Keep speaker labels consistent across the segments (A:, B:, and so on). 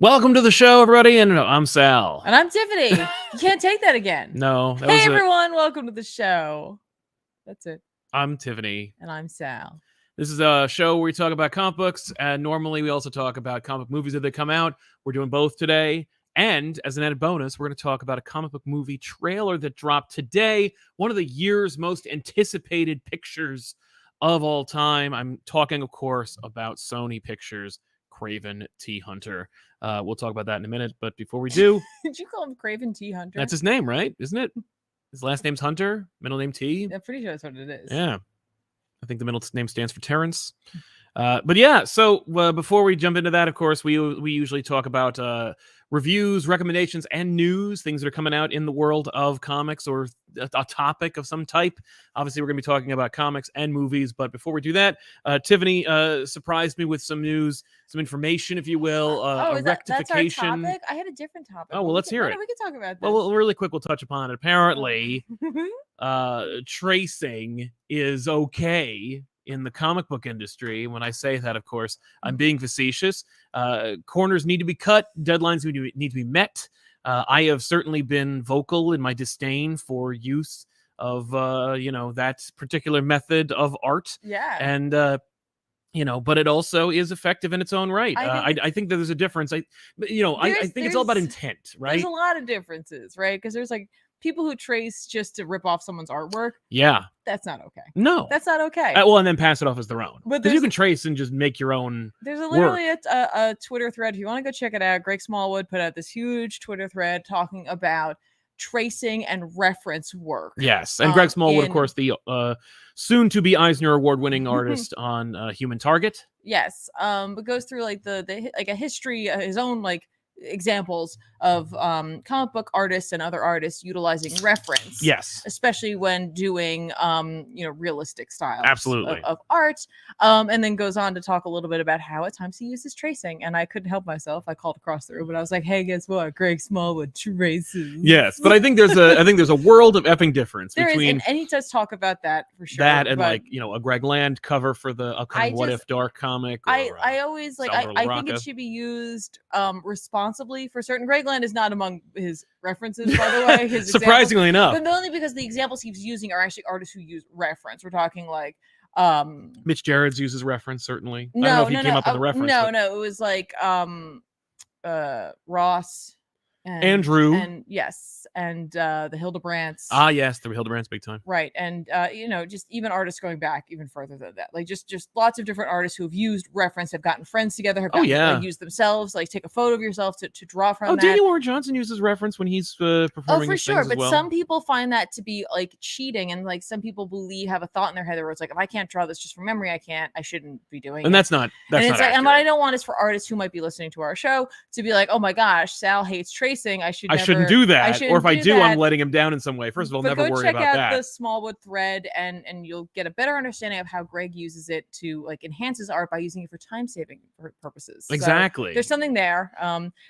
A: Welcome to the show, everybody, and I'm Sal.
B: And I'm Tiffany. You can't take that again.
A: No, that
B: Hey,
A: was
B: everyone. Welcome to the show. That's it.
A: I'm Tiffany.
B: And I'm Sal.
A: This is a show where we talk about comic books, and normally we also talk about comic movies as they come out. We're doing both today. And as an added bonus, we're going to talk about a comic book movie trailer that dropped today. One of the year's most anticipated pictures of all time. I'm talking, of course, about Sony Pictures' Kraven the Hunter. We'll talk about that in a minute, but before we do...
B: Did you call him Kraven the Hunter?
A: That's his name, right? Isn't it? His last name's Hunter, middle name T.
B: I'm pretty sure that's what it is.
A: Yeah. I think the middle name stands for Terrence. But yeah, so before we jump into that, of course, we usually talk about reviews, recommendations, and news, things that are coming out in the world of comics or a topic of some type. Obviously, we're going to be talking about comics and movies, but before we do that, Tiffany surprised me with some news, some information, if you will, a rectification.
B: That's our topic? I had a different topic.
A: Oh, well, let's hear it.
B: We can talk about this.
A: Well, really quick, we'll touch upon it. Apparently, tracing is okay in the comic book industry. When I say that, of course, I'm being facetious. Corners need to be cut. Deadlines need to be met. I have certainly been vocal in my disdain for use of, that particular method of art.
B: Yeah.
A: And, but it also is effective in its own right. I think that there's a difference. I think it's all about intent, right?
B: There's a lot of differences, right? Because there's like people who trace just to rip off someone's artwork.
A: Yeah.
B: That's not okay.
A: No.
B: That's not okay.
A: And then pass it off as their own.
B: But
A: you can trace and just make your own.
B: There's literally a Twitter thread. If you want to go check it out, Greg Smallwood put out this huge Twitter thread talking about tracing and reference work.
A: Yes. And Greg Smallwood, of course, the soon-to-be Eisner Award-winning artist on Human Target.
B: Yes. But goes through like the a history, his own like examples of comic book artists and other artists utilizing reference.
A: Yes.
B: Especially when doing realistic styles
A: absolutely
B: of art. And then goes on to talk a little bit about how at times he uses tracing. And I couldn't help myself. I called across the room, but I was like, hey, guess what? Greg Smallwood traces.
A: Yes, but I think there's a world of effing difference between
B: and he does talk about that for sure.
A: That and a Greg Land cover for the upcoming What If Dark comic. Or,
B: I always like I think it should be used responsibly for certain. Greg Land is not among his references, by the way. His
A: surprisingly enough,
B: but only because the examples he's using are actually artists who use reference. We're talking like
A: Mitch Gerrits uses reference, certainly. I don't know if he came up with a reference.
B: No, it was like Ross and
A: Andrew
B: and the Hildebrands.
A: Ah, yes, the Hildebrands, big time.
B: Right, and just even artists going back even further than that, like just lots of different artists who have used reference, have gotten friends together, have gotten, used themselves, like take a photo of yourself to draw from. that.
A: Daniel Warren Johnson uses reference when he's performing.
B: For sure, but
A: well.
B: Some people find that to be like cheating, and like some people have a thought in their head where it's like, if I can't draw this just from memory, I shouldn't be doing it.
A: And that's not.
B: And what I don't want is for artists who might be listening to our show to be like, oh my gosh, Sal hates tracing. I shouldn't
A: do that. Or if I do, I'm letting him down in some way. First of all, never worry about that.
B: Go check out the Smallwood thread, and you'll get a better understanding of how Greg uses it to like enhance his art by using it for time-saving purposes.
A: Exactly.
B: So there's something there.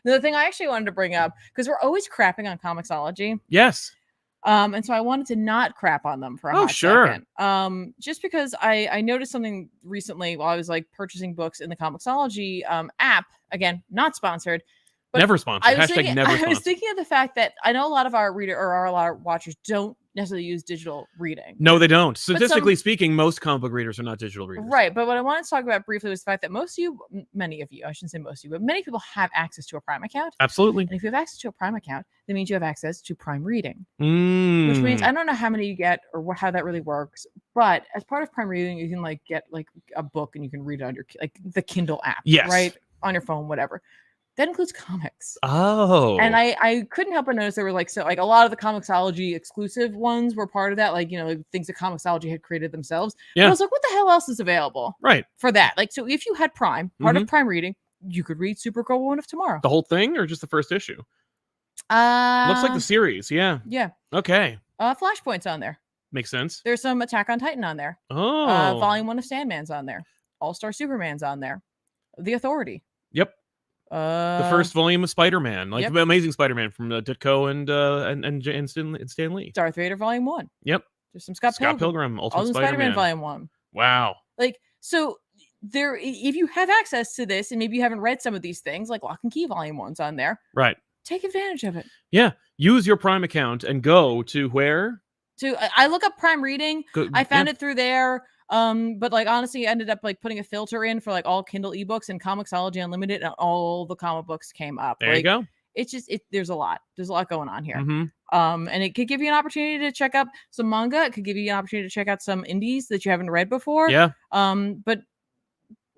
B: The thing I actually wanted to bring up, because we're always crapping on Comixology.
A: Yes.
B: And so I wanted to not crap on them for a hot second. Just because I noticed something recently while I was like purchasing books in the Comixology app. Again, not sponsored. But
A: never sponsored. Hashtag never sponsored.
B: I was thinking of the fact that I know a lot of our a lot of watchers don't necessarily use digital reading.
A: No, they don't. Statistically speaking, most comic book readers are not digital readers.
B: Right. But what I wanted to talk about briefly was the fact that many of you, I shouldn't say most of you, but many people have access to a Prime account.
A: Absolutely.
B: And if you have access to a Prime account, that means you have access to Prime Reading.
A: Which
B: means I don't know how many you get or how that really works, but as part of Prime Reading, you can like get like a book and you can read it on your the Kindle app.
A: Yes.
B: Right? On your phone, whatever. That includes comics.
A: Oh.
B: And I couldn't help but notice there were like a lot of the Comixology exclusive ones were part of that, like things that Comixology had created themselves.
A: Yeah.
B: But I was like, what the hell else is available?
A: Right.
B: For that. Like, so if you had Prime, part of Prime Reading, you could read Supergirl Woman of Tomorrow.
A: The whole thing or just the first issue? Looks like the series, yeah.
B: Yeah.
A: Okay.
B: Flashpoint's on there.
A: Makes sense.
B: There's some Attack on Titan on there.
A: Oh.
B: Volume 1 of Sandman's on there. All-Star Superman's on there. The Authority.
A: Yep. The first volume of Spider-Man, like Amazing Spider-Man from Ditko and Stan Lee.
B: Darth Vader Volume 1.
A: Yep.
B: There's some Scott Pilgrim.
A: Ultimate Spider-Man
B: Volume 1.
A: Wow.
B: Like, so if you have access to this and maybe you haven't read some of these things, like Lock and Key Volume 1's on there,
A: right?
B: Take advantage of it.
A: Yeah, use your Prime account and go to where?
B: I look up Prime Reading. I found it through there. But like honestly, I ended up like putting a filter in for like all Kindle ebooks, and Comixology Unlimited, and all the comic books came up.
A: There you go.
B: It's just there's a lot going on here.
A: Mm-hmm.
B: And it could give you an opportunity to check out some manga. It could give you an opportunity to check out some indies that you haven't read before.
A: Yeah.
B: But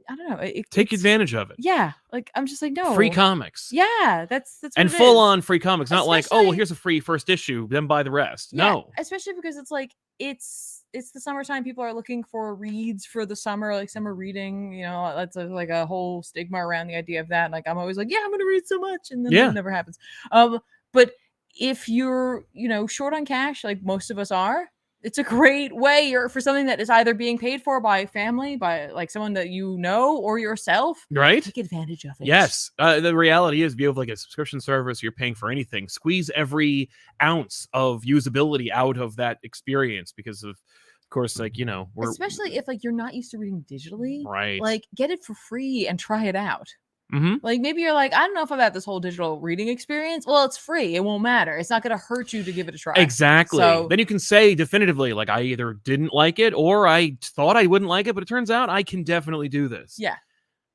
B: I don't know.
A: Take advantage of it.
B: Yeah. Like I'm just like, no.
A: Free comics.
B: Yeah. That's
A: and full on free comics. Not like, oh, well, here's a free first issue, then buy the rest.
B: Yeah,
A: no.
B: Especially because it's like it's the summertime. People are looking for reads for the summer, like summer reading. You know, that's like a whole stigma around the idea of that. Like I'm always like, yeah, I'm gonna read so much, and then it never happens. But if you're, short on cash, like most of us are, it's a great way for something that is either being paid for by family, by like someone that you know, or yourself.
A: Right?
B: Take advantage of it.
A: Yes. The reality is, if you have like a subscription service, you're paying for anything. Squeeze every ounce of usability out of that experience because of course, like,
B: especially if like you're not used to reading digitally,
A: right?
B: Like get it for free and try it out.
A: Mm-hmm.
B: Like maybe you're like, I don't know if I've had this whole digital reading experience. Well, it's free. It won't matter. It's not going to hurt you to give it a try.
A: Exactly.
B: So,
A: then you can say definitively, like, I either didn't like it or I thought I wouldn't like it, but it turns out I can definitely do this.
B: Yeah.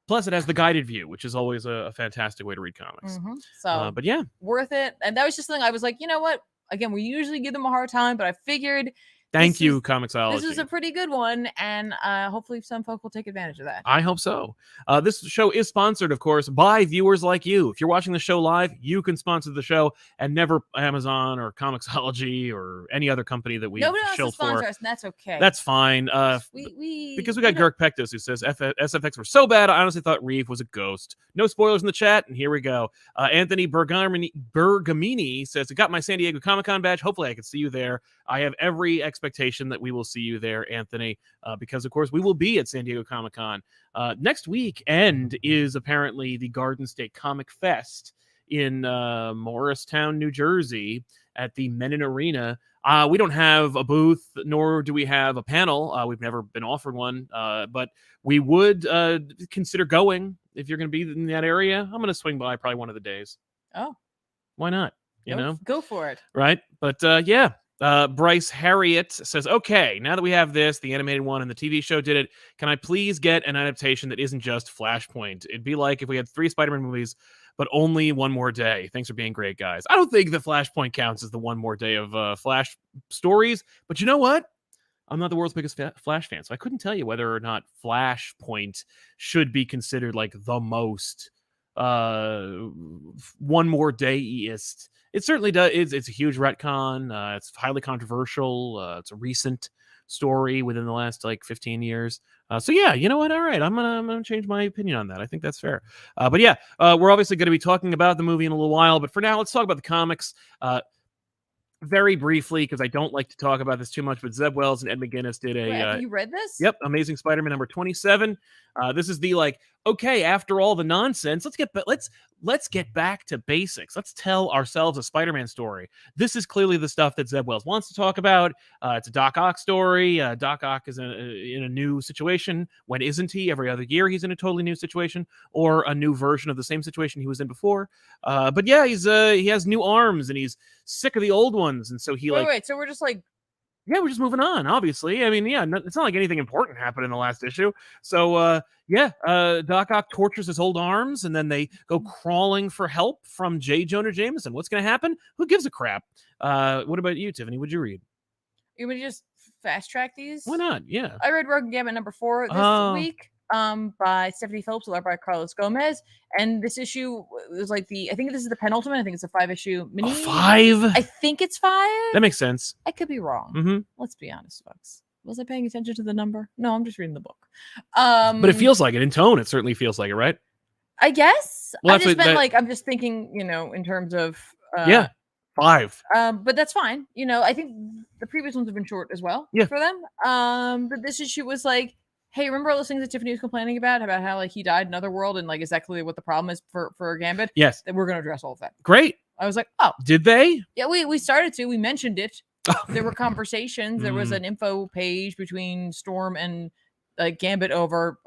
A: Plus, it has the guided view, which is always a fantastic way to read comics.
B: Mm-hmm. So,
A: but yeah,
B: worth it. And that was just something I was like, you know what? Again, we usually give them a hard time, but I figured.
A: Thank you, Comixology.
B: This was a pretty good one, and hopefully some folk will take advantage of that.
A: I hope so. This show is sponsored, of course, by viewers like you. If you're watching the show live, you can sponsor the show, and never Amazon or Comixology or any other company that we shilled for.
B: Us, and that's okay.
A: That's fine. Because we got Girk Pectus, who says SFX were so bad, I honestly thought Reeve was a ghost. No spoilers in the chat, and here we go. Anthony Bergamini says, I got my San Diego Comic-Con badge. Hopefully I can see you there. I have every expectation that we will see you there, Anthony, because, of course, we will be at San Diego Comic-Con. Next weekend is apparently the Garden State Comic Fest in Morristown, New Jersey at the Menon Arena. We don't have a booth, nor do we have a panel. We've never been offered one, but we would consider going if you're going to be in that area. I'm going to swing by probably one of the days.
B: Oh.
A: Why not?
B: Go for it.
A: Right? But, yeah. Bryce Harriet says, okay, now that we have this, the animated one and the TV show did it, can I please get an adaptation that isn't just Flashpoint? It'd be like if we had 3 Spider-Man movies, but only one more day. Thanks for being great, guys. I don't think the Flashpoint counts as the one more day of Flash stories, but you know what? I'm not the world's biggest Flash fan, so I couldn't tell you whether or not Flashpoint should be considered like the most one more day-ist. It certainly does. It's a huge retcon. It's highly controversial. It's a recent story within the last like 15 years. So yeah, you know what? All right, I'm gonna change my opinion on that. I think that's fair. But yeah, we're obviously going to be talking about the movie in a little while. But for now, let's talk about the comics. Very briefly, because I don't like to talk about this too much, but Zeb Wells and Ed McGuinness did a...
B: you read this?
A: Yep, Amazing Spider-Man number 27. This is the okay, after all the nonsense, let's get back to basics. Let's tell ourselves a Spider-Man story. This is clearly the stuff that Zeb Wells wants to talk about. It's a Doc Ock story. Doc Ock is in a new situation. When isn't he? Every other year he's in a totally new situation, or a new version of the same situation he was in before. But yeah, he has new arms, and he's sick of the old ones, and so he
B: wait, so we're just like...
A: Yeah, we're just moving on, obviously. I mean, yeah, it's not like anything important happened in the last issue. So, Doc Ock tortures his old arms, and then they go crawling for help from J. Jonah Jameson. What's going to happen? Who gives a crap? What about you, Tiffany? What'd you read?
B: You would just fast track these?
A: Why not? Yeah.
B: I read Rogue and Gambit number 4 this week. By Stephanie Phillips, with art by Carlos Gomez, and this issue was like I think this is the penultimate. I think it's a 5-issue mini.
A: 5?
B: I think it's 5.
A: That makes sense.
B: I could be wrong.
A: Mm-hmm.
B: Let's be honest, folks. Was I paying attention to the number? No, I'm just reading the book.
A: But it feels like it in tone. It certainly feels like it, right?
B: I guess.
A: Well,
B: I'm just thinking, in terms of
A: 5.
B: But that's fine. I think the previous ones have been short as well for them. But this issue was like, hey, remember all those things that Tiffany was complaining about how he died in Otherworld, and is that clearly what the problem is for Gambit?
A: Yes.
B: That we're going to address all of that.
A: Great.
B: I was like, oh.
A: Did they?
B: Yeah, we started to. We mentioned it. There were conversations. There was an info page between Storm and Gambit over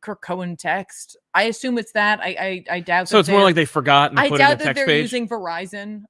B: Krakoan text. I assume it's that. I doubt.
A: So it's more like they forgot and put it in a text page. I doubt that they're
B: using Verizon.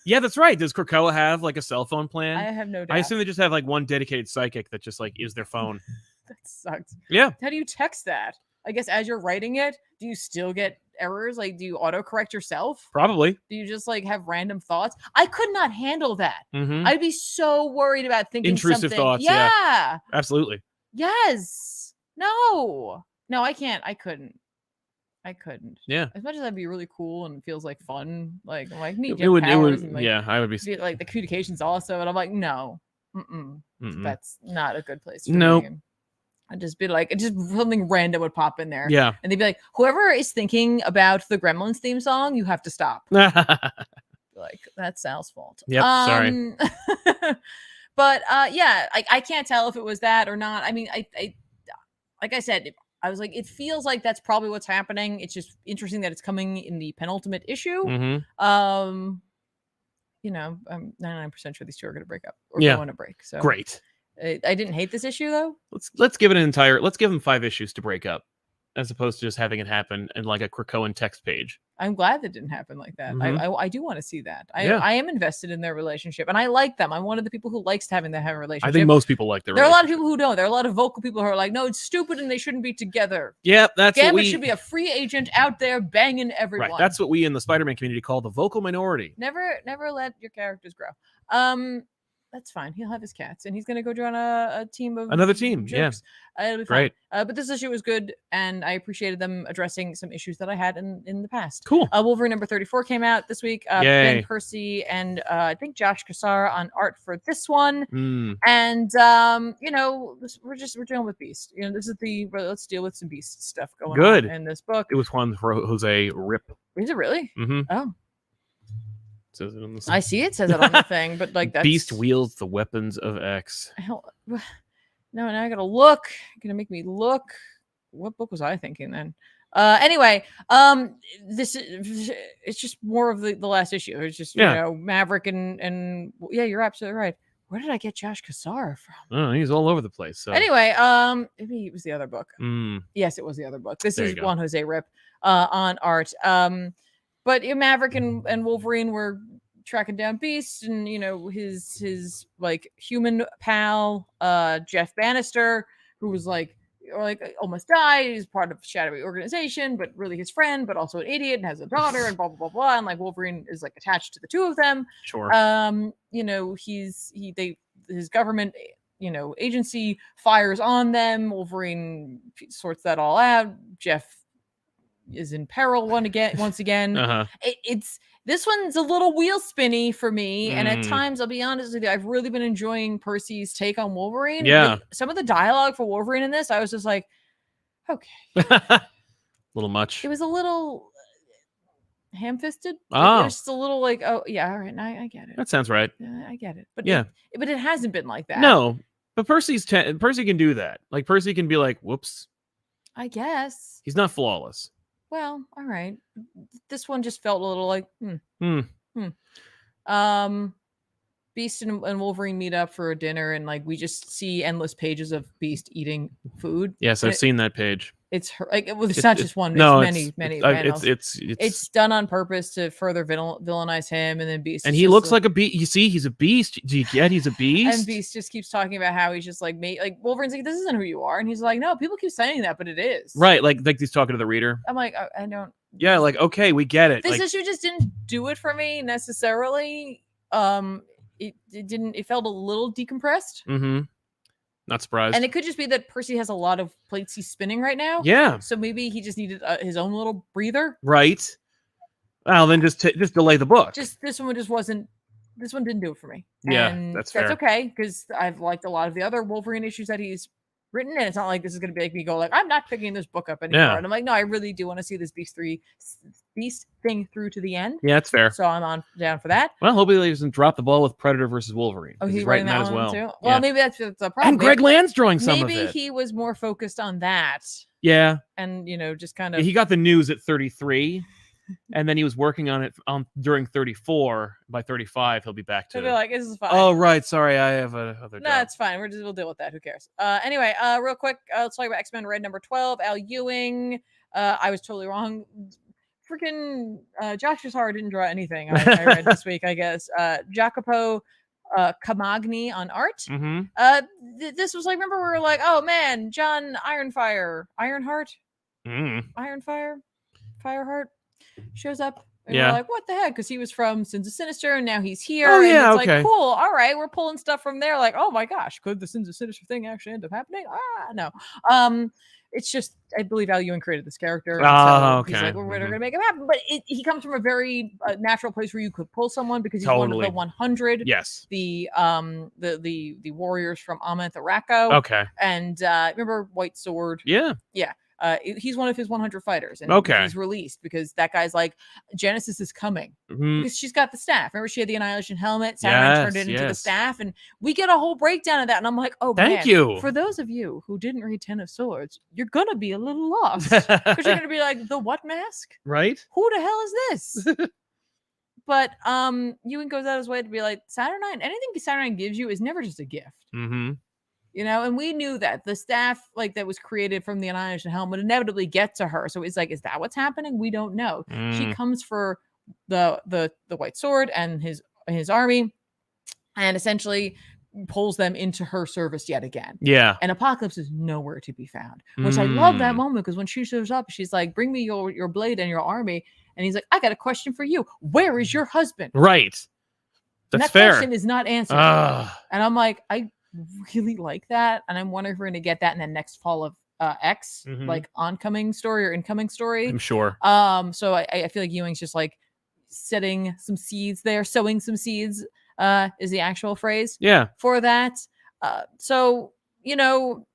A: Yeah, that's right. Does Krakoa have like a cell phone plan?
B: I have no doubt.
A: I assume they just have like one dedicated psychic that just like is their phone.
B: That sucks.
A: Yeah.
B: How do you text that? I guess as you're writing it, do you still get errors? Like, do you autocorrect yourself?
A: Probably.
B: Do you just like have random thoughts? I could not handle that.
A: Mm-hmm.
B: I'd be so worried about thinking
A: intrusive
B: something.
A: Thoughts. Yeah. Absolutely.
B: Yes. No, I can't. I couldn't.
A: Yeah.
B: As much as that'd be really cool and feels like fun, like me,
A: it would.
B: And, like,
A: yeah, I would be
B: like the communications also, and I'm like, no, that's not a good place.
A: Nope.
B: I'd just be like, just something random would pop in there.
A: Yeah.
B: And they'd be like, whoever is thinking about the Gremlins theme song, you have to stop. Like, that's Sal's fault.
A: Yep. Sorry.
B: But yeah, I can't tell if it was that or not. I mean, I like I said, I was like, it feels like that's probably what's happening. It's just interesting that it's coming in the penultimate issue.
A: Mm-hmm.
B: You know, I'm 99% sure these two are going to break up or go on a break. So
A: great.
B: I didn't hate this issue though.
A: Let's give it let's give them 5 issues to break up, as opposed to just having it happen in like a Krakoan text page.
B: I'm glad that didn't happen like that.
A: Mm-hmm.
B: I do want to see that. I am invested in their relationship, and I like them. I'm one of the people who likes having them have a relationship.
A: I think most people like their.
B: There are a lot of people who don't. There are a lot of vocal people who are like, no, it's stupid and they shouldn't be together.
A: Yep, that's
B: Gambit
A: what we
B: should be a free agent out there banging everyone.
A: Right, that's what we in the Spider-Man community call the vocal minority.
B: Never let your characters grow. That's fine. He'll have his cats, and he's gonna go join a team of
A: another team.
B: Jerks.
A: Yeah,
B: it'll be
A: great.
B: But this issue was good, and I appreciated them addressing some issues that I had in the past.
A: Cool.
B: Wolverine number 34 came out this week. Ben Percy and I think Josh Cassar on art for this one. And you know, we're dealing with Beast. You know, this is let's deal with some Beast stuff going on in this book.
A: It was Juan Jose Rip.
B: Is it really?
A: Mm-hmm.
B: Oh.
A: Says it on the
B: I see it says it on the thing, but like that's
A: Beast wields the weapons of X.
B: No, now I gotta look. You're gonna make me look. What book was I thinking then? Anyway, this is it's just more of the last issue. It's just you know, Maverick and yeah, you're absolutely right. Where did I get Josh Cassar from?
A: Oh, he's all over the place. So
B: anyway, maybe it was the other book. Yes, it was the other book. This is Juan Jose Rip on art. But Maverick and Wolverine were tracking down Beast, and you know his like human pal Jeff Bannister, who was like almost died. He's part of a shadowy organization, but really his friend, but also an idiot and has a daughter, and blah blah blah blah. And like Wolverine is like attached to the two of them.
A: Sure.
B: You know his government agency fires on them. Wolverine sorts that all out. Jeff is in peril once again. This one's a little wheel spinny for me, and at times I'll be honest with you, I've really been enjoying Percy's take on Wolverine.
A: Yeah,
B: like, some of the dialogue for Wolverine in this, I was just like, okay,
A: a little much.
B: It was a little ham-fisted. It was just a little like, oh yeah, all right, I get it.
A: That sounds right.
B: I get it, but
A: but
B: it hasn't been like that.
A: No, but Percy can do that. Like Percy can be like, whoops.
B: I guess
A: he's not flawless.
B: Well, all right. This one just felt a little like, Beast and Wolverine meet up for a dinner, and like we just see endless pages of Beast eating food.
A: Yes, I've seen that page.
B: It's like it's not just one. It's many panels.
A: It's
B: done on purpose to further villainize him, and then Beast.
A: And he looks like a beast. You see, he's a beast. Do you get? He's a beast.
B: And Beast just keeps talking about how he's just like Wolverine's like, this isn't who you are, and he's like, no, people keep saying that, but it is.
A: Right, like he's talking to the reader.
B: I'm like, I don't.
A: Yeah, like okay, we get it.
B: This issue just didn't do it for me necessarily. It didn't. It felt a little decompressed.
A: Mm-hmm. Not surprised.
B: And it could just be that Percy has a lot of plates he's spinning right now.
A: Yeah.
B: So maybe he just needed his own little breather.
A: Right. Well, then just delay the book.
B: This one didn't do it for me.
A: Yeah,
B: and
A: that's fair.
B: That's okay, because I've liked a lot of the other Wolverine issues that he's written, and it's not like this is going to make me go like, I'm not picking this book up anymore.
A: Yeah.
B: And I'm like, no, I really do want to see this Beast thing through to the end.
A: Yeah, that's fair.
B: So I'm down for that.
A: Well, hopefully he doesn't drop the ball with Predator versus Wolverine.
B: Oh, he's
A: writing
B: that
A: as well.
B: Too? Well, maybe that's the problem.
A: And Greg Land's drawing some of it.
B: Maybe he was more focused on that.
A: Yeah.
B: And just kind of
A: he got the news at 33. and then he was working on it during 34. By 35, he'll be back to.
B: He'll be like, "This is fine."
A: Oh right, sorry, I have another.
B: No, it's fine. We'll deal with that. Who cares? Anyway, real quick, let's talk about X-Men Red number 12. Al Ewing. I was totally wrong. Freaking Josh Hussar didn't draw anything. I read this week, I guess. Jacopo Camagni on art. This was like, remember we were like, oh man, John Ironheart Fireheart shows up, and we're like, what the heck, because he was from Sins of Sinister and now he's here.
A: Oh yeah,
B: and it's
A: okay,
B: like, cool, all right, we're pulling stuff from there, like, oh my gosh, could the Sins of Sinister thing actually end up happening? No. It's just, I believe Al Ewing created this character.
A: Okay.
B: He's like, well, we're going to make him happen. But he comes from a very natural place where you could pull someone, because he's one of the 100.
A: Yes.
B: The warriors from Ameth Arako.
A: Okay.
B: And remember White Sword?
A: Yeah.
B: Yeah. He's one of his 100 fighters, and he's released because that guy's like, Genesis is coming, because she's got the staff. Remember, she had the Annihilation helmet. Saturn turned it into the staff, and we get a whole breakdown of that. And I'm like, oh,
A: thank you.
B: For those of you who didn't read Ten of Swords, you're gonna be a little lost, because you're gonna be like, the what mask?
A: Right?
B: Who the hell is this? But Ewing goes out his way to be like, Saturnine. Anything Saturnine gives you is never just a gift. You know, and we knew that the staff, like, that was created from the Annihilation Helm would inevitably get to her. So it's like, is that what's happening? We don't know. She comes for the White Sword and his army, and essentially pulls them into her service yet again. Yeah. And Apocalypse is nowhere to be found, which I love that moment, because when she shows up, she's like, bring me your blade and your army. And he's like, I got a question for you. Where is your husband?
A: Right. That's fair.
B: That question is not answered. And I'm like, I really like that, and I'm wondering if we're going to get that in the next Fall of X, like oncoming story or incoming story. I'm sure. So I feel like Ewing's just like setting some seeds there, sowing some seeds is the actual phrase. Yeah. For that. So, you know,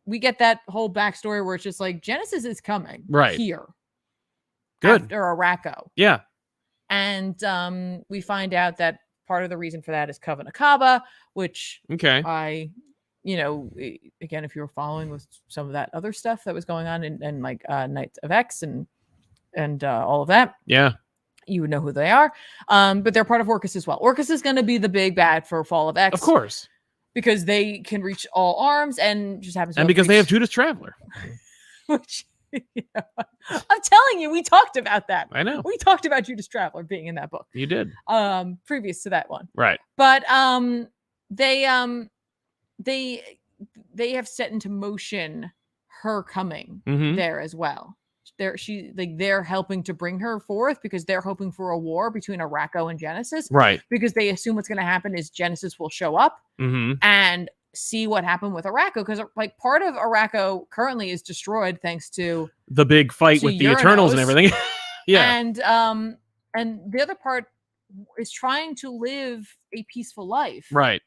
B: we get that whole backstory where it's just like, Genesis is coming here. Good. After Arako. Yeah. And we find out that part of the reason for that is Coven Akaba, which I, you know, again, if you were following with some of that other stuff that was going on in like Knights of X and all of that, you would know who they are. But they're part of Orcus as well. Orcus is going to be the big bad for Fall of X, of course, because they can reach all arms, and just happens to, and because they have Judas Traveler, which. Yeah. I'm telling you, we talked about that. I know. We talked about Judas Traveler being in that book. You did. Previous to that one. Right. But they have set into motion her coming there as well. They're helping to bring her forth, because they're hoping for a war between Arako and Genesis. Right. Because they assume what's going to happen is Genesis will show up and see what happened with Arako, because like part of Arako currently is destroyed thanks to the big fight with the Eternals and everything. And the other part is trying to live a peaceful life, right,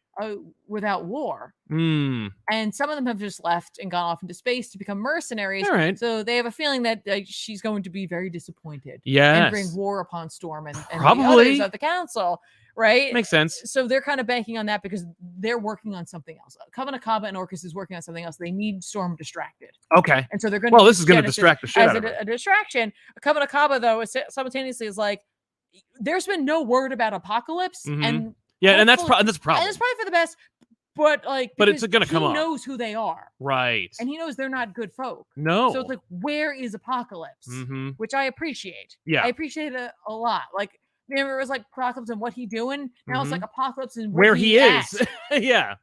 B: without war. And some of them have just left and gone off into space to become mercenaries. All right. So they have a feeling that she's going to be very disappointed and bring war upon Storm and the others of the council. Right? Makes sense. So they're kind of banking on that, because they're working on something else. Coven Akaba and Orcus is working on something else. They need Storm distracted. Okay. And so they're going to... Well, this is going to distract the shit out of her. A distraction. Coven Akaba, though, simultaneously is like, there's been no word about Apocalypse. And and that's a problem. And it's probably for the best. But like, but it's going to come up. He knows who they are. Right. And he knows they're not good folk. No. So it's like, where is Apocalypse? Which I appreciate. Yeah. I appreciate it a lot. Like, remember, it was like Apocalypse and what he doing. Now it's like Apocalypse and where he is. Yeah.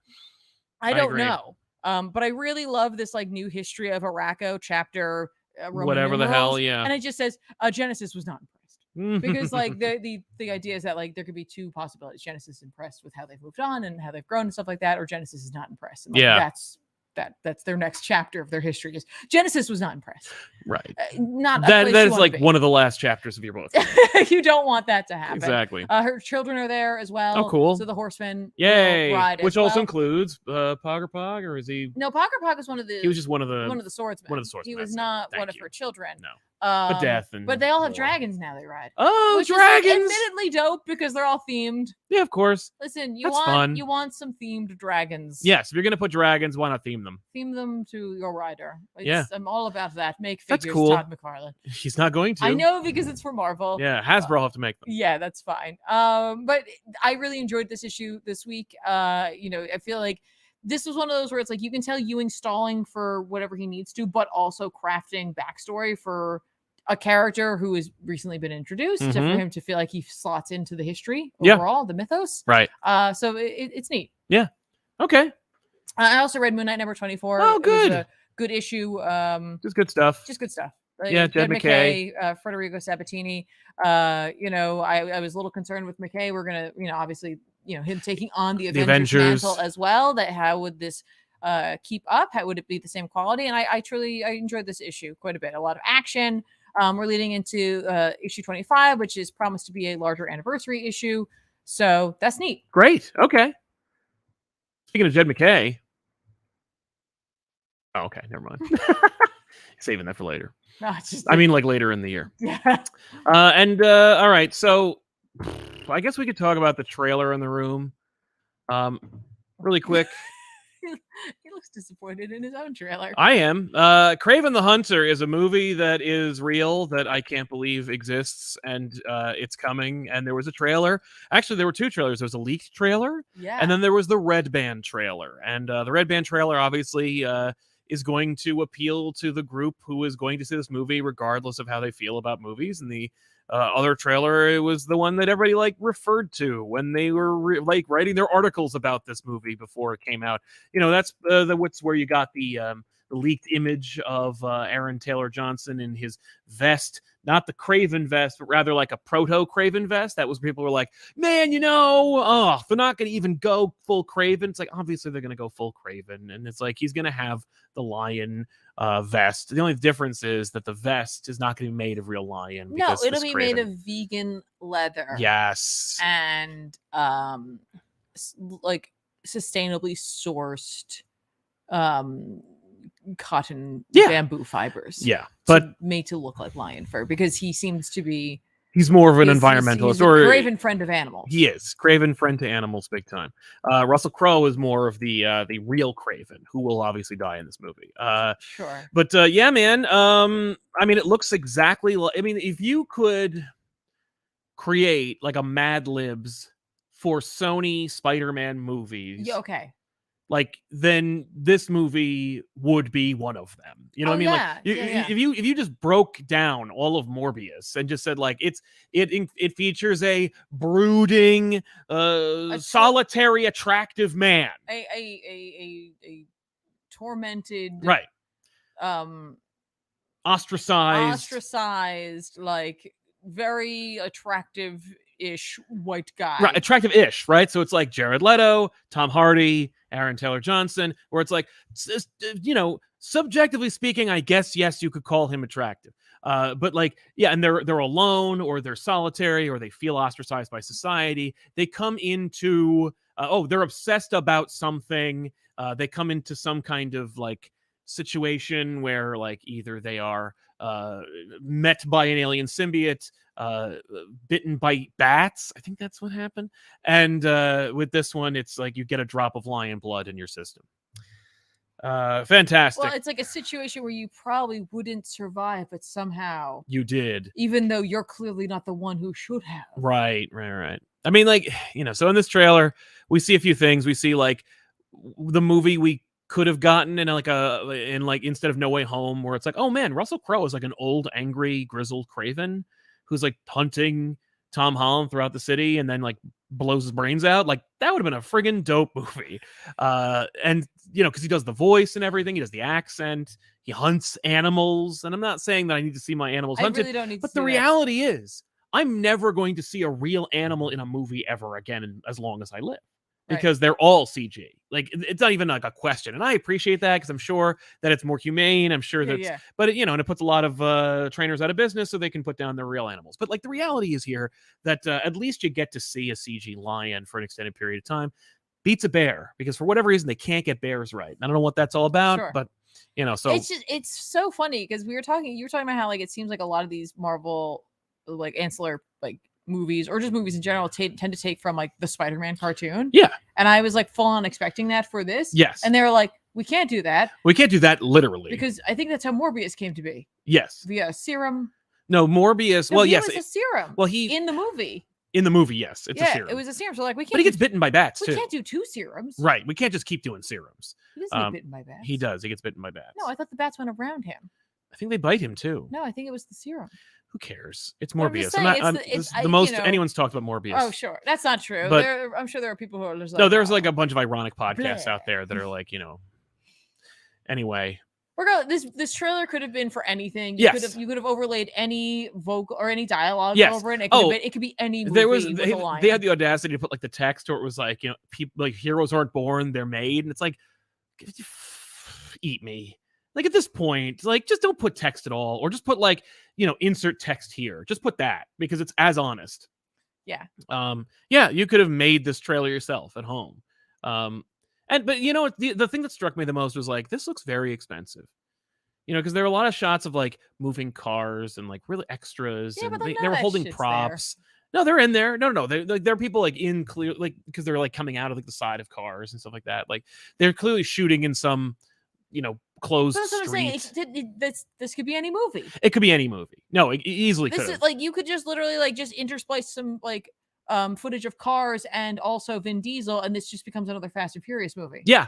B: I don't know. But I really love this like new history of Arako chapter whatever the hell. Yeah. And it just says Genesis was not impressed, because like the idea is that like there could be two possibilities. Genesis is impressed with how they've moved on and how they've grown and stuff like that, or Genesis is not impressed. And like, that's their next chapter of their history. Is Genesis was not impressed. Right. Not that is like one of the last chapters of your book. You don't want that to happen. Exactly. Her children are there as well. Oh, cool. So the horsemen ride, which also includes Poggerpog, or is he? No, Poggerpog was one of the. He was just one of the swordsmen. One of the swordsmen. He was not one of her children. No.
A: But death
B: but they all have
A: war.
B: dragons now they ride.
A: Oh,
B: which
A: dragons!
B: Is, like, admittedly dope because they're all themed.
A: Yeah, of course.
B: Listen,
A: That's fun.
B: You want some themed dragons.
A: Yes, if you're gonna put dragons, why not theme them?
B: Theme them to your rider.
A: Yeah.
B: I'm all about that. Make
A: That's
B: figures,
A: cool.
B: Todd McFarlane.
A: He's not going to.
B: I know because it's for Marvel.
A: Yeah, Hasbro will have to make them.
B: Yeah, that's fine. But I really enjoyed this issue this week. You know, I feel like this was one of those where it's like you can tell Ewing stalling for whatever he needs to, but also crafting backstory for a character who has recently been introduced for him to feel like he slots into the history overall, the mythos.
A: Right.
B: So it's neat.
A: Yeah. Okay.
B: I also read Moon Knight number 24.
A: Oh, good.
B: It was a good issue.
A: Just good stuff.
B: Just good stuff.
A: Yeah, Jed McKay,
B: Federico Sabatini. You know, I was a little concerned with McKay. We're gonna, you know, obviously, you know, him taking on the Avengers mantle as well. That how would this keep up? How would it be the same quality? And I enjoyed this issue quite a bit. A lot of action. We're leading into issue 25, which is promised to be a larger anniversary issue. So that's neat.
A: Great. Okay. Speaking of Jed McKay. Oh, okay. Never mind. Saving that for later.
B: No, it's just
A: I mean, like later in the year.
B: Yeah.
A: All right. So I guess we could talk about the trailer in the room. Really quick.
B: He looks disappointed in his own trailer.
A: I am. Kraven the Hunter is a movie that is real, that I can't believe exists, and it's coming. And there was a trailer. Actually, there were two trailers. There was a leaked trailer, and then there was the Red Band trailer. And the Red Band trailer, obviously, is going to appeal to the group who is going to see this movie, regardless of how they feel about movies. And the other trailer, it was the one that everybody like referred to when they were like writing their articles about this movie before it came out. You know, that's what's where you got the leaked image of Aaron Taylor Johnson in his vest, not the Kraven vest, but rather like a proto Kraven vest. That was people were like, man, you know, they're not going to even go full Kraven. It's like, obviously they're going to go full Kraven. And it's like, he's going to have the lion vest. The only difference is that the vest is not going to be made of real lion.
B: No, it'll be made of vegan leather.
A: Yes.
B: And like sustainably sourced cotton bamboo fibers.
A: Yeah. But
B: made to look like lion fur because he seems to be
A: he's more of an environmentalist,
B: he's a Kraven friend of animals.
A: He is Kraven friend to animals, big time. Russell Crowe is more of the real Kraven, who will obviously die in this movie.
B: Sure,
A: but yeah, man. I mean, it looks exactly like. I mean, if you could create like a Mad Libs for Sony Spider-Man movies,
B: okay.
A: Like, then this movie would be one of them. You know what I mean? Like, if you just broke down all of Morbius and just said like it features a brooding, solitary, attractive man,
B: a tormented,
A: right?
B: Ostracized, like very attractive-ish white guy,
A: right? Attractive-ish, right? So it's like Jared Leto, Tom Hardy, Aaron Taylor Johnson, where it's like, you know, subjectively speaking, I guess, yes, you could call him attractive. But like, yeah, and they're alone, or they're solitary, or they feel ostracized by society. They come into, they're obsessed about something. They come into some kind of like situation where like either they are met by an alien symbiote, bitten by bats. I think that's what happened. And with this one, it's like you get a drop of lion blood in your system. Fantastic.
B: Well, it's like a situation where you probably wouldn't survive, but somehow
A: you did,
B: even though you're clearly not the one who should have.
A: Right. I mean, like, you know, so in this trailer, we see a few things. We see like the movie we could have gotten in like instead of No Way Home, where it's like, oh man, Russell Crowe is like an old, angry, grizzled Kraven who's like hunting Tom Holland throughout the city and then like blows his brains out. Like, that would have been a friggin' dope movie. And you know, because he does the voice and everything, he does the accent, he hunts animals. And I'm not saying that I need to see my animals hunted,
B: really don't need
A: but
B: to
A: the reality is I'm never going to see a real animal in a movie ever again as long as I live. Because they're all CG. Like, it's not even like a question. And I appreciate that because I'm sure that it's more humane. I'm sure that, but you know, and it puts a lot of trainers out of business so they can put down their real animals. But like, the reality is here that at least you get to see a CG lion for an extended period of time. Beats a bear, because for whatever reason, they can't get bears right. I don't know what that's all about, but So
B: it's so funny because you were talking about how like it seems like a lot of these Marvel like ancillary like movies or just movies in general tend to take from like the Spider-Man cartoon.
A: Yeah.
B: And I was like full on expecting that for this.
A: Yes.
B: And they were like, we can't do that.
A: We can't do that literally.
B: Because I think that's how Morbius came to be.
A: Yes.
B: Via serum.
A: No, Morbius.
B: No,
A: well, yes.
B: It was a serum.
A: Well,
B: in the movie.
A: In the movie, yes. It's a serum.
B: It was a serum. So like we can't.
A: But he gets bitten by bats too.
B: We can't do 2 serums.
A: Right. We can't just keep doing serums.
B: He doesn't get bitten by bats.
A: He does. He gets bitten by bats.
B: No, I thought the bats went around him.
A: I think they bite him too.
B: No, I think it was the serum.
A: Who cares? It's Morbius.
B: It's
A: the most anyone's talked about Morbius.
B: Oh, sure. That's not true.
A: But,
B: I'm sure there are people who are just like,
A: no, there's like a bunch of ironic podcasts out there that are like, anyway.
B: This trailer could have been for anything.
A: You
B: could have overlaid any vocal or any dialogue over it. It could be any movie.
A: They had the audacity to put like the text where it was like, people like heroes aren't born, they're made. And it's like, eat me. Like at this point, like just don't put text at all, or just put like, insert text here. Just put that because it's as honest.
B: Yeah.
A: Yeah, you could have made this trailer yourself at home. But the thing that struck me the most was like, this looks very expensive. Because there are a lot of shots of like moving cars and like really extras, and they were holding props. There. No, they're in there. No. They're people like in clear, like because they're like coming out of like the side of cars and stuff like that. Like they're clearly shooting in some, closed street.
B: This could be any movie.
A: It could be any movie. No, it easily could.
B: Is like you could just literally like just intersplice some like footage of cars and also Vin Diesel, and this just becomes another Fast and Furious movie.
A: Yeah.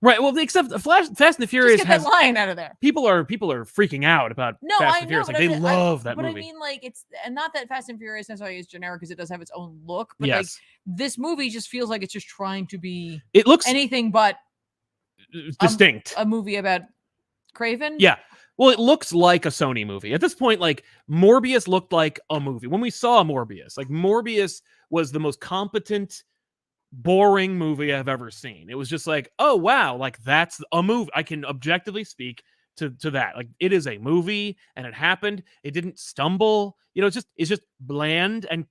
A: Right. Well, except Fast and the Furious
B: just get that line out of there.
A: People are freaking out about Fast and Furious. Like they love that movie.
B: But I mean, like and not that Fast and Furious necessarily is generic because it does have its own look. But like this movie just feels like it's just trying to be.
A: It looks
B: anything but
A: distinct.
B: A movie about Kraven.
A: Yeah. Well, it looks like a Sony movie. At this point, like Morbius looked like a movie. When we saw Morbius, like Morbius was the most competent, boring movie I've ever seen. It was just like, oh wow, like that's a movie. I can objectively speak to that. Like it is a movie and it happened. It didn't stumble. It's just bland and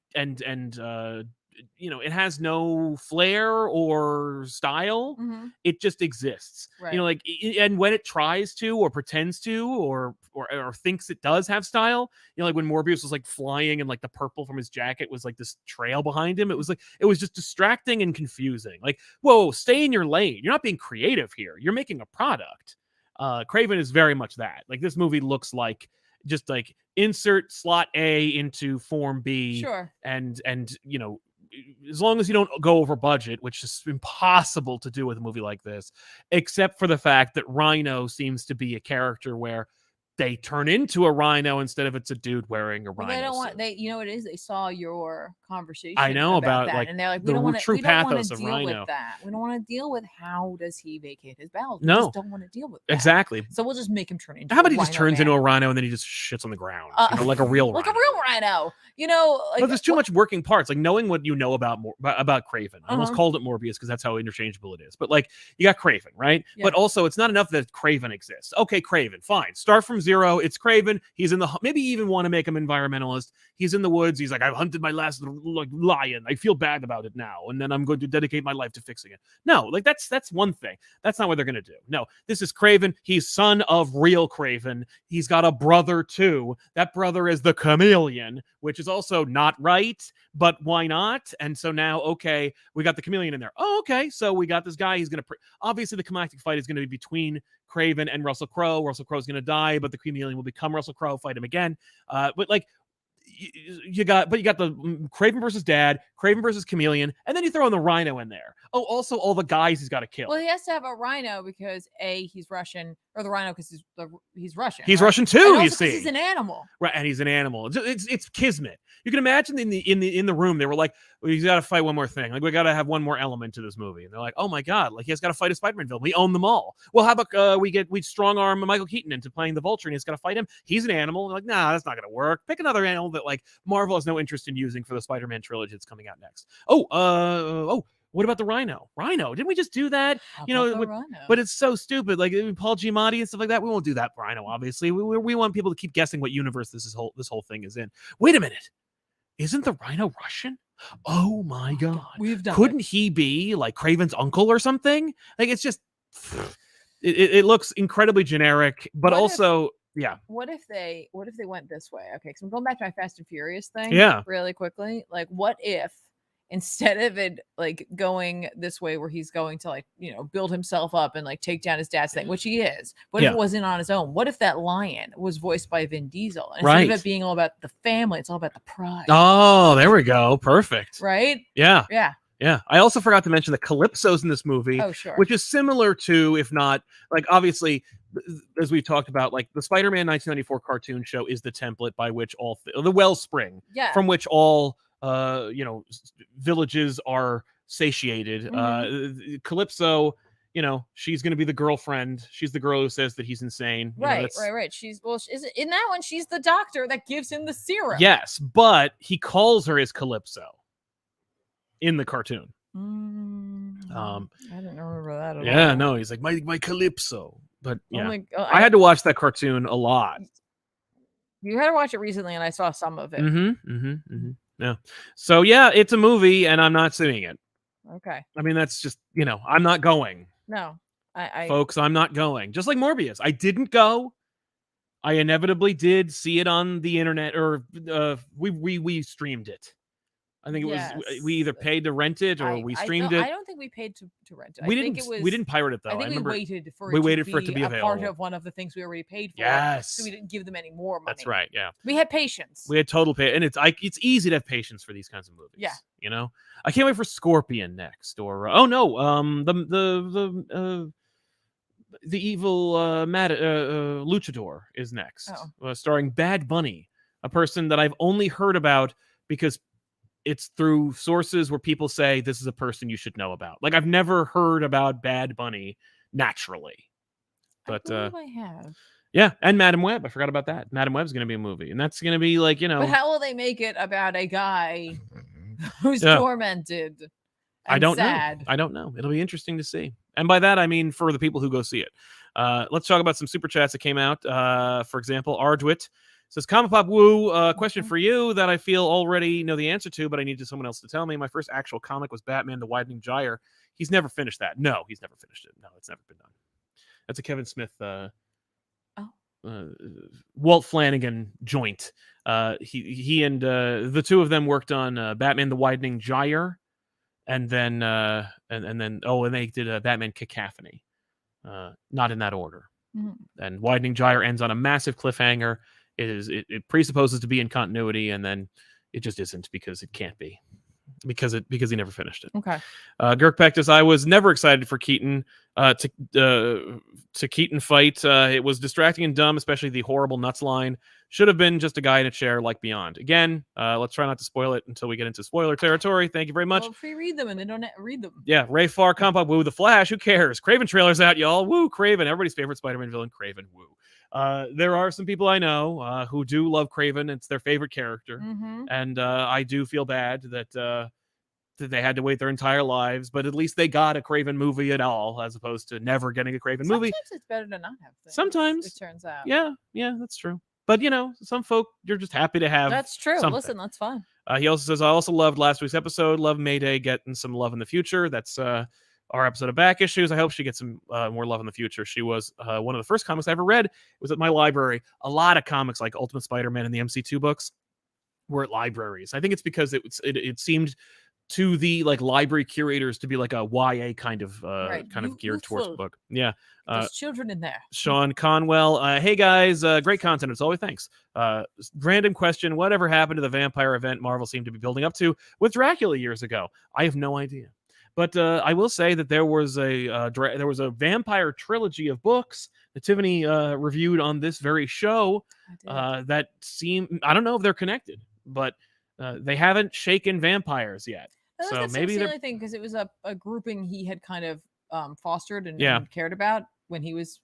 A: it has no flair or style.
B: Mm-hmm.
A: It just exists.
B: Right.
A: And when it tries to or pretends to or thinks it does have style, like when Morbius was like flying and like the purple from his jacket was like this trail behind him, it was just distracting and confusing. Like, whoa, stay in your lane. You're not being creative here. You're making a product. Kraven is very much that. Like this movie looks like just like insert slot A into form B.
B: Sure.
A: And as long as you don't go over budget, which is impossible to do with a movie like this, except for the fact that Rhino seems to be a character where they turn into a rhino instead of it's a dude wearing a rhino.
B: They don't want you know what it is? They saw your conversation.
A: I know about
B: that,
A: like
B: and they're like,
A: we don't want to deal
B: with that. We don't want to deal with how does he vacate his bowels. We
A: no,
B: just don't want to deal with that.
A: Exactly.
B: So we'll just make him turn into.
A: How about he just turns into a rhino and then he just shits on the ground, like a real
B: like
A: rhino.
B: a real rhino.
A: But there's too much working parts. Like knowing what you know about Kraven. I almost called it Morbius because that's how interchangeable it is. But like you got Kraven, right? Yeah. But also it's not enough that Kraven exists. Okay, Kraven, fine. Start from zero. It's Kraven. He's in the maybe even want to make him environmentalist. He's in the woods. He's like, I've hunted my last lion. I feel bad about it now, and then I'm going to dedicate my life to fixing it. No, like that's one thing. That's not what they're going to do. No, this is Kraven. He's son of real Kraven. He's got a brother too. That brother is the Chameleon, which is also not right, but why not? And so now, okay, we got the Chameleon in there. Oh, okay, so we got this guy. He's going to obviously the climactic fight is going to be between Kraven and Russell Crowe. Russell Crowe's going to die, but the Chameleon will become Russell Crowe, fight him again. But like you got the Kraven versus Dad, Kraven versus Chameleon, and then you throw in the Rhino in there. Oh, also all the guys he's got to kill.
B: Well, he has to have a Rhino because he's Russian, or the Rhino because he's Russian.
A: He's right? Russian too. You see,
B: he's an animal,
A: right? And he's an animal. It's kismet. You can imagine in the room they were like, well, he's got to fight one more thing. Like we got to have one more element to this movie. And they're like, oh my god, like he has got to fight a Spider-Man villain. We own them all. Well, how about we strong arm Michael Keaton into playing the Vulture and he's got to fight him. He's an animal. They're like, nah, that's not gonna work. Pick another animal that like Marvel has no interest in using for the Spider-Man trilogy that's coming out next. What about the Rhino? Didn't we just do that? But it's so stupid. Like Paul Giamatti and stuff like that. We won't do that. Rhino, obviously. We want people to keep guessing what universe this whole thing is in. Wait a minute. Isn't the Rhino Russian? Oh my god.
B: Couldn't
A: he be like Kraven's uncle or something? Like it's just it looks incredibly generic, but also yeah.
B: What if they went this way? Okay, because I'm going back to my Fast and Furious thing.
A: Yeah.
B: Really quickly. Like, what if instead of it like going this way where he's going to like, build himself up and like take down his dad's thing, which he is, but if it wasn't on his own, what if that lion was voiced by Vin Diesel? And instead of it being all about the family, it's all about the pride.
A: Oh, there we go. Perfect.
B: Right?
A: Yeah.
B: Yeah.
A: Yeah. I also forgot to mention that Calypso's in this movie, which is similar to, if not, like, obviously, as we've talked about, like the Spider-Man 1994 cartoon show is the template by which all the wellspring from which all villages are satiated. Calypso, she's going to be the girlfriend. She's the girl who says that he's insane.
B: Right. She's in that one. She's the doctor that gives him the serum.
A: Yes, but he calls her as Calypso in the cartoon.
B: I didn't remember that at all.
A: Yeah, no, he's like my Calypso. But yeah, I had to watch that cartoon a lot.
B: You had to watch it recently, and I saw some of it.
A: Yeah. So yeah, it's a movie, and I'm not seeing it.
B: Okay.
A: I mean, that's just I'm not going.
B: No,
A: folks, I'm not going. Just like Morbius, I didn't go. I inevitably did see it on the internet, or we streamed it. I think it was we either paid to rent it or we streamed it.
B: I don't think we paid to rent it.
A: We didn't pirate it though.
B: I think we waited for it to be
A: available.
B: Part of one of the things we already paid for.
A: Yes.
B: So we didn't give them any more money.
A: That's right. Yeah.
B: We had patience.
A: We had total pay, and it's easy to have patience for these kinds of movies.
B: Yeah.
A: I can't wait for Scorpion next, or the evil luchador is next, starring Bad Bunny, a person that I've only heard about because it's through sources where people say this is a person you should know about. Like, I've never heard about Bad Bunny naturally, but
B: I have.
A: Yeah, and Madam Web. I forgot about that. Madam Web's going to be a movie, and that's going to be like
B: But how will they make it about a guy who's tormented? And
A: I don't
B: sad?
A: know. I don't know. It'll be interesting to see. And by that, I mean for the people who go see it. Let's talk about some super chats that came out. For example, Ardwit says, ComicPop Woo, question for you that I feel already know the answer to, but I need someone else to tell me. My first actual comic was Batman the Widening Gyre. He's never finished that. No, he's never finished it. No, it's never been done. That's a Kevin Smith Walt Flanagan joint. He and the two of them worked on Batman the Widening Gyre, and then and they did Batman Cacophony. Not in that order. And Widening Gyre ends on a massive cliffhanger. It presupposes to be in continuity, and then it just isn't because it can't be. Because he never finished it.
B: Okay.
A: Girk Pectus, I was never excited for Keaton to Keaton fight. It was distracting and dumb, especially the horrible nuts line. Should have been just a guy in a chair like Beyond. Again, let's try not to spoil it until we get into spoiler territory. Thank you very much.
B: Well, if we read them and they don't read them.
A: Yeah, Ray Farr, ComicPop Woo, The Flash, who cares? Kraven trailer's out, y'all. Woo, Kraven, everybody's favorite Spider-Man villain, Kraven, woo. There are some people I know who do love Kraven. It's their favorite character. And I do feel bad that they had to wait their entire lives, but at least they got a Kraven movie at all, as opposed to never getting a Kraven movie.
B: Sometimes it's better to not have things.
A: Sometimes.
B: It turns out.
A: Yeah, that's true. But, some folk, you're just happy to have
B: That's true.
A: something.
B: Listen, that's fine.
A: He also says, I also loved last week's episode. Love Mayday getting some love in the future. That's our episode of Back Issues. I hope she gets some more love in the future. She was one of the first comics I ever read. It was at my library. A lot of comics like Ultimate Spider-Man and the MC2 books were at libraries. I think it's because it seemed to the library curators to be like a YA kind of geared towards the book. Yeah.
B: There's children in there.
A: Sean Conwell. Hey guys, great content as always. Thanks. Random question. Whatever happened to the vampire event Marvel seemed to be building up to with Dracula years ago? I have no idea. But I will say that there was a vampire trilogy of books that Tiffany reviewed on this very show that seem, I don't know if they're connected, but they haven't shaken vampires yet. So maybe
B: they're thing because it was a grouping he had kind of fostered and cared about when he was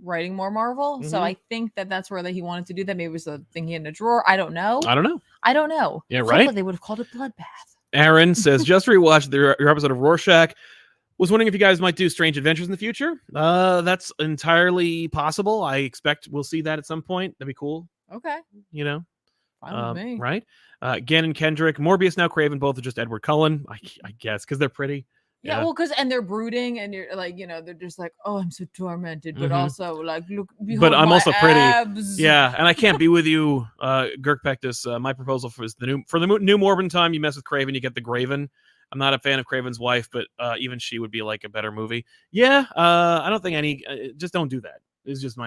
B: writing more Marvel. So I think that's where he wanted to do that. Maybe it was a thing he had in a drawer. I don't know.
A: Yeah, right.
B: They would have called it Bloodbath.
A: Aaron says, just rewatched your episode of Rorschach. Was wondering if you guys might do Strange Adventures in the future. That's entirely possible. I expect we'll see that at some point. That'd be cool.
B: Okay.
A: Fine with me. Right? Gannon Kendrick, Morbius, now Kraven, both are just Edward Cullen, I guess, because they're pretty.
B: Yeah, well, and they're brooding, and you're like, they're just like, oh, I'm so tormented, but also like, look, behold
A: but I'm
B: my
A: also
B: abs.
A: pretty. Yeah, and I can't be with you, Girk Pectus. My proposal for the new Morbin time, you mess with Kraven, you get the Graven. I'm not a fan of Kraven's wife, but even she would be like a better movie. Yeah, I don't think just don't do that. It's just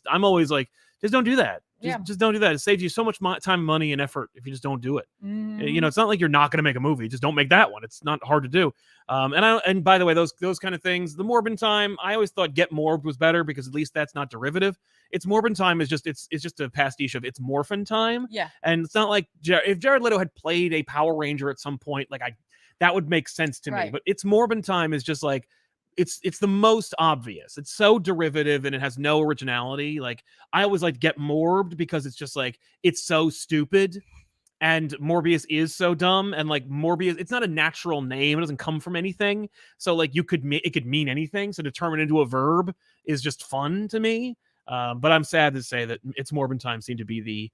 A: I'm always like, just don't do that. Just don't do that. It saves you so much time, money, and effort if you just don't do it. It's not like you're not going to make a movie. Just don't make that one. It's not hard to do. And by the way, those kind of things, the Morbin time, I always thought Get Morbed was better because at least that's not derivative. It's Morbin time is just it's just a pastiche of It's Morphin time.
B: Yeah.
A: And it's not like if Jared Leto had played a Power Ranger at some point, like that would make sense to me. But It's Morbin time is just like it's the most obvious. It's so derivative and it has no originality. Like I always like Get Morbed because it's just like it's so stupid. And Morbius is so dumb, and like Morbius, it's not a natural name; it doesn't come from anything. So like it could mean anything. So to turn it into a verb is just fun to me. But I'm sad to say that It's Morbin time seemed to be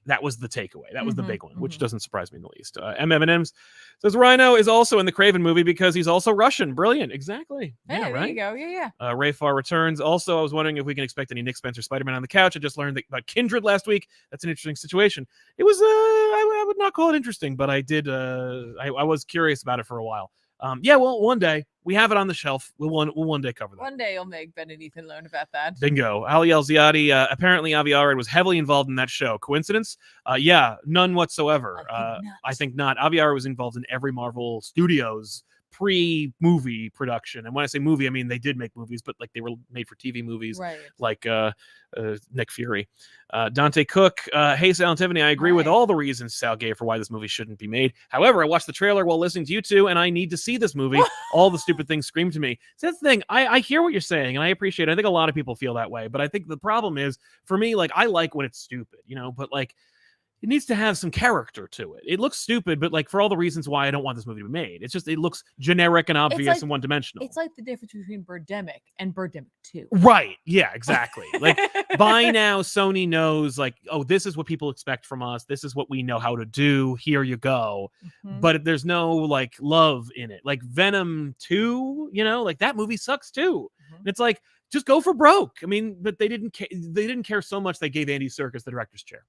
A: that was the takeaway. That was the big one, which doesn't surprise me in the least. M&M's says Rhino is also in the Kraven movie because he's also Russian. Brilliant. Exactly.
B: Hey,
A: yeah,
B: there
A: right?
B: you go. Yeah.
A: Rayfar returns. Also, I was wondering if we can expect any Nick Spencer Spider-Man on the couch. I just learned about Kindred last week. That's an interesting situation. It was, I would not call it interesting, but I did, I was curious about it for a while. Well, one day we have it on the shelf. We'll one day cover that.
B: One day you'll make Ben and Ethan learn about that.
A: Bingo. Ali El-Ziadi, apparently Avi Arad was heavily involved in that show. Coincidence? Yeah, none whatsoever. I think not. Avi Arad was involved in every Marvel Studios pre-movie production. And when I say movie, I mean they did make movies, but like they were made for TV movies,
B: right.
A: like Nick Fury. Dante Cook, hey Sal and Tiffany, I agree with all the reasons Sal gave for why this movie shouldn't be made. However, I watched the trailer while listening to you two, and I need to see this movie. All the stupid things scream to me. So that's the thing. I hear what you're saying, and I appreciate it. I think a lot of people feel that way, but I think the problem is, for me, like I like when it's stupid, but like it needs to have some character to it. It looks stupid, but like for all the reasons why I don't want this movie to be made. It's just, it looks generic and obvious and one-dimensional.
B: It's like the difference between Birdemic and Birdemic 2.
A: Right. Yeah, exactly. Like by now, Sony knows like, oh, this is what people expect from us. This is what we know how to do. Here you go. But there's no like love in it. Like Venom 2, like that movie sucks too. And it's like, just go for broke. I mean, but they didn't care so much they gave Andy Serkis the director's chair.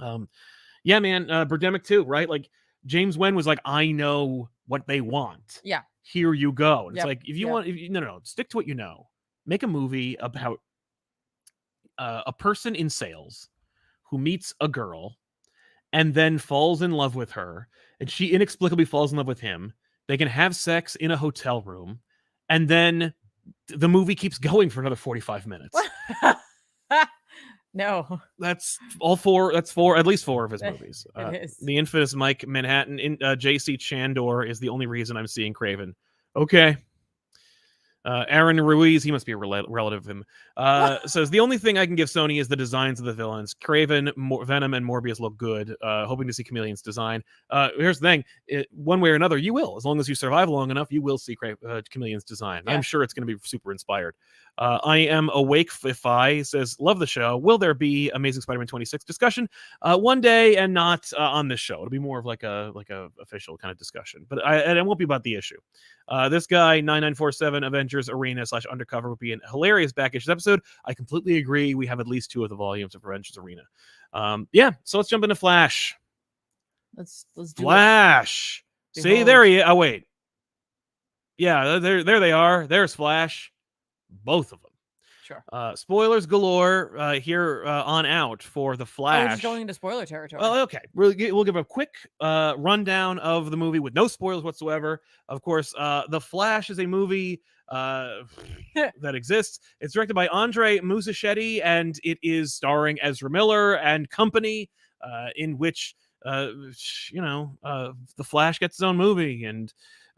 A: Birdemic 2, right? Like James Wen was like, I know what they want.
B: Yeah.
A: Here you go. And it's like, if you want, no, stick to what you know. Make a movie about a person in sales who meets a girl and then falls in love with her, and she inexplicably falls in love with him. They can have sex in a hotel room, and then the movie keeps going for another 45 minutes.
B: No,
A: that's all four. That's at least four of his movies.
B: It is.
A: The infamous Mike Manhattan in J.C. Chandor is the only reason I'm seeing Kraven. Okay. Aaron Ruiz, he must be a relative of him, says the only thing I can give Sony is the designs of the villains. Kraven, Venom, and Morbius look good. Hoping to see Chameleon's design. Here's the thing: one way or another, you will. As long as you survive long enough, you will see Chameleon's design. Yeah. I'm sure it's going to be super inspired. I am awake. Fi says, love the show. Will there be Amazing Spider-Man 26 discussion one day, and not on this show? It'll be more of like a official kind of discussion, but it won't be about the issue. This guy 9947 Avengers Arena / Undercover would be a hilarious back issues episode. I completely agree. We have at least 2 of the volumes of Avengers Arena. So let's jump into Flash.
B: Let's do
A: Flash. See, there he is. Oh wait. Yeah, there they are. There's Flash. Both of them.
B: Sure.
A: Spoilers galore here on out for the Flash.
B: We're just going into spoiler territory.
A: Well, okay. We'll give a quick rundown of the movie with no spoilers whatsoever. Of course, The Flash is a movie that exists. It's directed by Andre Muschietti, and it is starring Ezra Miller and company, in which The Flash gets his own movie, and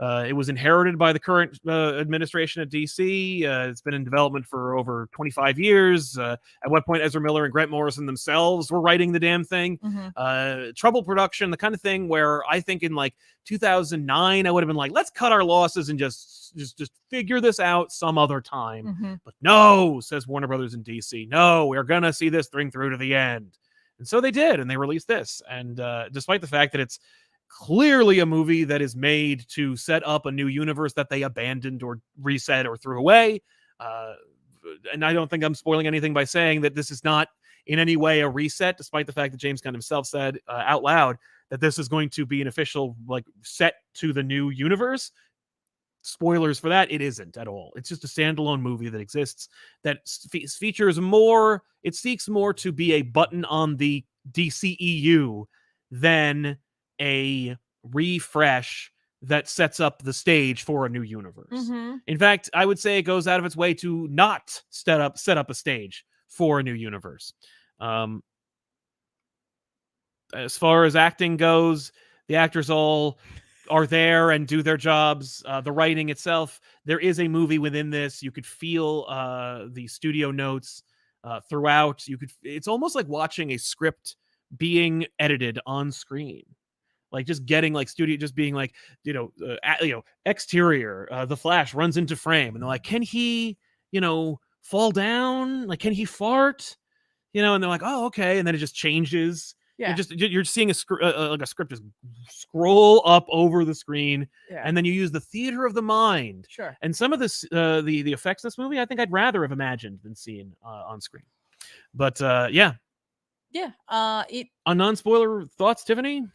A: it was inherited by the current administration at DC. It's been in development for over 25 years. At what point Ezra Miller and Grant Morrison themselves were writing the damn thing. Trouble production, the kind of thing where I think in like 2009, I would have been like, let's cut our losses and just figure this out some other time. But no, says Warner Brothers in DC. No, we're going to see this thing through to the end. And so they did, and they released this. And despite the fact that it's clearly a movie that is made to set up a new universe that they abandoned or reset or threw away. And I don't think I'm spoiling anything by saying that this is not in any way a reset, despite the fact that James Gunn himself said out loud that this is going to be an official like set to the new universe. Spoilers for that, it isn't at all. It's just a standalone movie that exists that features more. It seeks more to be a button on the DCEU than a refresh that sets up the stage for a new universe. In fact, I would say it goes out of its way to not set up a stage for a new universe. As far as acting goes, the actors all are there and do their jobs. The writing itself, there is a movie within this. You could feel the studio notes throughout. It's almost like watching a script being edited on screen. Like just getting like studio, just being like, exterior, the Flash runs into frame and they're like, can he, fall down? Like, can he fart? And they're like, oh, okay. And then it just changes. Yeah. You're seeing a script just scroll up over the screen, and then you use the theater of the mind.
B: Sure.
A: And some of this, the effects in this movie, I think I'd rather have imagined than seen on screen. But yeah. A non-spoiler thoughts, Tiffany?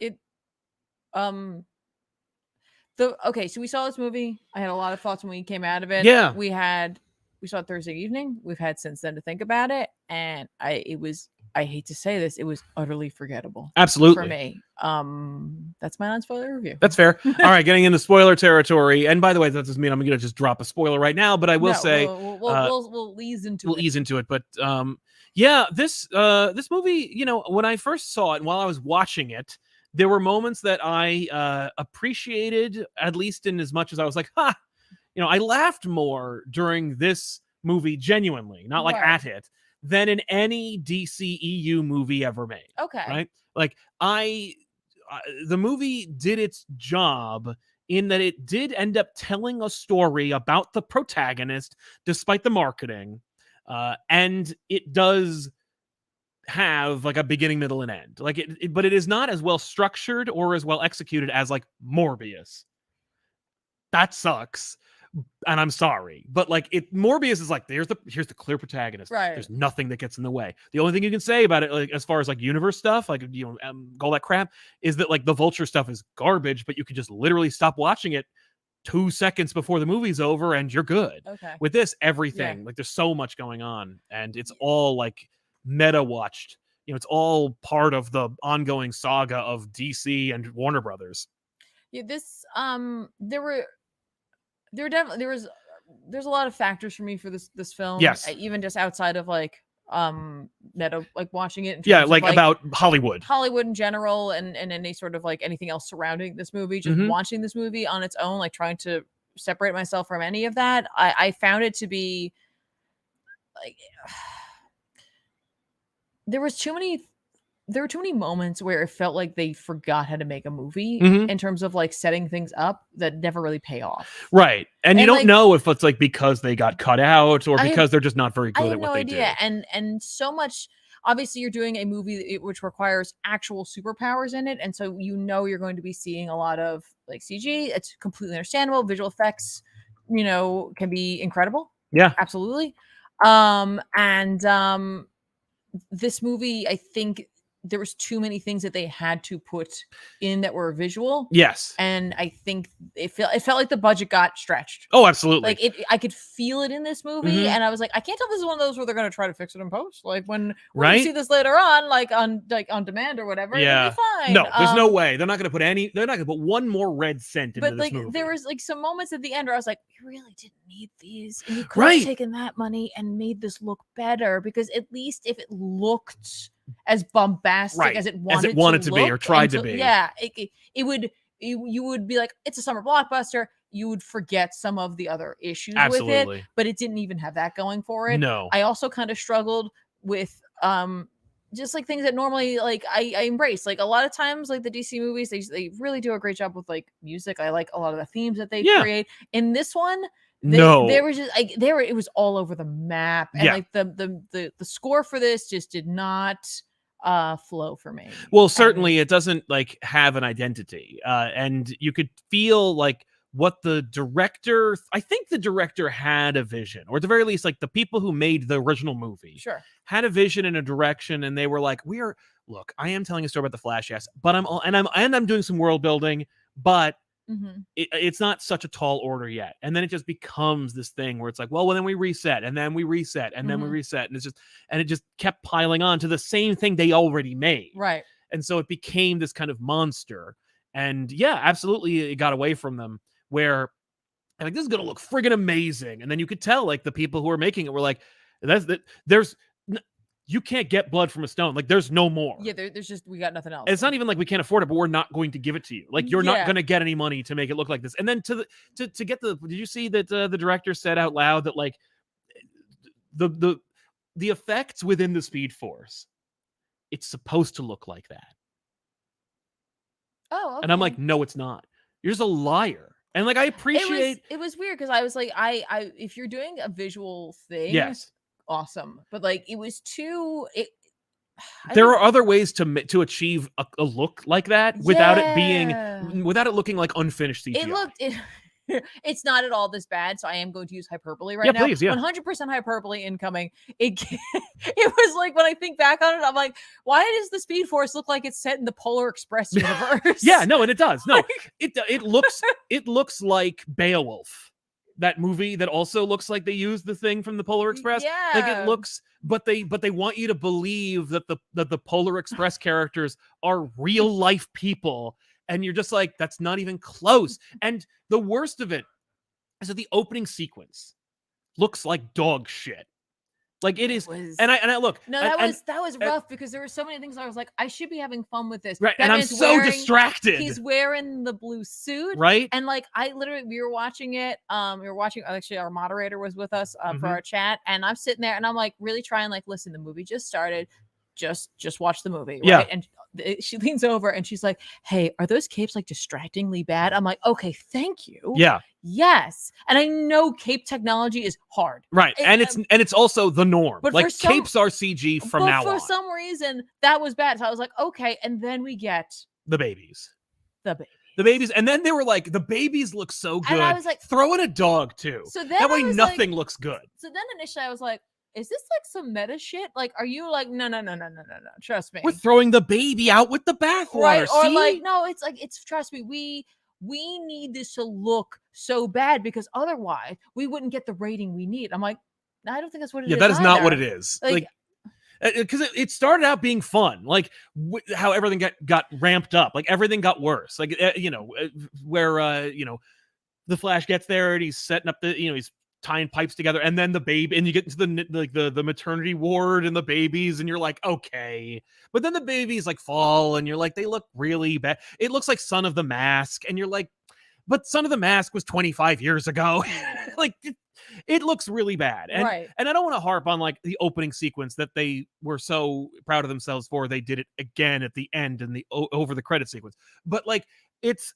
B: So we saw this movie. I had a lot of thoughts when we came out of it.
A: Yeah.
B: We saw it Thursday evening. We've had since then to think about it, and I hate to say this, it was utterly forgettable.
A: Absolutely.
B: For me. That's my non-spoiler review.
A: That's fair. All right, getting into spoiler territory. And by the way, that doesn't mean I'm going to just drop a spoiler right now, but I will say
B: we'll ease into
A: it. Ease into it. But this movie, when I first saw it and while I was watching it, there were moments that I appreciated, at least in as much as I was like, I laughed more during this movie genuinely, not like at it, than in any DCEU movie ever made.
B: Okay.
A: Right? Like the movie did its job in that it did end up telling a story about the protagonist despite the marketing. And it does have like a beginning, middle, and end. Like but it is not as well structured or as well executed as like Morbius. That sucks. And I'm sorry, but like Morbius is like here's the clear protagonist.
B: Right.
A: There's nothing that gets in the way. The only thing you can say about it, like as far as like universe stuff, like all that crap, is that like the Vulture stuff is garbage. But you can just literally stop watching it 2 seconds before the movie's over, and you're good.
B: Okay.
A: With this, everything like there's so much going on, and it's all like meta watched. It's all part of the ongoing saga of DC and Warner Brothers.
B: Yeah. There's a lot of factors for me for this film.
A: Yes.
B: Even just outside of like meta, like watching it.
A: About Hollywood
B: in general, and any sort of like anything else surrounding this movie. Just watching this movie on its own, like trying to separate myself from any of that. I found it to be like there were too many moments where it felt like they forgot how to make a movie in terms of like setting things up that never really pay off.
A: Right. And you don't know if it's like because they got cut out or because they're just not very good at what they do.
B: And so much, obviously you're doing a movie which requires actual superpowers in it. And so you're going to be seeing a lot of like CG. It's completely understandable. Visual effects, can be incredible.
A: Yeah.
B: Absolutely. This movie, I think there was too many things that they had to put in that were visual.
A: Yes.
B: And I think it felt like the budget got stretched.
A: Oh, absolutely.
B: Like I could feel it in this movie. And I was like, I can't tell if this is one of those where they're going to try to fix it in post. Like when we see this later on, like on demand or whatever, it'll be fine.
A: No, there's no way. They're not going to put one more red cent into this movie.
B: There was like some moments at the end where I was like, you really didn't need these. And you could have taken that money and made this look better, because at least if it looked as bombastic as it wanted to be or tried to be. Yeah, you would be like, it's a summer blockbuster. You would forget some of the other issues with it, but it didn't even have that going for it.
A: No.
B: I also kind of struggled with just like things that normally like I embrace. Like a lot of times, like the DC movies, they really do a great job with like music. I like a lot of the themes that they create. In this one, there was just it was all over the map, and like the score for this just did not flow for me.
A: Well, certainly it doesn't like have an identity, and you could feel like what the director, I think the director had a vision, or at the very least, like the people who made the original movie had a vision and a direction, and they were like, look, I am telling a story about the Flash, yes, but I'm doing some world building, but it's not such a tall order yet. And then it just becomes this thing where it's like, well, then we reset, and then we reset, and then we reset, and it just kept piling on to the same thing they already made.
B: Right.
A: And so it became this kind of monster. And yeah, absolutely, it got away from them. Where I'm like, this is gonna look friggin' amazing, and then you could tell like the people who were making it were like, you can't get blood from a stone. Like, there's no more.
B: Yeah, there's just, we got nothing else.
A: It's not even like we can't afford it, but we're not going to give it to you. Like, you're not going to get any money to make it look like this. And then to get did you see that the director said out loud that like the effects within the Speed Force, it's supposed to look like that.
B: Oh, okay.
A: And I'm like, no, it's not. You're just a liar. And like, I appreciate
B: it was weird because I was like, I if you're doing a visual thing,
A: yes,
B: awesome, but like it was too
A: there are other ways to achieve a look like that without it looking like unfinished CGI.
B: It's not at all this bad, so I am going to use hyperbole right now.
A: Please,
B: 100% hyperbole incoming. It was like, when I think back on it, I'm like, why does the Speed Force look like it's set in the Polar Express universe?
A: Yeah, no, and it does. No, it looks like Beowulf, that movie that also looks like they used the thing from the Polar Express.
B: Yeah,
A: like it looks, but they want you to believe that the Polar Express characters are real life people. And you're just like, that's not even close. And the worst of it is that the opening sequence looks like dog shit. Like it is. And I look.
B: No, that was rough because there were so many things I was like, I should be having fun with this.
A: Right. And I'm so distracted.
B: He's wearing the blue suit.
A: Right.
B: And like, we were watching it. Actually, our moderator was with us for our chat. And I'm sitting there and I'm like, really trying, like, listen, the movie just started. Just watch the movie. Right.
A: Yeah.
B: And she leans over and she's like, hey, are those capes like distractingly bad? I'm like, okay, thank you.
A: Yeah.
B: Yes. And I know cape technology is hard.
A: Right. And it's also the norm.
B: But
A: like capes are CG from now on.
B: For some reason, that was bad. So I was like, okay. And then we get
A: the babies.
B: The babies.
A: And then they were like, the babies look so good.
B: And I was like,
A: throw in a dog too.
B: So then
A: that way nothing looks good.
B: So then initially I was like, is this like some meta shit? Like, are you like, no, trust me.
A: We're throwing the baby out with the bathwater.
B: Right. Or
A: see?
B: like, no, it's like, trust me, we need this to look so bad because otherwise we wouldn't get the rating we need. I'm like, I don't think that's what it is.
A: Yeah, that is not what it is. Like, because it started out being fun, like how everything got ramped up, like everything got worse. Like, where the Flash gets there and he's setting up he's tying pipes together, and then the baby, and you get into the maternity ward and the babies, and you're like, okay, but then the babies like fall, and you're like, they look really bad. It looks like Son of the Mask, and you're like, but Son of the Mask was 25 years ago. Like it looks really bad, and and I don't want to harp on like the opening sequence that they were so proud of themselves for. They did it again at the end and the over the credit sequence, but like it's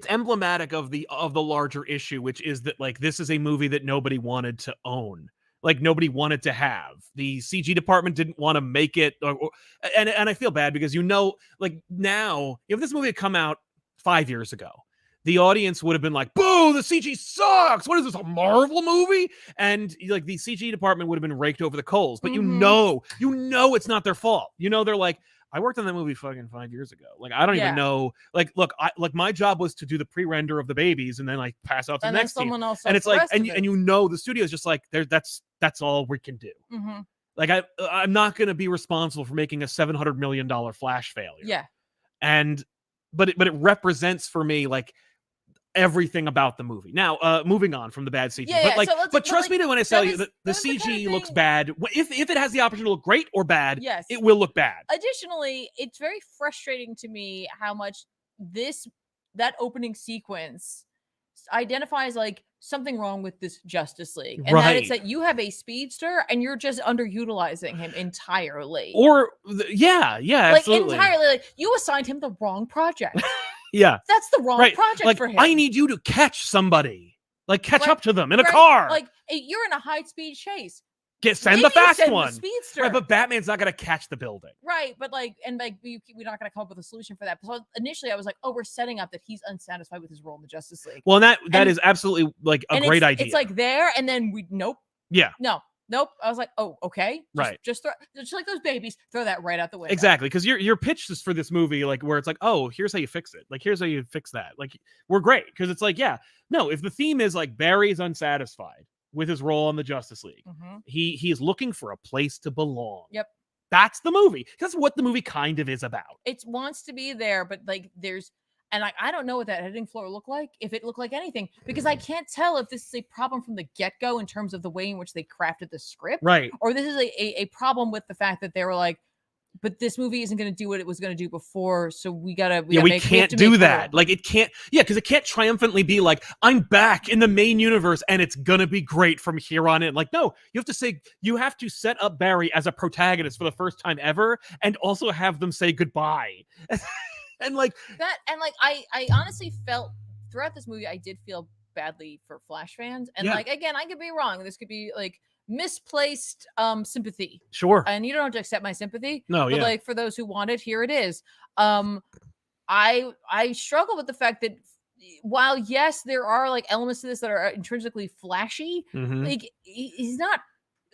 A: emblematic of the larger issue, which is that like this is a movie that nobody wanted to own, like nobody wanted to have. The CG department didn't want to make it, and I feel bad because like now, if this movie had come out 5 years ago, the audience would have been like, "Boo! The CG sucks. What is this, a Marvel movie?" And like the CG department would have been raked over the coals. But you know, it's not their fault. They're like, I worked on that movie fucking 5 years ago. Like, I don't even know. Like, look, my job was to do the pre-render of the babies and then like pass out to the next team. And it's like, and the studio's just like, that's all we can do. Like, I'm not going to be responsible for making a $700 million Flash failure.
B: Yeah.
A: But it represents for me like everything about the movie. Now, moving on from the bad CG, but trust me when I tell you that the CG looks bad. If it has the option to look great or bad,
B: yes,
A: it will look bad.
B: Additionally, it's very frustrating to me how much that opening sequence identifies like something wrong with this Justice League, and that it's that you have a speedster and you're just underutilizing him entirely.
A: Or absolutely.
B: Entirely. Like, you assigned him the wrong project.
A: Yeah,
B: that's the wrong project for him.
A: I need you to catch somebody, like catch up to them in a car.
B: Like, you're in a high-speed chase.
A: Send the fast one.
B: The speedster.
A: Right, but Batman's not going to catch the building.
B: Right, but we're not going to come up with a solution for that. So initially, I was like, oh, we're setting up that he's unsatisfied with his role in the Justice League.
A: Well, that is absolutely like a great idea.
B: It's like there, and then nope.
A: Yeah.
B: Nope. I was like, oh, okay.
A: Right.
B: Just like those babies, throw that right out the window.
A: Exactly, because your pitch is for this movie, like where it's like, oh, here's how you fix it. Like, here's how you fix that. Like, we're great because it's like, yeah, no. If the theme is like Barry's unsatisfied with his role on the Justice League, he is looking for a place to belong.
B: Yep.
A: That's the movie. That's what the movie kind of is about.
B: It wants to be there, but like I don't know what that editing floor looked like, if it looked like anything, because I can't tell if this is a problem from the get-go in terms of the way in which they crafted the script.
A: Right.
B: Or this is a problem with the fact that they were like, but this movie isn't going to do what it was going to do before, so we can't
A: do that. Like, it can't, because it can't triumphantly be like, I'm back in the main universe and it's going to be great from here on in. Like, no, you have to set up Barry as a protagonist for the first time ever and also have them say goodbye. And like
B: that, and like I honestly felt throughout this movie, I did feel badly for Flash fans. And like, again, I could be wrong. This could be like misplaced sympathy.
A: Sure.
B: And you don't have to accept my sympathy.
A: No,
B: but like for those who want it, here it is. I struggle with the fact that while yes, there are like elements to this that are intrinsically flashy, like he's not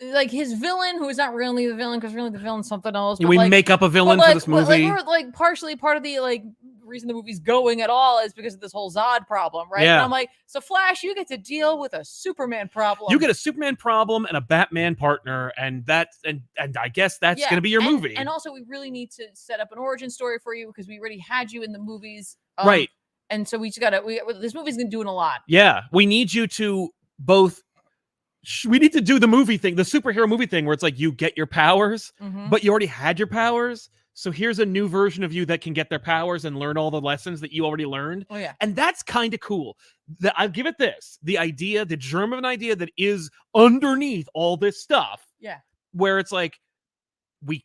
B: like his villain, who is not really the villain, because really the villain's something else.
A: We make up a villain for this movie.
B: We're like partially part of the like reason the movie's going at all is because of this whole Zod problem, right?
A: Yeah.
B: And I'm like, so Flash, you get to deal with a Superman problem.
A: You get a Superman problem and a Batman partner, and I guess that's going to be your movie.
B: And also, we really need to set up an origin story for you because we already had you in the movies,
A: right?
B: And so we just gotta. This movie's doing a lot.
A: Yeah, we need you to both. We need to do the movie thing, the superhero movie thing, where it's like you get your powers, but you already had your powers. So here's a new version of you that can get their powers and learn all the lessons that you already learned.
B: Oh, yeah.
A: And that's kind of cool. I'll give it this. The germ of an idea that is underneath all this stuff.
B: Yeah.
A: Where it's like, we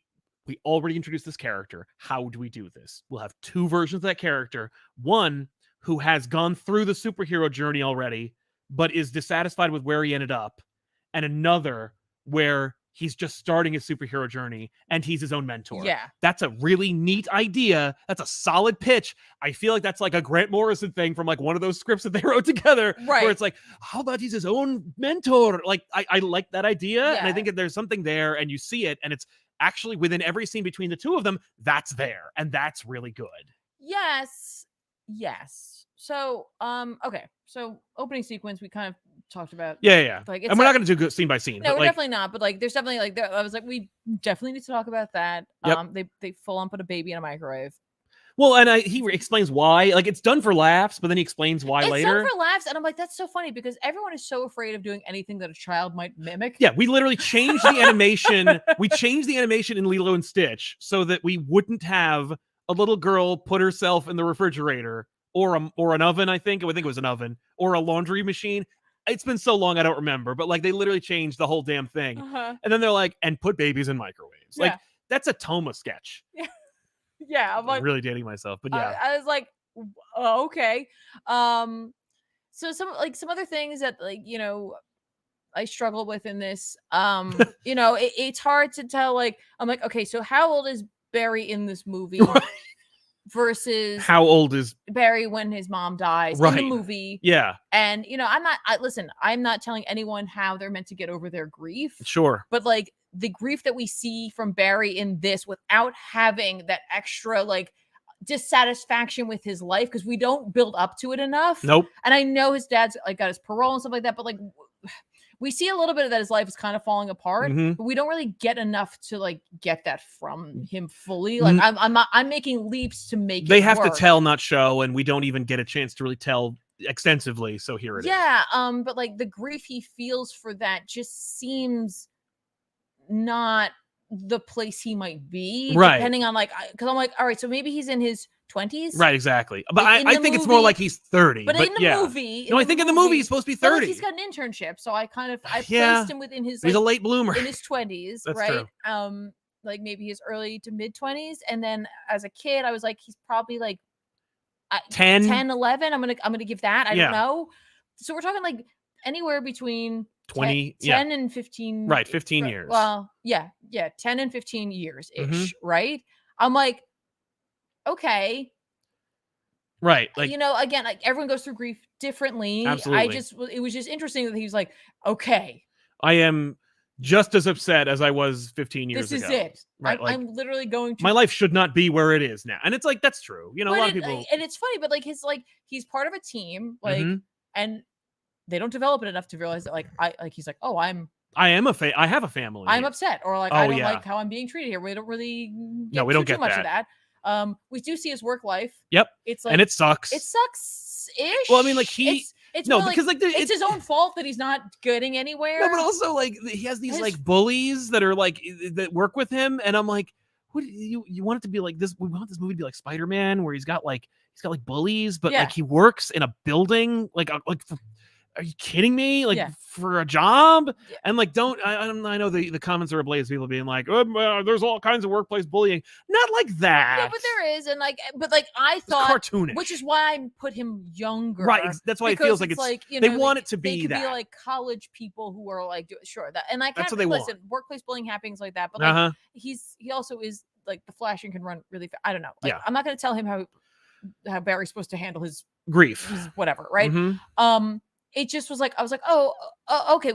A: already introduced this character. How do we do this? We'll have two versions of that character. One who has gone through the superhero journey already, but is dissatisfied with where he ended up. And another where he's just starting his superhero journey and he's his own mentor.
B: Yeah.
A: That's a really neat idea. That's a solid pitch. I feel like that's like a Grant Morrison thing from like one of those scripts that they wrote together.
B: Right.
A: Where it's like, how about he's his own mentor? Like, I like that idea.
B: Yeah.
A: And I think that there's something there and you see it and it's actually within every scene between the two of them, that's there. And that's really good.
B: Yes. So, okay. So opening sequence, we kind of talked about.
A: Yeah.
B: Like,
A: and we're not going to do scene by scene.
B: No,
A: but
B: we're definitely not. But like, there's definitely like, I was like, we definitely need to talk about that.
A: Yep.
B: They full on put a baby in a microwave.
A: Well, and he explains why. Like, it's done for laughs, but then he explains why later.
B: It's done for laughs, and I'm like, that's so funny because everyone is so afraid of doing anything that a child might mimic.
A: Yeah, we literally changed the animation. We changed the animation in Lilo and Stitch so that we wouldn't have a little girl put herself in the refrigerator or an oven. I think it was an oven or a laundry machine. It's been so long I don't remember, but like they literally changed the whole damn thing. And then they're like, and put babies in microwaves. Like that's a Toma sketch.
B: Yeah, I'm like,
A: really dating myself, but yeah.
B: I was like, oh, okay. So some other things that like, you know, I struggle with in this. You know, it's hard to tell. Like, I'm like, okay, so how old is Barry in this movie versus
A: how old is
B: Barry when his mom dies in the movie?
A: Yeah.
B: And you know, I'm not telling anyone how they're meant to get over their grief.
A: Sure.
B: But like the grief that we see from Barry in this without having that extra like dissatisfaction with his life, because we don't build up to it enough.
A: Nope.
B: And I know his dad's like got his parole and stuff like that, but like we see a little bit of that his life is kind of falling apart, but we don't really get enough to like get that from him fully. Like I'm making leaps to make
A: they
B: it
A: have
B: work.
A: to tell, not show, and we don't even get a chance to really tell extensively. So here it is.
B: Yeah. But like the grief he feels for that just seems not the place he might be,
A: right?
B: Depending on like, because I'm like, all right, so maybe he's in his 20s,
A: right? Exactly. But I think it's more like he's 30.
B: But in the movie,
A: no, I think in the movie he's supposed to be 30.
B: Like he's got an internship, so I placed him within his.
A: He's a late bloomer
B: in his 20s,
A: That's
B: right?
A: True.
B: Like maybe his early to mid 20s, and then as a kid, I was like, he's probably like 10, 11. I'm gonna give that. I don't know. So we're talking like anywhere between
A: 20,
B: 10 and 15.
A: Right, 15 years.
B: Well, yeah, 10 and 15 years ish, right? I'm like, okay.
A: Right. Like,
B: again, like everyone goes through grief differently.
A: Absolutely.
B: It was just interesting that he was like, okay.
A: I am just as upset as I was 15 years ago.
B: This is it.
A: Right.
B: I'm literally going to.
A: My life should not be where it is now. And it's like, that's true. A lot of people.
B: And it's funny, but like he's part of a team, like, and they don't develop it enough to realize that he's like, oh, I
A: have a family.
B: I'm upset, or like, I don't like how I'm being treated here. We don't really
A: we don't get
B: too much of that. We do see his work life.
A: Yep.
B: It's like,
A: and it sucks.
B: It sucks ish.
A: Well, I mean, like
B: it's his own fault that he's not getting anywhere.
A: No, but also like he has these like bullies that are like that work with him, and I'm like, what you want it to be like this? We want this movie to be like Spider-Man, where he's got like bullies, but like he works in a building, like are you kidding me? Like for a job? Yeah. And like, I know the comments are ablaze, people being like, there's all kinds of workplace bullying. Not like that.
B: Yeah, but there is. And but I thought,
A: it's cartoonish,
B: which is why I put him younger.
A: Right. That's why it feels like it's like, they want it to be
B: could
A: that.
B: be like college people who are like, sure. That, and I can't,
A: that's what they
B: listen,
A: want.
B: Workplace bullying happens like that. But like, he also is like the Flash and can run really fast. I don't know. Like, I'm not going to tell him how Barry's supposed to handle his
A: grief,
B: whatever. Right. It just was like, I was like, oh, okay.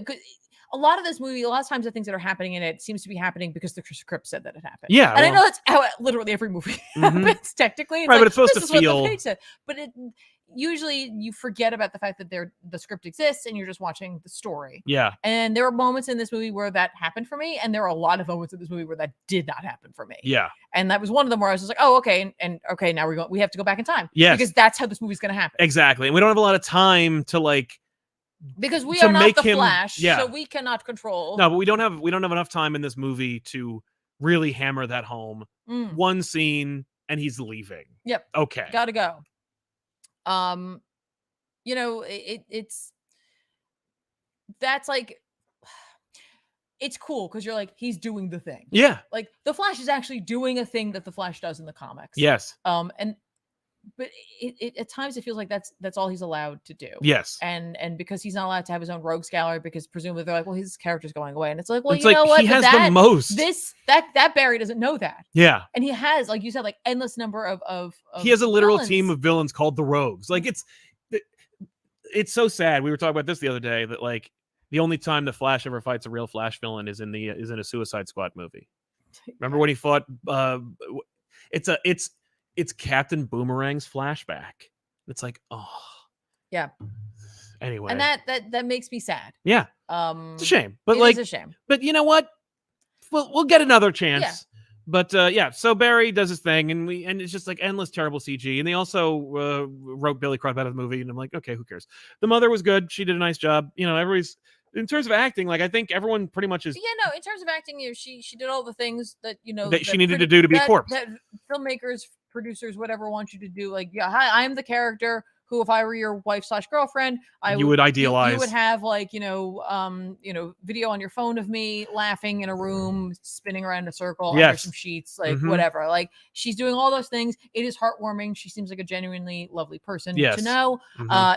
B: A lot of this movie, a lot of times the things that are happening in it seems to be happening because the script said that it happened.
A: Yeah.
B: And I know that's how literally every movie happens, technically. It's
A: right,
B: like,
A: but it's supposed to feel.
B: But usually you forget about the fact that the script exists and you're just watching the story.
A: Yeah.
B: And there were moments in this movie where that happened for me. And there are a lot of moments in this movie where that did not happen for me.
A: Yeah.
B: And that was one of them where I was just like, oh, okay. And okay, now we have to go back in time.
A: Yes.
B: Because that's how this movie's going to happen.
A: Exactly. And we don't have a lot of time to like.
B: Because we are not the Flash, so we cannot control.
A: No, but we don't have enough time in this movie to really hammer that home. One scene and he's leaving.
B: Yep.
A: Okay.
B: Gotta go. That's like, it's cool because you're like, he's doing the thing.
A: Yeah.
B: Like the Flash is actually doing a thing that the Flash does in the comics.
A: Yes.
B: But it at times it feels like that's all he's allowed to do.
A: Yes.
B: And because he's not allowed to have his own rogues gallery because presumably they're like, well, his character's going away. And it's like, well,
A: it's know
B: what?
A: He has the most.
B: That Barry doesn't know that.
A: Yeah.
B: And he has, like you said, like endless number of
A: he has a literal
B: villains.
A: team of villains called the Rogues. Like it's so sad. We were talking about this the other day that like the only time the Flash ever fights a real Flash villain is in a Suicide Squad movie. Remember when he fought it's Captain Boomerang's flashback. It's like, oh.
B: Yeah.
A: Anyway.
B: And that makes me sad.
A: Yeah. It's a shame. But like,
B: it's a shame.
A: But you know what? We'll get another chance. Yeah. But so Barry does his thing and it's just like endless terrible CG. And they also wrote Billy Crudup out of the movie, and I'm like, okay, who cares? The mother was good. She did a nice job. Everybody's in terms of acting, like I think everyone pretty much is.
B: Yeah, no. In terms of acting, she did all the things that
A: that she needed to do to be a corpse.
B: That filmmakers, producers, whatever want you to do. Like, yeah, hi, I'm the character who, if I were your wife / girlfriend, you would idealize. You would have like video on your phone of me laughing in a room, spinning around in a circle under some sheets, like whatever. Like she's doing all those things. It is heartwarming. She seems like a genuinely lovely person to know.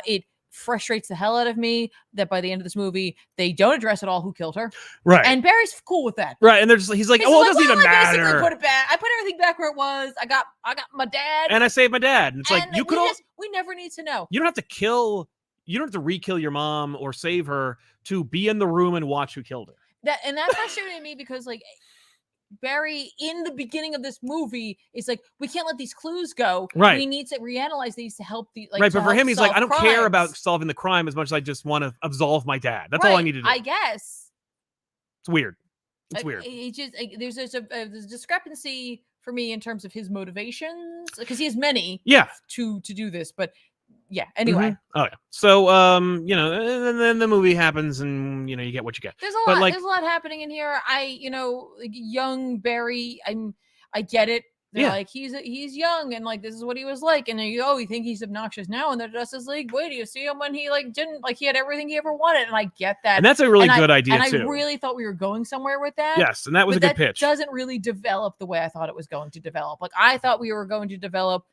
B: It frustrates the hell out of me that by the end of this movie they don't address at all who killed her,
A: right?
B: And Barry's cool with that,
A: right? And he's like, oh, it doesn't even matter.
B: Put it back. I put everything back where it was. I got my dad,
A: and I saved my dad. And it's like
B: we never need to know.
A: You don't have to re-kill your mom or save her to be in the room and watch who killed her.
B: That's frustrating me because like Barry in the beginning of this movie is like, we can't let these clues go.
A: Right.
B: We need to reanalyze these to help the
A: right. But for him, he's like, I don't care about solving the crime as much as I just want to absolve my dad. That's all I need to do.
B: I guess
A: it's weird. It's weird.
B: It just there's a discrepancy for me in terms of his motivations because he has many.
A: Yeah.
B: To do this, but. Yeah. Anyway.
A: Oh yeah. So and then the movie happens, and you get what you get.
B: There's a lot. There's a lot happening in here. Young Barry. I get it. They're like he's young, and like this is what he was like, and you think he's obnoxious now in the Justice League. Wait, do you see him when he he had everything he ever wanted? And I get that.
A: And that's a really good idea
B: too.
A: And
B: I really thought we were going somewhere with that.
A: Yes, and that was a good pitch.
B: Doesn't really develop the way I thought it was going to develop. Like I thought we were going to develop.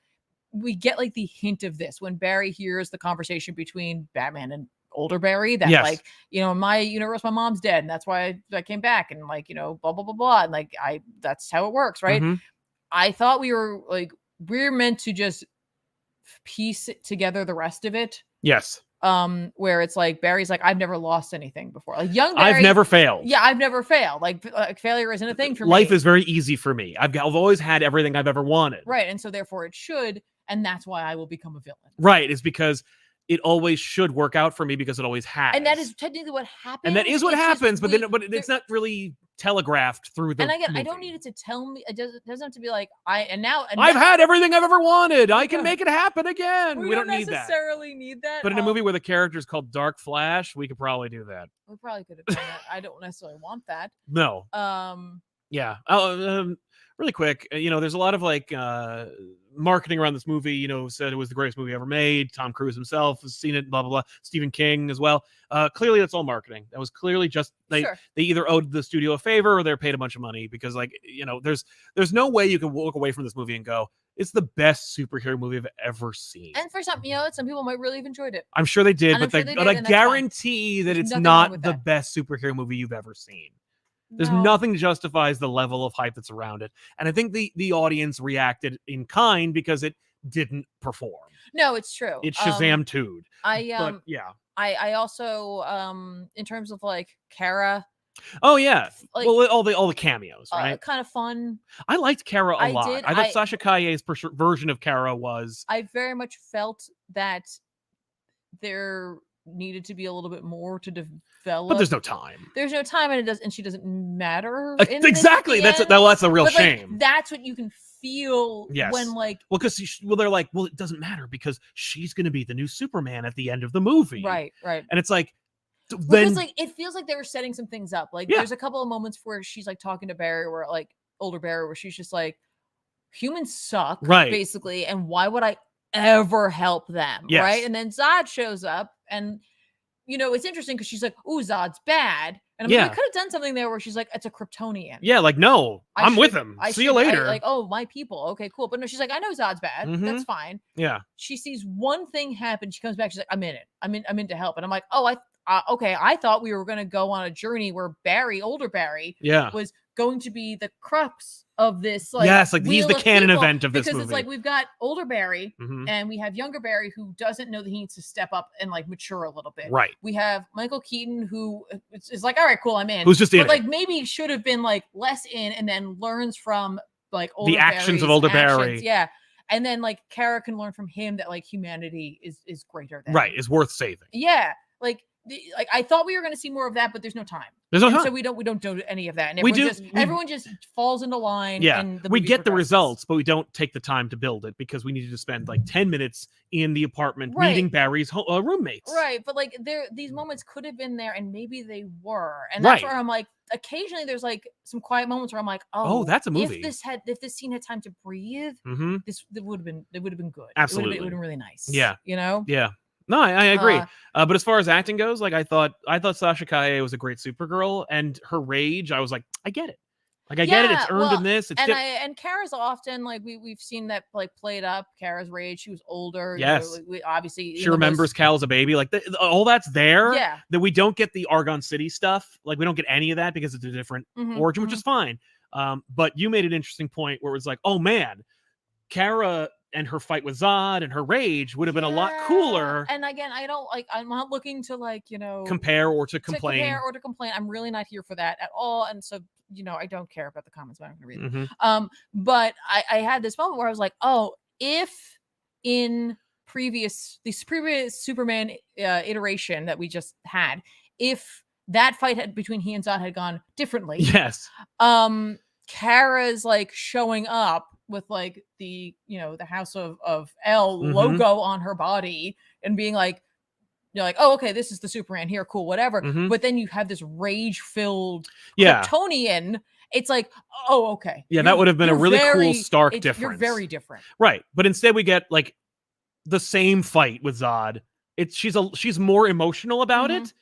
B: We get like the hint of this when Barry hears the conversation between Batman older Barry that
A: Yes.
B: like, in my universe, my mom's dead, and that's why I came back, and like, blah blah blah blah, and like that's how it works, right? I thought we're meant to just piece together the rest of it.
A: Yes.
B: Where it's like Barry's like, I've never lost anything before. Like young Barry,
A: I've never failed.
B: Yeah, I've never failed. Like failure isn't a thing for me.
A: Life is very easy for me. I've always had everything I've ever wanted.
B: Right, and so therefore it should, and that's why I will become a villain.
A: Right, is because it always should work out for me because it always has.
B: And that is technically what happens.
A: And that is what happens, but it's not really telegraphed through the
B: And again,
A: movie.
B: I don't need it to tell me. It doesn't have to be like I've
A: had everything I've ever wanted. I can make it happen again.
B: We don't necessarily need that.
A: But in a movie where the character is called Dark Flash, we could probably do that.
B: We probably could have done that. I don't necessarily want that.
A: No. Yeah. Really quick, there's a lot of like marketing around this movie. Said it was the greatest movie ever made. Tom Cruise himself has seen it. Blah blah blah. Stephen King as well. Clearly, that's all marketing. That was clearly just they either owed the studio a favor or they're paid a bunch of money because there's no way you can walk away from this movie and go, it's the best superhero movie I've ever seen.
B: And for some people might really have enjoyed it.
A: I'm sure they did, but I guarantee that it's not the best superhero movie you've ever seen. There's nothing justifies the level of hype that's around it. And I think the audience reacted in kind because it didn't perform.
B: No, it's true.
A: It Shazam 2'd.
B: I also in terms of like Kara.
A: Oh yeah. Like, well, all the cameos, right?
B: Kind of fun.
A: I liked Kara a lot. I thought Sasha Calle's version of Kara was.
B: I very much felt that there needed to be a little bit more to develop,
A: but there's no time.
B: There's no time, and she doesn't matter.
A: Exactly. That's a real shame.
B: That's what you can feel when
A: they're like, well, it doesn't matter because she's going to be the new Superman at the end of the movie,
B: right?
A: And it's like.
B: Because it feels like they were setting some things up. Like there's a couple of moments where she's like talking to Barry, where like older Barry, where she's just like, humans suck, right? Basically, and why would I ever help them, right? And then Zod shows up, and it's interesting because she's like, "Ooh, Zod's bad," and I'm like, we could have done something there where she's like, "It's a Kryptonian." Yeah,
A: like no, I'm with him. See you later.
B: Like, oh, my people. Okay, cool. But no, she's like, I know Zod's bad. That's fine.
A: Yeah.
B: She sees one thing happen. She comes back. She's like, I'm in it. I'm in to help. And I'm like, oh, okay, I thought we were going to go on a journey where older Barry, was going to be the crux of this. Like,
A: he's the canon event of this movie.
B: Because it's like we've got older Barry and we have younger Barry who doesn't know that he needs to step up and like mature a little bit.
A: Right.
B: We have Michael Keaton who is like, all right, cool, I'm in.
A: Who's just in,
B: but like maybe should have been like less in, and then learns from like older
A: the actions of older Barry.
B: Yeah. And then like Kara can learn from him that like humanity is greater than
A: is worth saving.
B: Yeah. Like I thought we were going to see more of that, but there's no time.
A: There's no time.
B: So we don't do any of that. And everyone just falls into line.
A: Yeah,
B: and
A: we get the results, but we don't take the time to build it because we needed to spend like 10 minutes in the apartment meeting Barry's roommates.
B: Right, but like these moments could have been there, and maybe they were. And that's where I'm like, occasionally there's like some quiet moments where I'm like, oh, that's a movie. If this scene had time to breathe, it would have been good.
A: Absolutely,
B: it would have been really nice.
A: Yeah,
B: Yeah.
A: No, I agree. But as far as acting goes, like I thought Sasha Calle was a great Supergirl, and her rage, I was like, I get it. Like I get it. It's earned in this.
B: And Kara's often like we've seen that like played up. Kara's rage. She was older.
A: Yes.
B: We obviously
A: she remembers Cal as a baby. Like all that's there.
B: Yeah.
A: That we don't get the Argon City stuff. Like we don't get any of that because it's a different origin, which is fine. But you made an interesting point where it was like, oh man, Kara and her fight with Zod and her rage would have been a lot cooler.
B: And again, I'm not looking to
A: compare or to complain.
B: I'm really not here for that at all. And so, I don't care about the comments, but I'm going to read them. But I had this moment where I was like, oh, if in this previous Superman iteration that we just had, if that fight between he and Zod had gone differently.
A: Yes.
B: Kara's like showing up with like the House of L logo on her body and being like, oh, okay, this is the Superman here, cool, whatever. But then you have this rage-filled Kryptonian. It's like, oh, okay.
A: Yeah, that would have been a really cool stark difference.
B: You're very different.
A: Right. But instead we get like the same fight with Zod. She's more emotional about it.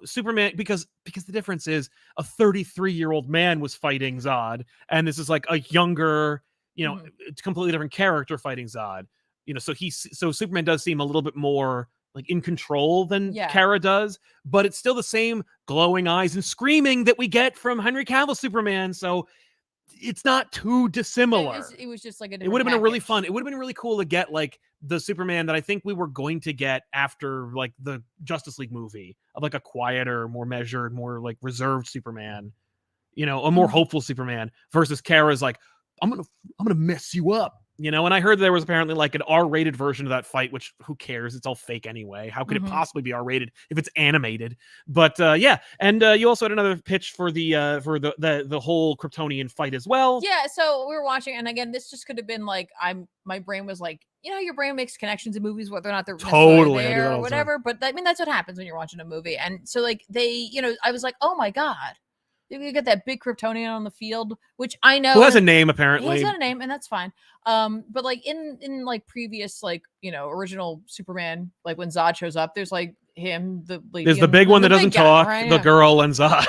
A: Superman, because the difference is a 33-year-old man was fighting Zod, and this is like a younger, completely different character fighting Zod. So Superman does seem a little bit more like in control than
B: Yeah.
A: Kara does, but it's still the same glowing eyes and screaming that we get from Henry Cavill Superman. So it's not too dissimilar.
B: It was just like a different
A: It would have been a really
B: package.
A: fun. It would have been really cool to get like the Superman that I think we were going to get after like the Justice League movie, of like a quieter, more measured, more like reserved Superman, you know, a more hopeful Superman, versus Kara's like, I'm gonna mess you up. You know, and I heard there was apparently like an R-rated version of that fight, which who cares? It's all fake anyway. How could it possibly be R-rated if it's animated? But yeah, and you also had another pitch for the whole Kryptonian fight as well.
B: Yeah, so we were watching, and again, this just could have been like my brain was like, you know, your brain makes connections in movies whether or not they're
A: totally
B: there or whatever. But I mean, that's what happens when you're watching a movie, and so like they, you know, I was like, oh my god. You get that big Kryptonian on the field, which I know
A: who has a name apparently.
B: He's got a name, and that's fine. But like in like previous like, you know, original Superman, like when Zod shows up, there's like him, the lady,
A: there's the big one that doesn't talk, right? The girl, and Zod.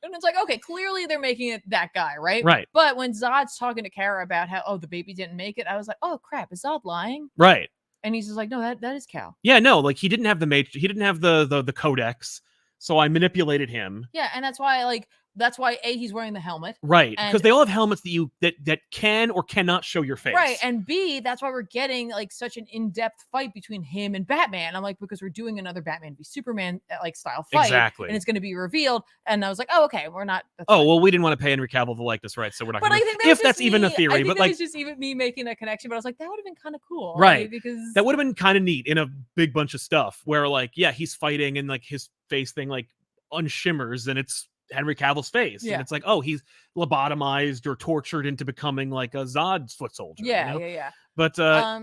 B: And it's like, okay, clearly they're making it that guy, right?
A: Right.
B: But when Zod's talking to Kara about how the baby didn't make it, I was like, oh crap, is Zod lying?
A: Right.
B: And he's just like, no, that is Cal.
A: Yeah, no, like he didn't have he didn't have the codex, so I manipulated him.
B: Yeah, and that's why he's wearing the helmet.
A: Right. Because they all have helmets that can or cannot show your face.
B: Right. And B, that's why we're getting like such an in-depth fight between him and Batman. I'm like, because we're doing another Batman v Superman like style fight.
A: Exactly.
B: And it's going to be revealed. And I was like, oh, okay, we're not.
A: Well, we didn't want to pay Henry Cavill the likeness rights, so we're not going to. If that's even a theory. But like,
B: it's just even me making that connection. But I was like, that would have been kind of cool.
A: Right.
B: Like, because
A: that would have been kind of neat in a big bunch of stuff where like, yeah, he's fighting and like his face thing like unshimmers and it's Henry Cavill's face. Yeah. And it's like, oh, he's lobotomized or tortured into becoming like a Zod's foot soldier.
B: Yeah,
A: you know?
B: yeah.
A: But
B: I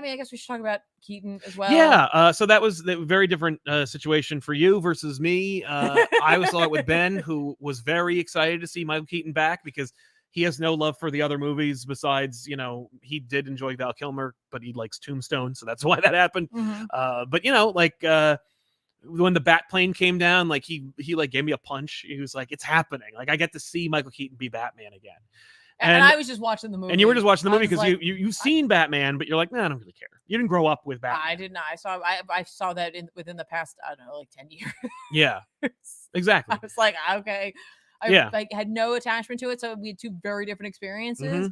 B: mean, I guess we should talk about Keaton as well.
A: Yeah. So that was the very different situation for you versus me. I saw it with Ben, who was very excited to see Michael Keaton back because he has no love for the other movies besides, you know, he did enjoy Val Kilmer, but he likes Tombstone, so that's why that happened. But you know, like when the bat plane came down, like he like gave me a punch. He was like, it's happening. Like I get to see Michael Keaton be Batman again.
B: And I was just watching the movie.
A: And you were just watching the movie because like, you've seen Batman, but you're like, nah, I don't really care. You didn't grow up with Batman.
B: I did not. I saw that within the past, I don't know, like 10 years.
A: Yeah, exactly.
B: I was like, okay. I like had no attachment to it. So we had two very different experiences.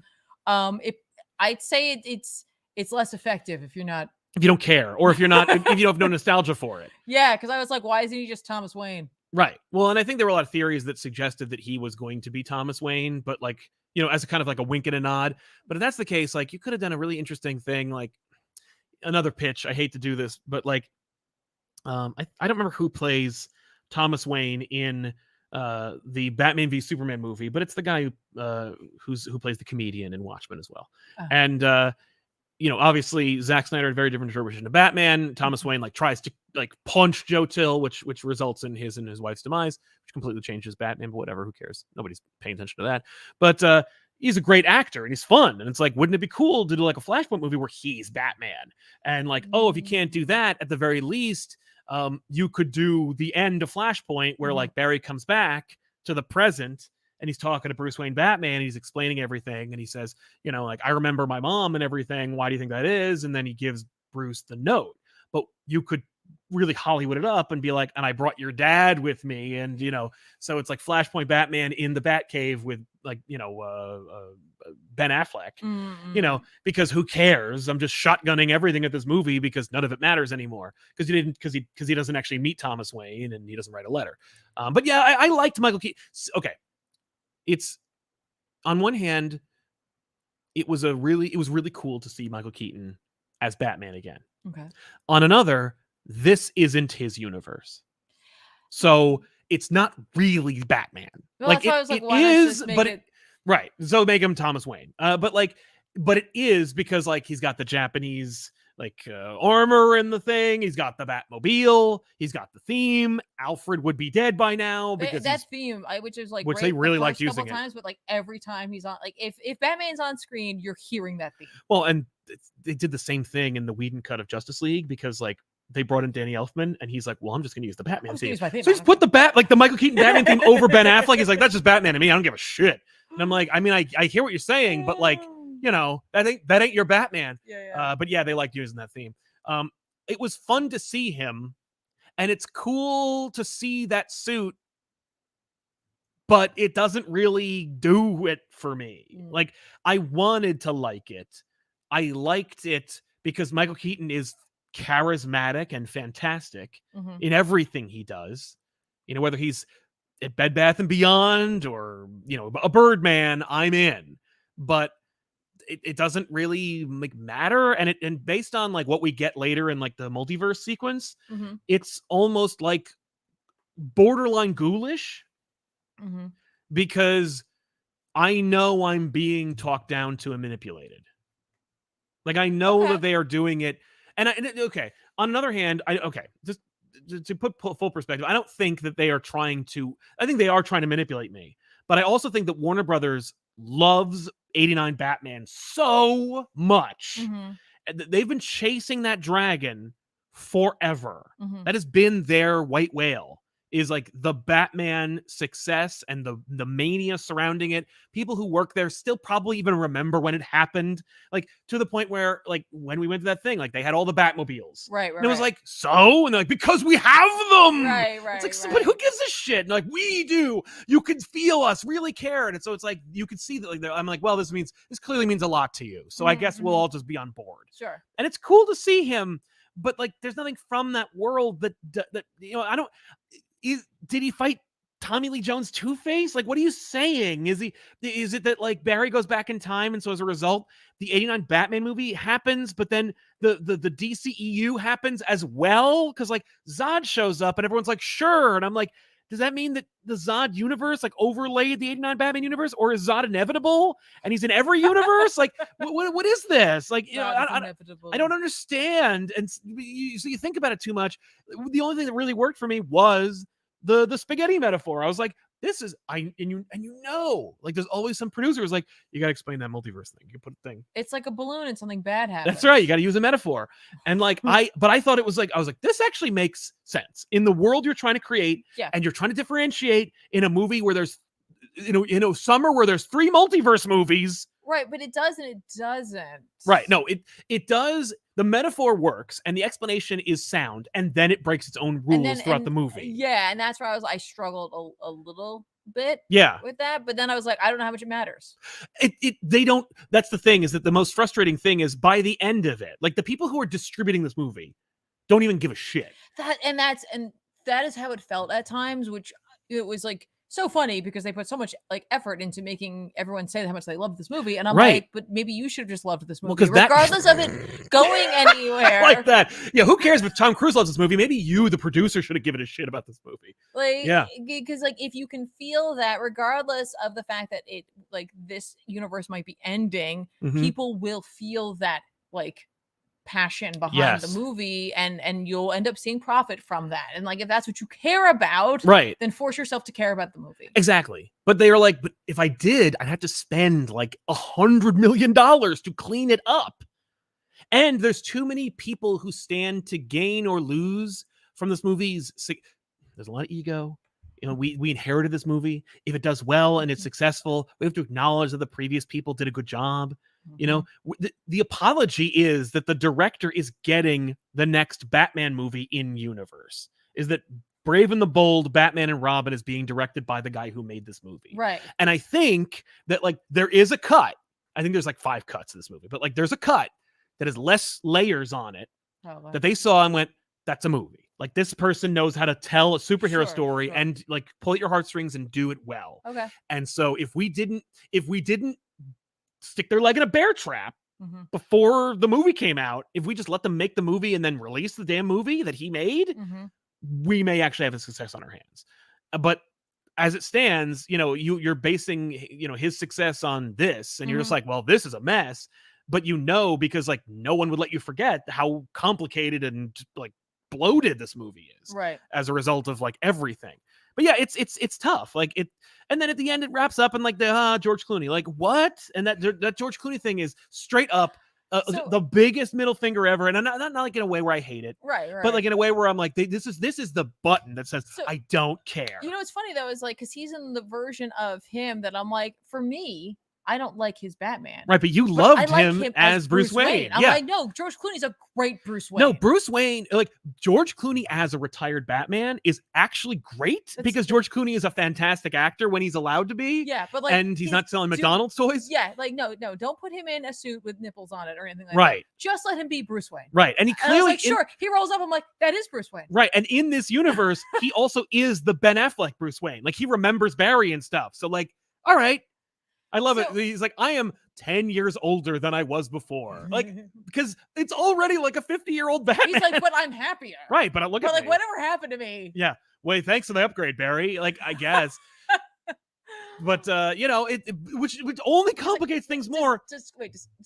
B: I'd say it's less effective if you don't care, or if you don't have no nostalgia for it. Yeah, because I was like, why isn't he just Thomas Wayne?
A: Right. Well, and I think there were a lot of theories that suggested that he was going to be Thomas Wayne, but like, you know, as a kind of like a wink and a nod. But if that's the case, like you could have done a really interesting thing, like another pitch. I hate to do this, but like, I don't remember who plays Thomas Wayne in the Batman v Superman movie, but it's the guy who plays the comedian in Watchmen as well. And you know, obviously Zack Snyder had a very different interpretation of Batman. Thomas Wayne like tries to like punch Joe Till, which results in his and his wife's demise, which completely changes Batman, but whatever, who cares? Nobody's paying attention to that. But he's a great actor and he's fun. And it's like, wouldn't it be cool to do like a Flashpoint movie where he's Batman? And like, oh, if you can't do that, at the very least, you could do the end of Flashpoint where like Barry comes back to the present and he's talking to Bruce Wayne Batman and he's explaining everything. And he says, you know, like, I remember my mom and everything. Why do you think that is? And then he gives Bruce the note. But you could really Hollywood it up and be like, and I brought your dad with me. And, you know, so it's like Flashpoint Batman in the Batcave with like, you know, Ben Affleck, you know, because who cares? I'm just shotgunning everything at this movie because none of it matters anymore. Because he doesn't actually meet Thomas Wayne and he doesn't write a letter. But yeah, I liked Michael Keaton. Okay. It's on one hand, it was really cool to see Michael Keaton as Batman again. Okay. On another, this isn't his universe. So it's not really Batman.
B: Well, like it is,
A: but right. So make him Thomas Wayne. But it is because like he's got the Japanese like armor in the thing. He's got the Batmobile. He's got the theme. Alfred would be dead by now because
B: that theme, which is like
A: which they really liked using it.
B: Times, but like every time he's on, like if Batman's on screen, you're hearing that theme.
A: Well, and they did the same thing in the Whedon cut of Justice League because like they brought in Danny Elfman and he's like, well, I'm just going to use the Batman theme. So he's put the Michael Keaton Batman theme over Ben Affleck. He's like, that's just Batman to me. I don't give a shit. And I'm like, I mean, I hear what you're saying, but like, you know, that ain't your Batman. But yeah, they liked using that theme. it was fun to see him, and it's cool to see that suit, but it doesn't really do it for me. Like, I wanted to like it. I liked it because Michael Keaton is charismatic and fantastic in everything he does. You know, whether he's at Bed Bath and Beyond or, you know, a Birdman, I'm in. But it doesn't really matter. And based on like what we get later in like the multiverse sequence, it's almost like borderline ghoulish. Because I know I'm being talked down to and manipulated. Like, I know that they are doing it. And okay. On another hand, just to put full perspective, I don't think that they are trying to, I think they are trying to manipulate me. But I also think that Warner Brothers loves 89 Batman so much. They've been chasing that dragon forever. That has been their white whale. Is like the Batman success and the mania surrounding it. People who work there still probably even remember when it happened. Like, to the point where, like, when we went to that thing, like, they had all the Batmobiles.
B: Right.
A: And it was like, so? And they're like, because we have them!
B: Right.
A: It's like, but who gives a shit? And like, we do! You can feel us, really care. And so it's like, you can see that, like, I'm like, well, this clearly means a lot to you. So I guess we'll all just be on board.
B: Sure.
A: And it's cool to see him, but, like, there's nothing from that world that you know, I don't... Did he fight Tommy Lee Jones Two-Face? Like, what are you saying? Is it that, like, Barry goes back in time, and so as a result, the 89 Batman movie happens, but then the DCEU happens as well? Because, like, Zod shows up, and everyone's like, sure. And I'm like, does that mean that the Zod universe, like, overlaid the 89 Batman universe? Or is Zod inevitable? And he's in every universe? Like, what is this? Like, you know, I don't understand. And so you think about it too much. The only thing that really worked for me was the spaghetti metaphor. I was like, this is and you know, like, there's always some producer who's like, you gotta explain that multiverse thing. You put a thing.
B: It's like a balloon and something bad happens.
A: That's right. You gotta use a metaphor. And like, but I thought it was like, I was like, this actually makes sense in the world you're trying to create.
B: Yeah.
A: And you're trying to differentiate in a movie where there's, you know, summer where there's 3 multiverse movies.
B: Right, but it does and it doesn't.
A: Right. No, it does. The metaphor works and the explanation is sound, and then it breaks its own rules throughout the movie.
B: Yeah, and that's where I struggled a little bit with that, but then I was like, I don't know how much it matters.
A: They don't. That's the thing, is that the most frustrating thing is by the end of it, like, the people who are distributing this movie don't even give a shit. That
B: is how it felt at times, which it was like so funny because they put so much like effort into making everyone say how much they loved this movie, and I'm like, but maybe you should have just loved this movie, regardless of it going anywhere.
A: Like that. Yeah, who cares if Tom Cruise loves this movie? Maybe you, the producer, should have given a shit about this movie.
B: Like, yeah, because like, if you can feel that, regardless of the fact that it, like, this universe might be ending, people will feel that, like, passion behind the movie, and you'll end up seeing profit from that. And like, if that's what you care about, right, then force yourself to care about the movie.
A: Exactly. But they are like, but if I did, I'd have to spend like $100 million to clean it up. And there's too many people who stand to gain or lose from this movie's. There's a lot of ego. You know, we inherited this movie. If it does well and it's successful, we have to acknowledge that the previous people did a good job. You know, the apology is that the director is getting the next Batman movie in universe. Is that Brave and the Bold, Batman and Robin, is being directed by the guy who made this movie.
B: Right.
A: And I think that, like, there is a cut. I think there's like 5 cuts in this movie, but like, there's a cut that has less layers on it that they saw and went, that's a movie. Like, this person knows how to tell a superhero story and like pull at your heartstrings and do it well.
B: Okay.
A: And so if we didn't stick their leg in a bear trap before the movie came out, if we just let them make the movie and then release the damn movie that he made, we may actually have a success on our hands. But as it stands, you know, you're basing, you know, his success on this, and you're just like, well, this is a mess. But you know, because like no one would let you forget how complicated and like bloated this movie is,
B: right,
A: as a result of like everything. But yeah, it's tough. Like it, and then at the end it wraps up and like the George Clooney, like what? And that George Clooney thing is straight up the biggest middle finger ever. And I'm not like in a way where I hate it,
B: right,
A: but like in a way where I'm like, this is the button that says I don't care.
B: You know, what's funny though is like, because he's in the version of him that I'm like, for me, I don't like his Batman.
A: Right, but you loved him as Bruce Wayne.
B: I'm like, no, George Clooney's a great Bruce Wayne.
A: No, Bruce Wayne, like George Clooney as a retired Batman is actually great because George Clooney is a fantastic actor when he's allowed to be.
B: Yeah, but like,
A: and he's not selling McDonald's toys.
B: Yeah, like no, don't put him in a suit with nipples on it or anything like
A: right.
B: that. Just let him be Bruce Wayne.
A: Right, and he clearly,
B: I was like, sure, he rolls up. I'm like, that is Bruce Wayne.
A: Right, and in this universe, he also is the Ben Affleck Bruce Wayne. Like he remembers Barry and stuff. So like, all right, I love it. He's like, I am 10 years older than I was before. Like, because it's already like a 50-year-old Batman.
B: He's like, but I'm happier.
A: Right, but look at
B: like,
A: me.
B: whatever happened to me.
A: Yeah. Wait, thanks for the upgrade, Barry. Like, I guess. But which only complicates things more.
B: Does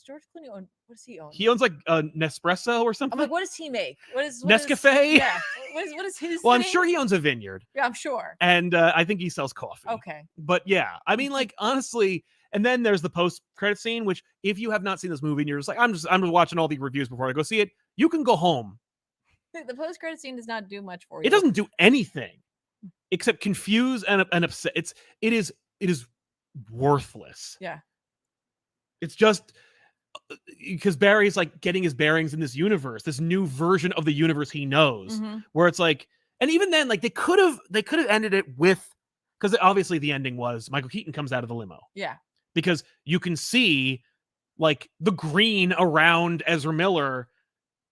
B: George Clooney own? What does he own?
A: He owns like a Nespresso or something.
B: I'm like, what does he make? What
A: Nescafe?
B: Yeah. What is his?
A: Well, I'm sure he owns a vineyard.
B: Yeah, I'm sure.
A: And I think he sells coffee.
B: Okay.
A: But yeah, I mean, like honestly, and then there's the post-credit scene, which if you have not seen this movie and you're just like, I'm just watching all the reviews before I go see it, you can go home.
B: The post-credit scene does not do much for you.
A: It doesn't do anything except confuse and upset. It is worthless.
B: Yeah.
A: It's just because Barry's like getting his bearings in this universe, this new version of the universe he knows, where it's like, and even then, like they could have ended it with, because obviously the ending was Michael Keaton comes out of the limo.
B: Yeah.
A: Because you can see like the green around Ezra Miller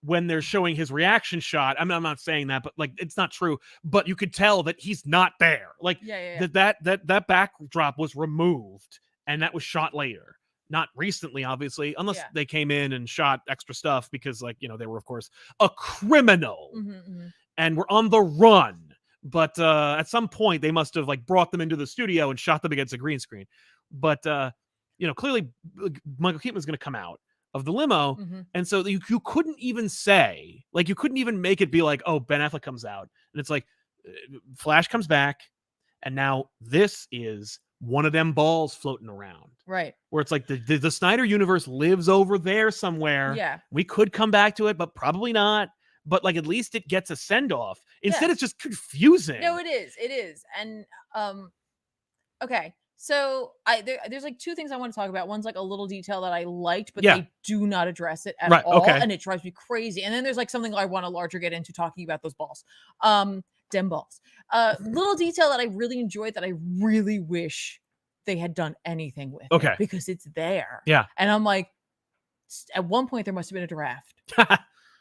A: when they're showing his reaction shot. I mean, I'm not saying that, but like it's not true. But you could tell that he's not there. Like that backdrop was removed and that was shot later. Not recently, obviously, unless they came in and shot extra stuff because, like, they were, of course, a criminal and were on the run. But at some point, they must have like brought them into the studio and shot them against a green screen. But clearly, Michael Keaton was going to come out of the limo, and so you couldn't even say, like, you couldn't even make it be like, oh, Ben Affleck comes out, and it's like Flash comes back, and now this is one of them balls floating around,
B: right?
A: Where it's like the Snyder universe lives over there somewhere.
B: Yeah,
A: we could come back to it, but probably not. But like at least it gets a send off. Instead, it's just confusing.
B: No, it is, and okay. So there's like two things I want to talk about. One's like a little detail that I liked, but they do not address it at all, and it drives me crazy. And then there's like something I want to larger get into talking about those balls, dem balls. Little detail that I really enjoyed that I really wish they had done anything with.
A: Okay,
B: because it's there.
A: Yeah,
B: and I'm like, at one point there must have been a draft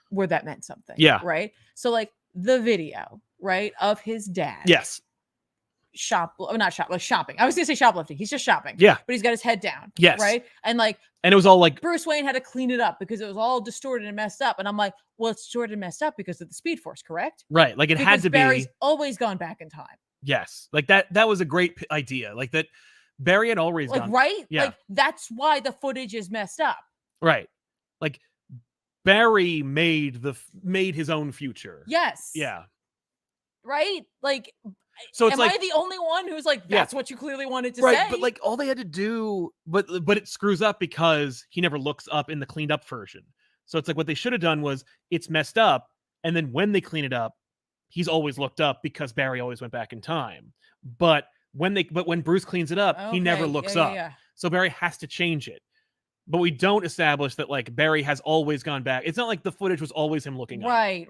B: where that meant something.
A: Yeah,
B: right. So like the video, right, of his dad.
A: Yes.
B: Shopping. I was gonna say shoplifting. He's just shopping.
A: Yeah.
B: But he's got his head down.
A: Yes.
B: Right. And
A: it was all like
B: Bruce Wayne had to clean it up because it was all distorted and messed up. And I'm like, well, it's distorted and messed up because of the Speed Force, correct?
A: Right. Like it had to
B: Barry's
A: be.
B: always gone back in time.
A: Yes. Like that was a great idea. Like that Barry had always gone.
B: Right?
A: Yeah.
B: Like that's why the footage is messed up.
A: Right. Like Barry made his own future.
B: Yes.
A: Yeah.
B: Right? Like,
A: so it's
B: am I the only one who's like, that's what you clearly wanted to say?
A: But like all they had to do, but it screws up because he never looks up in the cleaned up version. So it's like what they should have done was it's messed up. And then when they clean it up, he's always looked up because Barry always went back in time. But when Bruce cleans it up, he never looks up.
B: Yeah.
A: So Barry has to change it. But we don't establish that like Barry has always gone back. It's not like the footage was always him looking up.
B: Right.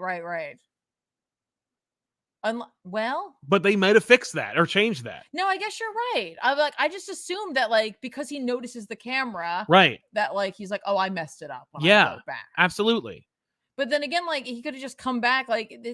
B: Well,
A: but they might have fixed that or changed that.
B: No, I guess you're right. I just assumed that like because he notices the camera,
A: right?
B: That like he's like, oh, I messed it up. When
A: yeah,
B: I go back.
A: Absolutely.
B: But then again, like he could have just come back. Like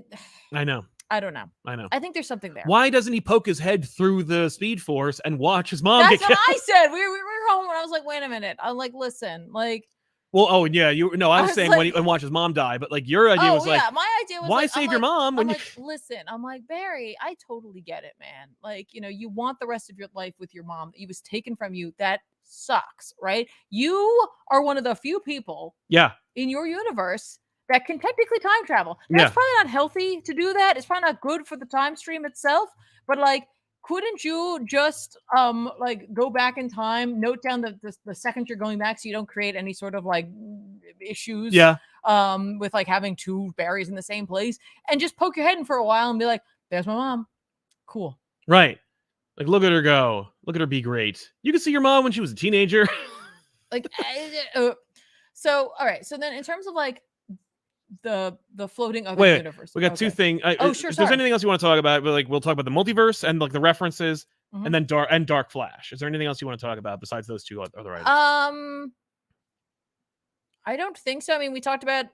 A: I know.
B: I don't know. I think there's something there.
A: Why doesn't he poke his head through the Speed Force and watch his mom?
B: That's what I said. We were home and I was like, wait a minute. I'm like, listen, like.
A: Well, oh yeah, I was saying like, when watch his mom die, but like your idea was like,
B: my idea was
A: why
B: like,
A: save your mom when
B: listen, I'm like, Barry, I totally get it, man. Like, you want the rest of your life with your mom that was taken from you. That sucks, right? You are one of the few people, in your universe that can technically time travel. That's probably not healthy to do that. It's probably not good for the time stream itself, but like. Couldn't you just like go back in time, note down the second you're going back so you don't create any sort of like issues with like having two Barrys in the same place and just poke your head in for a while and be like, there's my mom. Cool.
A: Right. Like, look at her go. Look at her be great. You can see your mom when she was a teenager.
B: Like, so all right. So then, in terms of like the floating other universe,
A: we got two things.
B: Oh, sure.
A: If there's anything else you want to talk about, but like we'll talk about the multiverse and like the references,
B: Mm-hmm.
A: and then Dark Flash. Is there anything else you want to talk about besides those two other items?
B: I don't think so. I mean, we talked about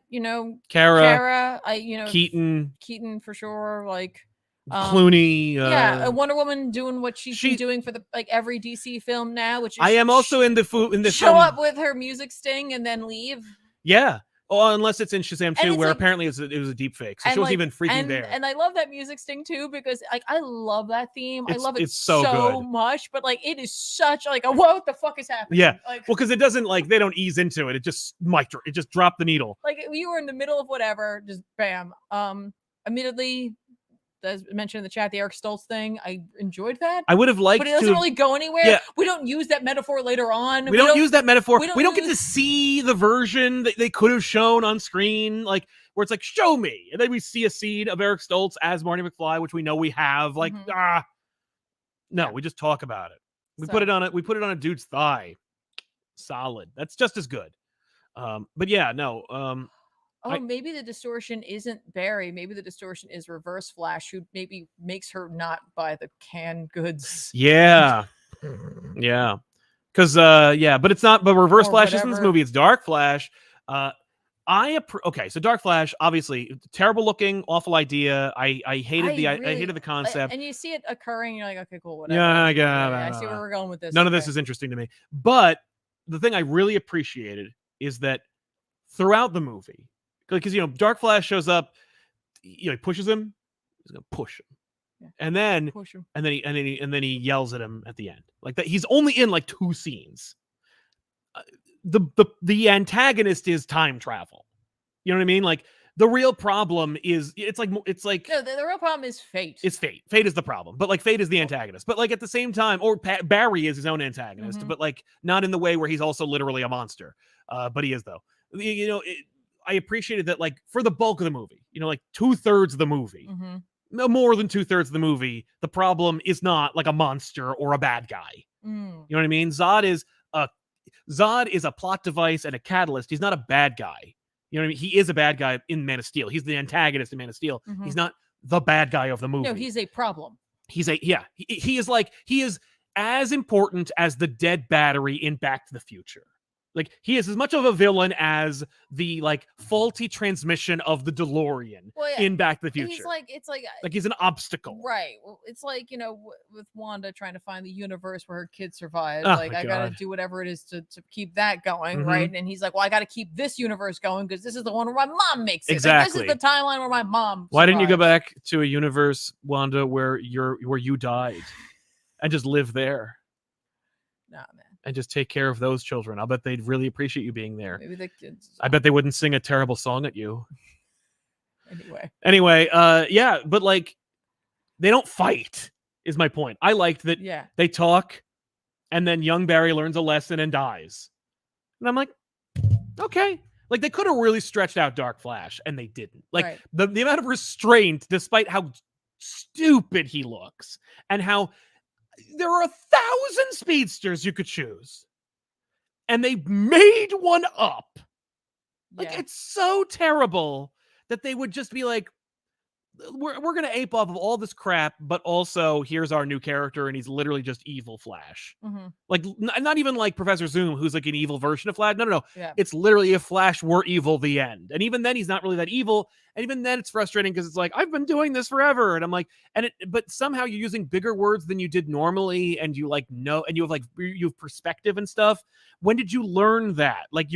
A: Kara,
B: Keaton for sure. Like
A: Clooney,
B: yeah, Wonder Woman doing what she's been doing for the like every DC film now, which is
A: I am also in the
B: show
A: film.
B: up with her music sting and then leave.
A: Yeah. Oh, unless it's in Shazam 2, where like, apparently it was a deep fake, so she wasn't even freaking there.
B: And I love that music sting too, because like I love that theme. I love it
A: so
B: much, but like it is such like a what the fuck is happening?
A: Yeah,
B: like,
A: well, because it doesn't like they don't ease into it. It just dropped the needle.
B: Like you were in the middle of whatever, just bam. Immediately, as mentioned in the chat, the Eric Stoltz thing, I enjoyed that.
A: I would have liked,
B: but it doesn't really go anywhere. Yeah. We don't use that metaphor later on.
A: We don't use that metaphor. We don't get to see the version that they could have shown on screen, like where it's like, show me, and then we see a scene of Eric Stoltz as Marty McFly, which we know we have. Like, we just talk about it. We put it on a dude's thigh. Solid. That's just as good. But yeah, no.
B: Maybe the distortion isn't Barry. Maybe the distortion is Reverse Flash, who maybe makes her not buy the canned goods.
A: Yeah. Yeah. Because, but it's not, but Reverse Flash isn't this movie. It's Dark Flash. Okay, so Dark Flash, obviously, terrible looking, awful idea. I hated the concept.
B: And you see it occurring, you're like, okay, cool, whatever.
A: Yeah,
B: I see where we're going with this.
A: None of this is interesting to me. But the thing I really appreciated is that throughout the movie, because Dark Flash shows up, he pushes him, he's gonna push him, and then
B: push him,
A: and then he yells at him at the end, like that. He's only in like 2 scenes. The antagonist is time travel. You know what I mean? Like the real problem is it's like no,
B: the real problem is fate.
A: It's fate. Fate is the problem, but like fate is the antagonist. But like at the same time, or Barry is his own antagonist, but like not in the way where he's also literally a monster. But he is though. I appreciated that, like, for the bulk of the movie, like 2/3 of the movie, no more than 2/3 of the movie, the problem is not like a monster or a bad guy. You know what I mean? Zod is a plot device and a catalyst. He's not a bad guy. You know what I mean? He is a bad guy in Man of Steel. He's the antagonist in Man of Steel. He's not the bad guy of the movie.
B: No, he's a problem.
A: He is as important as the dead battery in Back to the Future. Like, he is as much of a villain as the like faulty transmission of the DeLorean in Back to the Future.
B: It's like
A: he's an obstacle,
B: right? Well, it's like with Wanda trying to find the universe where her kid survived. I gotta do whatever it is to keep that going, right? And he's like, well, I gotta keep this universe going because this is the one where my mom makes it.
A: Exactly.
B: Like, this is the timeline where my mom.
A: Why didn't you go back to a universe, Wanda, where you died, and just live there?
B: Nah, man.
A: And just take care of those children. I'll bet they'd really appreciate you being there.
B: Maybe the kids.
A: I bet they wouldn't sing a terrible song at you.
B: Anyway,
A: but like, they don't fight, is my point. I liked that they talk, and then young Barry learns a lesson and dies. And I'm like, okay. Like, they could have really stretched out Dark Flash, and they didn't. Like, the amount of restraint, despite how stupid he looks, and how there are 1,000 speedsters you could choose, and they made one up. Like, it's so terrible that they would just be like, we're gonna ape off of all this crap, but also here's our new character, and he's literally just evil Flash. Like, not even like Professor Zoom, who's like an evil version of Flash. No. It's literally if Flash were evil, the end. And even then, he's not really that evil. And even then, it's frustrating because it's like, I've been doing this forever, and I'm like, but somehow you're using bigger words than you did normally, and you you have perspective and stuff. When did you learn that? Like,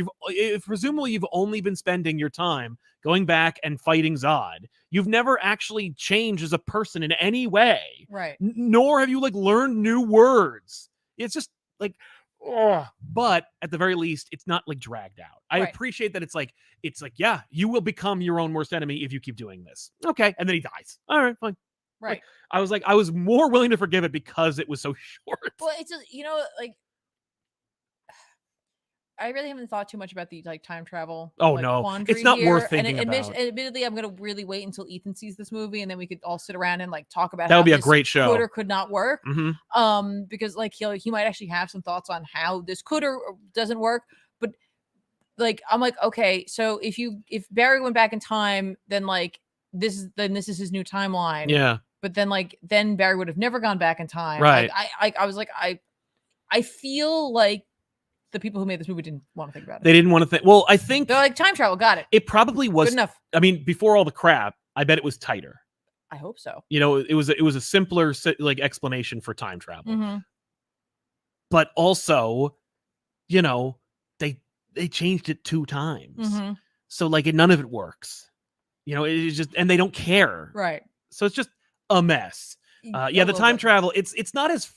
A: presumably you've only been spending your time going back and fighting Zod. You've never actually changed as a person in any way,
B: right?
A: Nor have you like learned new words. It's just like, but at the very least, it's not like dragged out. I appreciate that it's like, yeah, you will become your own worst enemy if you keep doing this. Okay, and then he dies. All right, fine.
B: Right.
A: Like, I was more willing to forgive it because it was so short.
B: Well, it's just like, I really haven't thought too much about the like time travel.
A: Oh
B: like,
A: no,
B: quandary
A: it's not
B: here.
A: worth thinking
B: and
A: about.
B: Admittedly, I'm gonna really wait until Ethan sees this movie, and then we could all sit around and like talk about
A: that
B: how
A: would be a
B: this
A: great show.
B: Could or could not work.
A: Mm-hmm.
B: Because like he might actually have some thoughts on how this could or doesn't work. But like I'm like, okay, so if Barry went back in time, then like this is his new timeline.
A: Yeah.
B: But then Barry would have never gone back in time.
A: Right.
B: Like I was like I feel like the people who made this movie didn't want to think about it.
A: They didn't want to think. Well, I think
B: they're like time travel. Got it.
A: It probably was
B: good enough.
A: I mean, before all the crap, I bet it was tighter.
B: I hope so.
A: You know, it was a simpler like explanation for time travel.
B: Mm-hmm.
A: But also, you know, they changed it 2 times.
B: Mm-hmm.
A: So like none of it works. You know, it's just, and they don't care.
B: Right.
A: So it's just a mess. Yeah, the time travel, it's not as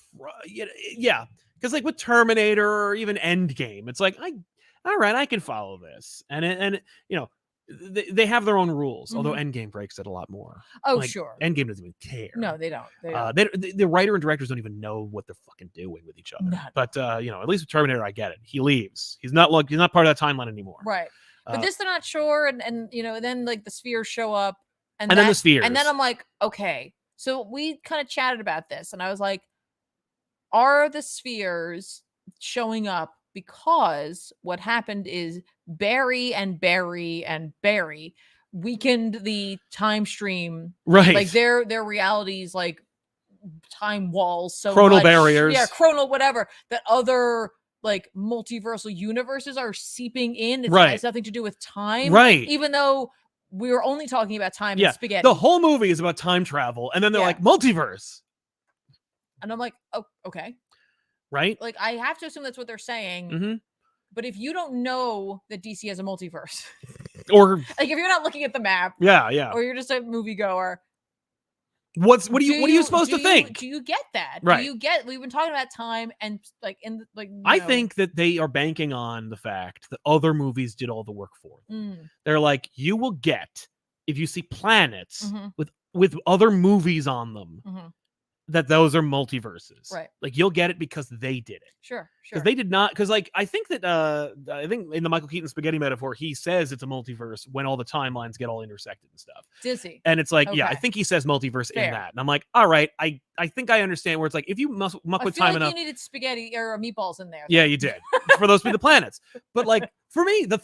A: yeah, because like with Terminator or even Endgame, it's like all right, I can follow this, and you know, they have their own rules. Although Endgame breaks it a lot more.
B: Oh
A: like,
B: sure,
A: Endgame doesn't even care.
B: No, they don't.
A: The writer and directors don't even know what they're fucking doing with each other. But you know, at least with Terminator, I get it. He leaves. He's not part of that timeline anymore.
B: Right. But this they're not sure, and you know, then like the spheres show up,
A: and then the spheres,
B: and then I'm like, okay. So we kind of chatted about this, and I was like, are the spheres showing up because what happened is Barry weakened the time stream,
A: right?
B: Like their realities, like time walls, so
A: chronal barriers,
B: yeah, chronal whatever, that other like multiversal universes are seeping in. It has nothing to do with time,
A: right?
B: Even though we were only talking about time and spaghetti.
A: The whole movie is about time travel, and then they're like multiverse,
B: and I'm like, oh, okay,
A: right?
B: Like I have to assume that's what they're saying. But if you don't know that DC has a multiverse,
A: or
B: like if you're not looking at the map, or you're just a moviegoer,
A: what are you supposed to think?
B: Do you get that?
A: Right.
B: Do you get? We've been talking about time and like
A: I think that they are banking on the fact that other movies did all the work for them. They're like, you will get, if you see planets with other movies on them, that those are multiverses,
B: right?
A: Like you'll get it because they did it.
B: Sure.
A: Because they did not. Because like I think in the Michael Keaton spaghetti metaphor, he says it's a multiverse when all the timelines get all intersected and stuff.
B: Does he?
A: And it's like, yeah, I think he says multiverse in that, and I'm like, all right, I think I understand where it's like if you muck with time enough,
B: you needed spaghetti or meatballs in there.
A: Yeah, you did for those to be the planets. But like for me, the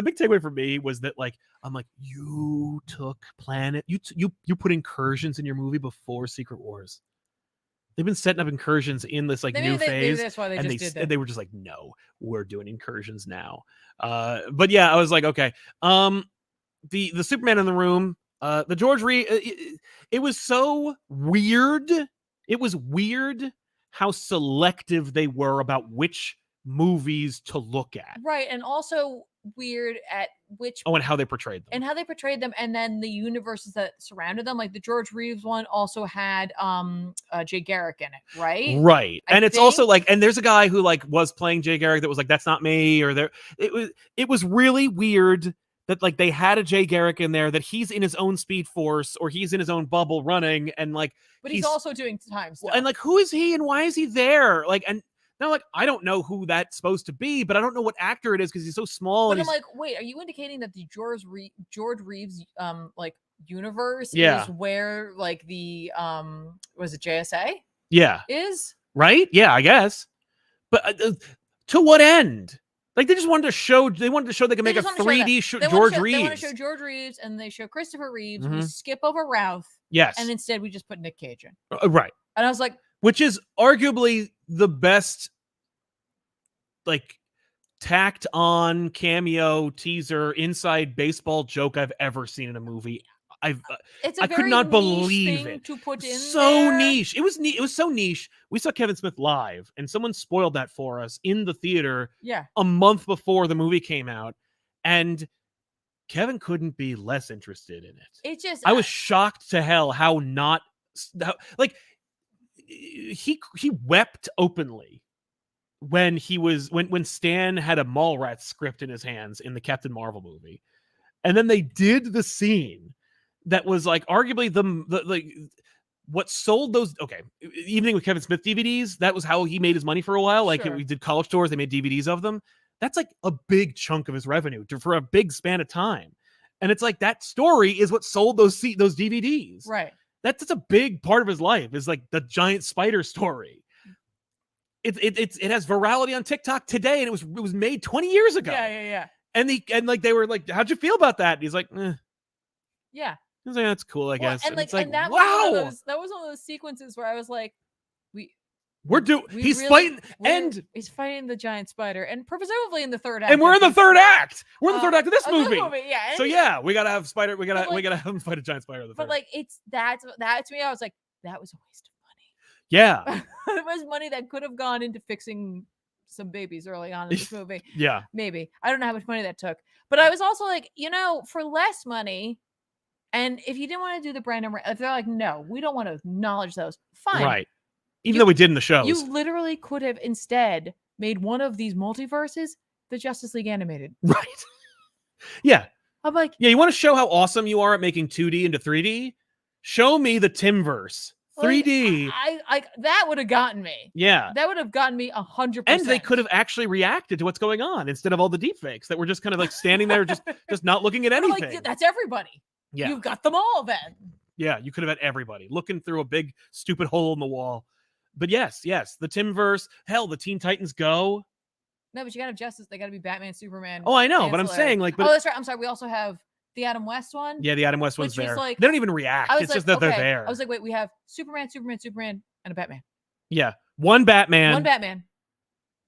A: big takeaway for me was that like I'm like, you took planet, you put incursions in your movie before Secret Wars. They've been setting up incursions in this like new phase,
B: that's why
A: they were just like, no, we're doing incursions now. But yeah, I was like, okay. The Superman in the room, the George Reed, it was so weird. It was weird how selective they were about which movies to look at.
B: Right, and also weird at which
A: and how they portrayed them,
B: and then the universes that surrounded them. Like the George Reeves one also had Jay Garrick in it, right?
A: And it's also like, and there's a guy who like was playing Jay Garrick that was like, that's not me, or there it was really weird that like they had a Jay Garrick in there, that he's in his own Speed Force or he's in his own bubble running, and like
B: but he's also doing time stuff.
A: And like, who is he and why is he there? Like, and now, like, I don't know who that's supposed to be, but I don't know what actor it is because he's so small.
B: But I'm like, wait, are you indicating that the George Reeves like universe is where like the was it JSA?
A: Yeah,
B: is
A: right? Yeah, I guess. But to what end? Like they just wanted to show. They wanted to show they can make a 3D George Reeves.
B: They want to show George Reeves, and they show Christopher Reeves. We skip over Ralph.
A: Yes,
B: and instead we just put Nick Cage in.
A: Right.
B: And I was like,
A: which is arguably the best, like, tacked on cameo teaser inside baseball joke I've ever seen in a movie. I could not believe it.
B: To put in
A: so
B: there.
A: Niche. It was so niche. We saw Kevin Smith live, and someone spoiled that for us in the theater.
B: Yeah.
A: A month before the movie came out, and Kevin couldn't be less interested in it. I was shocked to hell how like he wept openly when Stan had a Mallrats script in his hands in the Captain Marvel movie, and then they did the scene that was like arguably the like what sold those. Okay, Evening with Kevin Smith DVDs. That was how he made his money for a while. Like we did college tours, they made DVDs of them. That's like a big chunk of his revenue for a big span of time. And it's like that story is what sold those DVDs.
B: Right.
A: That's a big part of his life, is like the giant spider story. It has virality on TikTok today, and it was made 20 years ago.
B: Yeah.
A: And they were like, "How'd you feel about that?" And he's like,
B: Yeah.
A: He was like, "That's cool, I guess."
B: And,
A: it's like,
B: that
A: wow,
B: was one of those sequences where I was like,
A: he's
B: fighting the giant spider, and presumably in the third act.
A: And we're in the third act. We're in the third act of this movie.
B: Yeah.
A: So yeah, we gotta have spider. We gotta have him fight a giant spider. In the
B: but
A: third.
B: like, that to me, I was like, that was a waste of money.
A: Yeah,
B: it was money that could have gone into fixing some babies early on in this movie.
A: Yeah,
B: maybe. I don't know how much money that took, but I was also like, for less money. And if you didn't want to do the Brandon, if they're like, no, we don't want to acknowledge those, fine.
A: Right. Even though we did in the shows.
B: You literally could have instead made one of these multiverses the Justice League animated.
A: Right. Yeah.
B: I'm like,
A: yeah, you want to show how awesome you are at making 2D into 3D? Show me the Timverse. 3D.
B: That would have gotten me.
A: Yeah.
B: That would have gotten me 100%.
A: And they could have actually reacted to what's going on instead of all the deepfakes that were just kind of like standing there, just not looking at anything.
B: Like, that's everybody.
A: Yeah.
B: You've got them all then.
A: Yeah, you could have had everybody looking through a big stupid hole in the wall. But yes, the Timverse, hell, the Teen Titans Go.
B: No, but you gotta have Justice. They gotta be Batman, Superman.
A: Oh, I know, but I'm saying like,
B: that's right. I'm sorry. We also have the Adam West one.
A: Yeah, the Adam West one's there.
B: Like,
A: they don't even react. It's just that they're there.
B: I was like, wait, we have Superman, and a Batman.
A: Yeah, one Batman.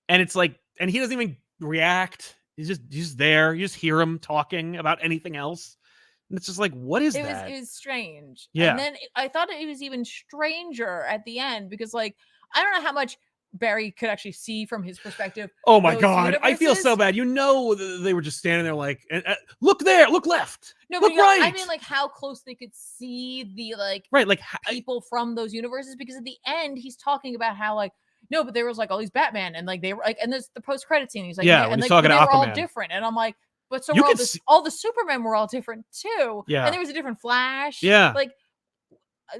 A: And it's like, and he doesn't even react. He's just there. You just hear him talking about anything else. And it's just like, what is that?
B: It was strange.
A: Yeah.
B: And then I thought it was even stranger at the end because, like, I don't know how much Barry could actually see from his perspective.
A: Oh my God. I feel so bad. They were just standing there like, look there, look left.
B: No,
A: look
B: but
A: right.
B: I mean, like, how close they could see the, like,
A: right, like
B: people from those universes, because at the end he's talking about how, like, no, but there was like all these Batman, and like they were like, and there's the post-credit scene. He's like,
A: yeah,
B: and
A: when
B: like,
A: he's talking
B: they
A: to
B: were
A: Aquaman.
B: all different, and I'm like, but so all the Supermen were all different too.
A: Yeah,
B: and there was a different Flash.
A: Yeah,
B: like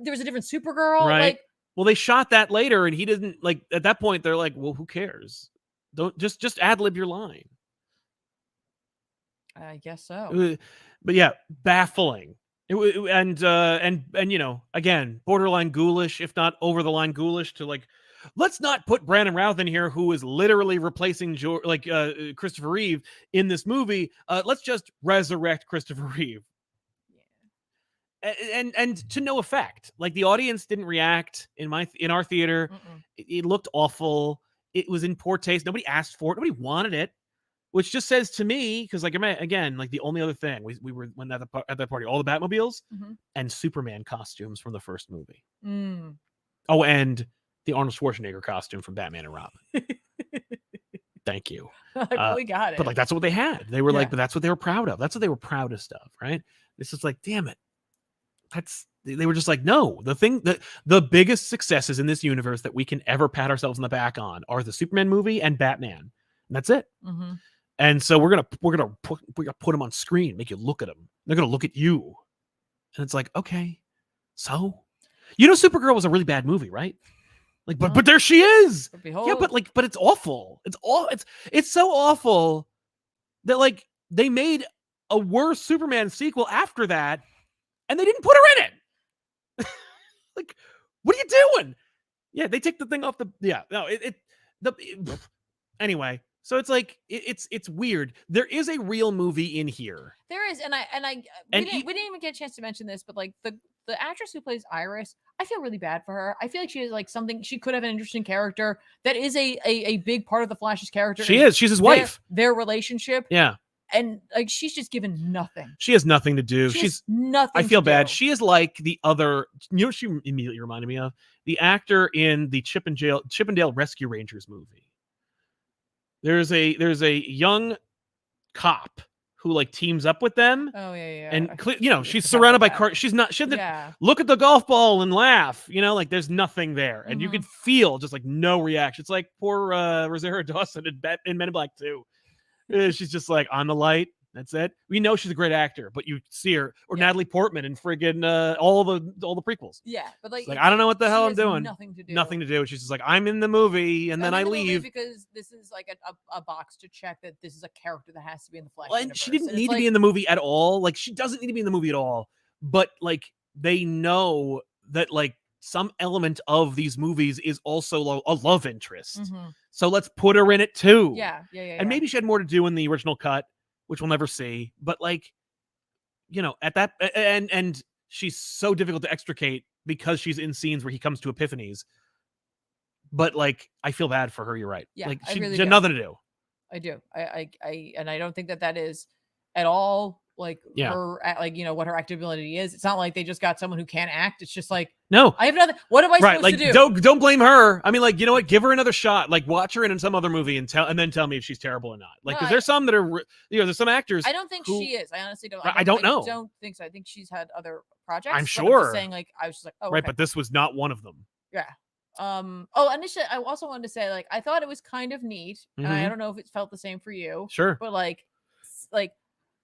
B: there was a different Supergirl.
A: Right.
B: Like,
A: well, they shot that later, and he didn't like. At that point, they're like, well, who cares? Don't just ad lib your line.
B: I guess so.
A: But yeah, baffling. And again, borderline ghoulish, if not over the line ghoulish, to like, let's not put Brandon Routh in here, who is literally replacing Christopher Reeve in this movie. Let's just resurrect Christopher Reeve. Yeah. And to no effect. Like, the audience didn't react in our theater. It looked awful. It was in poor taste. Nobody asked for it. Nobody wanted it. Which just says to me, because like, again, like the only other thing we were when at that party, all the Batmobiles and Superman costumes from the first movie. Oh, and the Arnold Schwarzenegger costume from Batman and Robin. Thank you.
B: We got it.
A: But like, that's what they had. They were like, but that's what they were proud of. That's what they were proudest of, right? This is like, damn it. They were just like, no, the biggest successes in this universe that we can ever pat ourselves on the back on are the Superman movie and Batman. And that's it. And so we're gonna put them on screen, make you look at them. They're gonna look at you, and it's like, okay, so Supergirl was a really bad movie, right? Like, but there she is. Yeah, but it's awful. It's so awful that like they made a worse Superman sequel after that, and they didn't put her in it. Like, what are you doing? Yeah, they take the thing off the. Yeah, no, anyway. So it's like it's weird. There is a real movie in here.
B: There is, we didn't even get a chance to mention this, but like the actress who plays Iris, I feel really bad for her. I feel like she is like something. She could have an interesting character. That is a big part of the Flash's character. She's his wife. Their relationship.
A: Yeah.
B: And like, she's just given nothing.
A: She has nothing to do. She's
B: nothing.
A: I feel bad. She is like the other. She immediately reminded me of the actor in the Chippendale Rescue Rangers movie. There's a young cop who like teams up with them.
B: Oh yeah.
A: And she's surrounded by cars. She doesn't look at the golf ball and laugh. Like there's nothing there, and you could feel just like no reaction. It's like poor Rosario Dawson in Men in Black 2. She's just like on the light, That's it. We know she's a great actor, but you see her, or
B: Yeah.
A: Natalie Portman in friggin' all the prequels.
B: Yeah, but like,
A: I don't know what the hell I'm doing.
B: Nothing to do.
A: Nothing to do. She's just like, I'm in the movie, and then I leave
B: because this is like a box to check that this is a character that has to be in the Flash.
A: Well, and she didn't need to be in the movie at all. Like, she doesn't need to be in the movie at all. But like, they know that like some element of these movies is also a love interest.
B: Mm-hmm.
A: So let's put her in it too.
B: Yeah.
A: And maybe she had more to do in the original cut, which we'll never see. But like, you know, at that and she's so difficult to extricate because she's in scenes where he comes to epiphanies. But like, I feel bad for her. You're right.
B: Yeah,
A: like
B: she
A: had nothing to do.
B: I do. And I don't think that is at all like her, like, you know, what her acting ability is. It's not like they just got someone who can't act. It's just like,
A: no,
B: I have nothing. What am I supposed to do?
A: Don't blame her. I mean, like, you know what? Give her another shot. Like, watch her in some other movie and then tell me if she's terrible or not. Like, because there's some that are, you know, there's some actors.
B: I don't think she is. I honestly don't.
A: I don't know.
B: I don't think so. I think she's had other projects.
A: I'm sure.
B: I'm just saying, like, I was just like, oh,
A: right,
B: okay.
A: But this was not one of them.
B: Yeah. Initially, I also wanted to say, like, I thought it was kind of neat, and I don't know if it felt the same for you.
A: Sure.
B: But like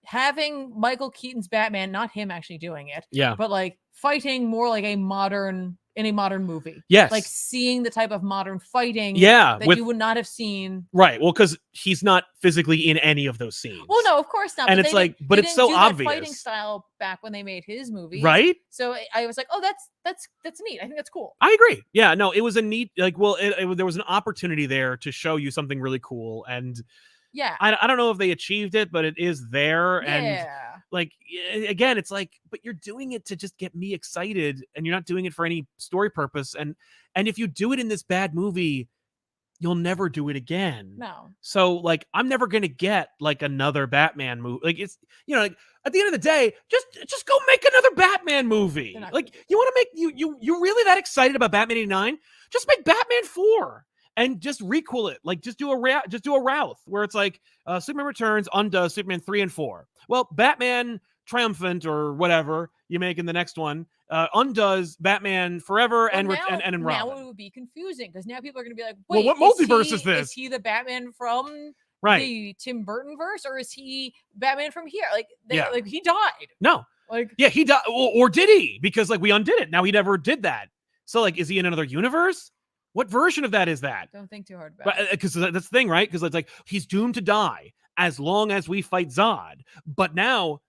B: having Michael Keaton's Batman, not him actually doing it.
A: Yeah.
B: But like fighting more like in a modern movie.
A: Yes.
B: Like seeing the type of modern fighting.
A: Yeah.
B: That you would not have seen.
A: Right. Well, because he's not physically in any of those scenes.
B: Well, no, of course not.
A: And it's like, but it's so obvious.
B: That fighting style back when they made his movie.
A: Right.
B: So I was like, oh, that's neat. I think that's cool.
A: I agree. Yeah. No, it was a neat, like, well, there was an opportunity there to show you something really cool. And
B: yeah,
A: I don't know if they achieved it, but it is there.
B: Yeah.
A: And like, again, it's like, but you're doing it to just get me excited, and you're not doing it for any story purpose. And if you do it in this bad movie, you'll never do it again.
B: No.
A: So like, I'm never going to get like another Batman movie. Like, it's, you know, like at the end of the day, just go make another Batman movie. Like, you want to make you really that excited about Batman 89? Just make Batman 4. And just requel it, like just do a Routh where it's like Superman Returns undoes Superman 3 and 4. Well, Batman Triumphant or whatever you make in the next one undoes Batman Forever and Robin.
B: Now it would be confusing because now people are going to be like,
A: wait, well, what multiverse is this?
B: Is he the Batman from the Tim Burton verse, or is he Batman from here? Like, like he died.
A: No, like he died, or did he? Because like we undid it. Now he never did that. So like, is he in another universe? What version of that is that?
B: Don't think too hard about it.
A: Because that's the thing, right? Because it's like, he's doomed to die as long as we fight Zod. But now,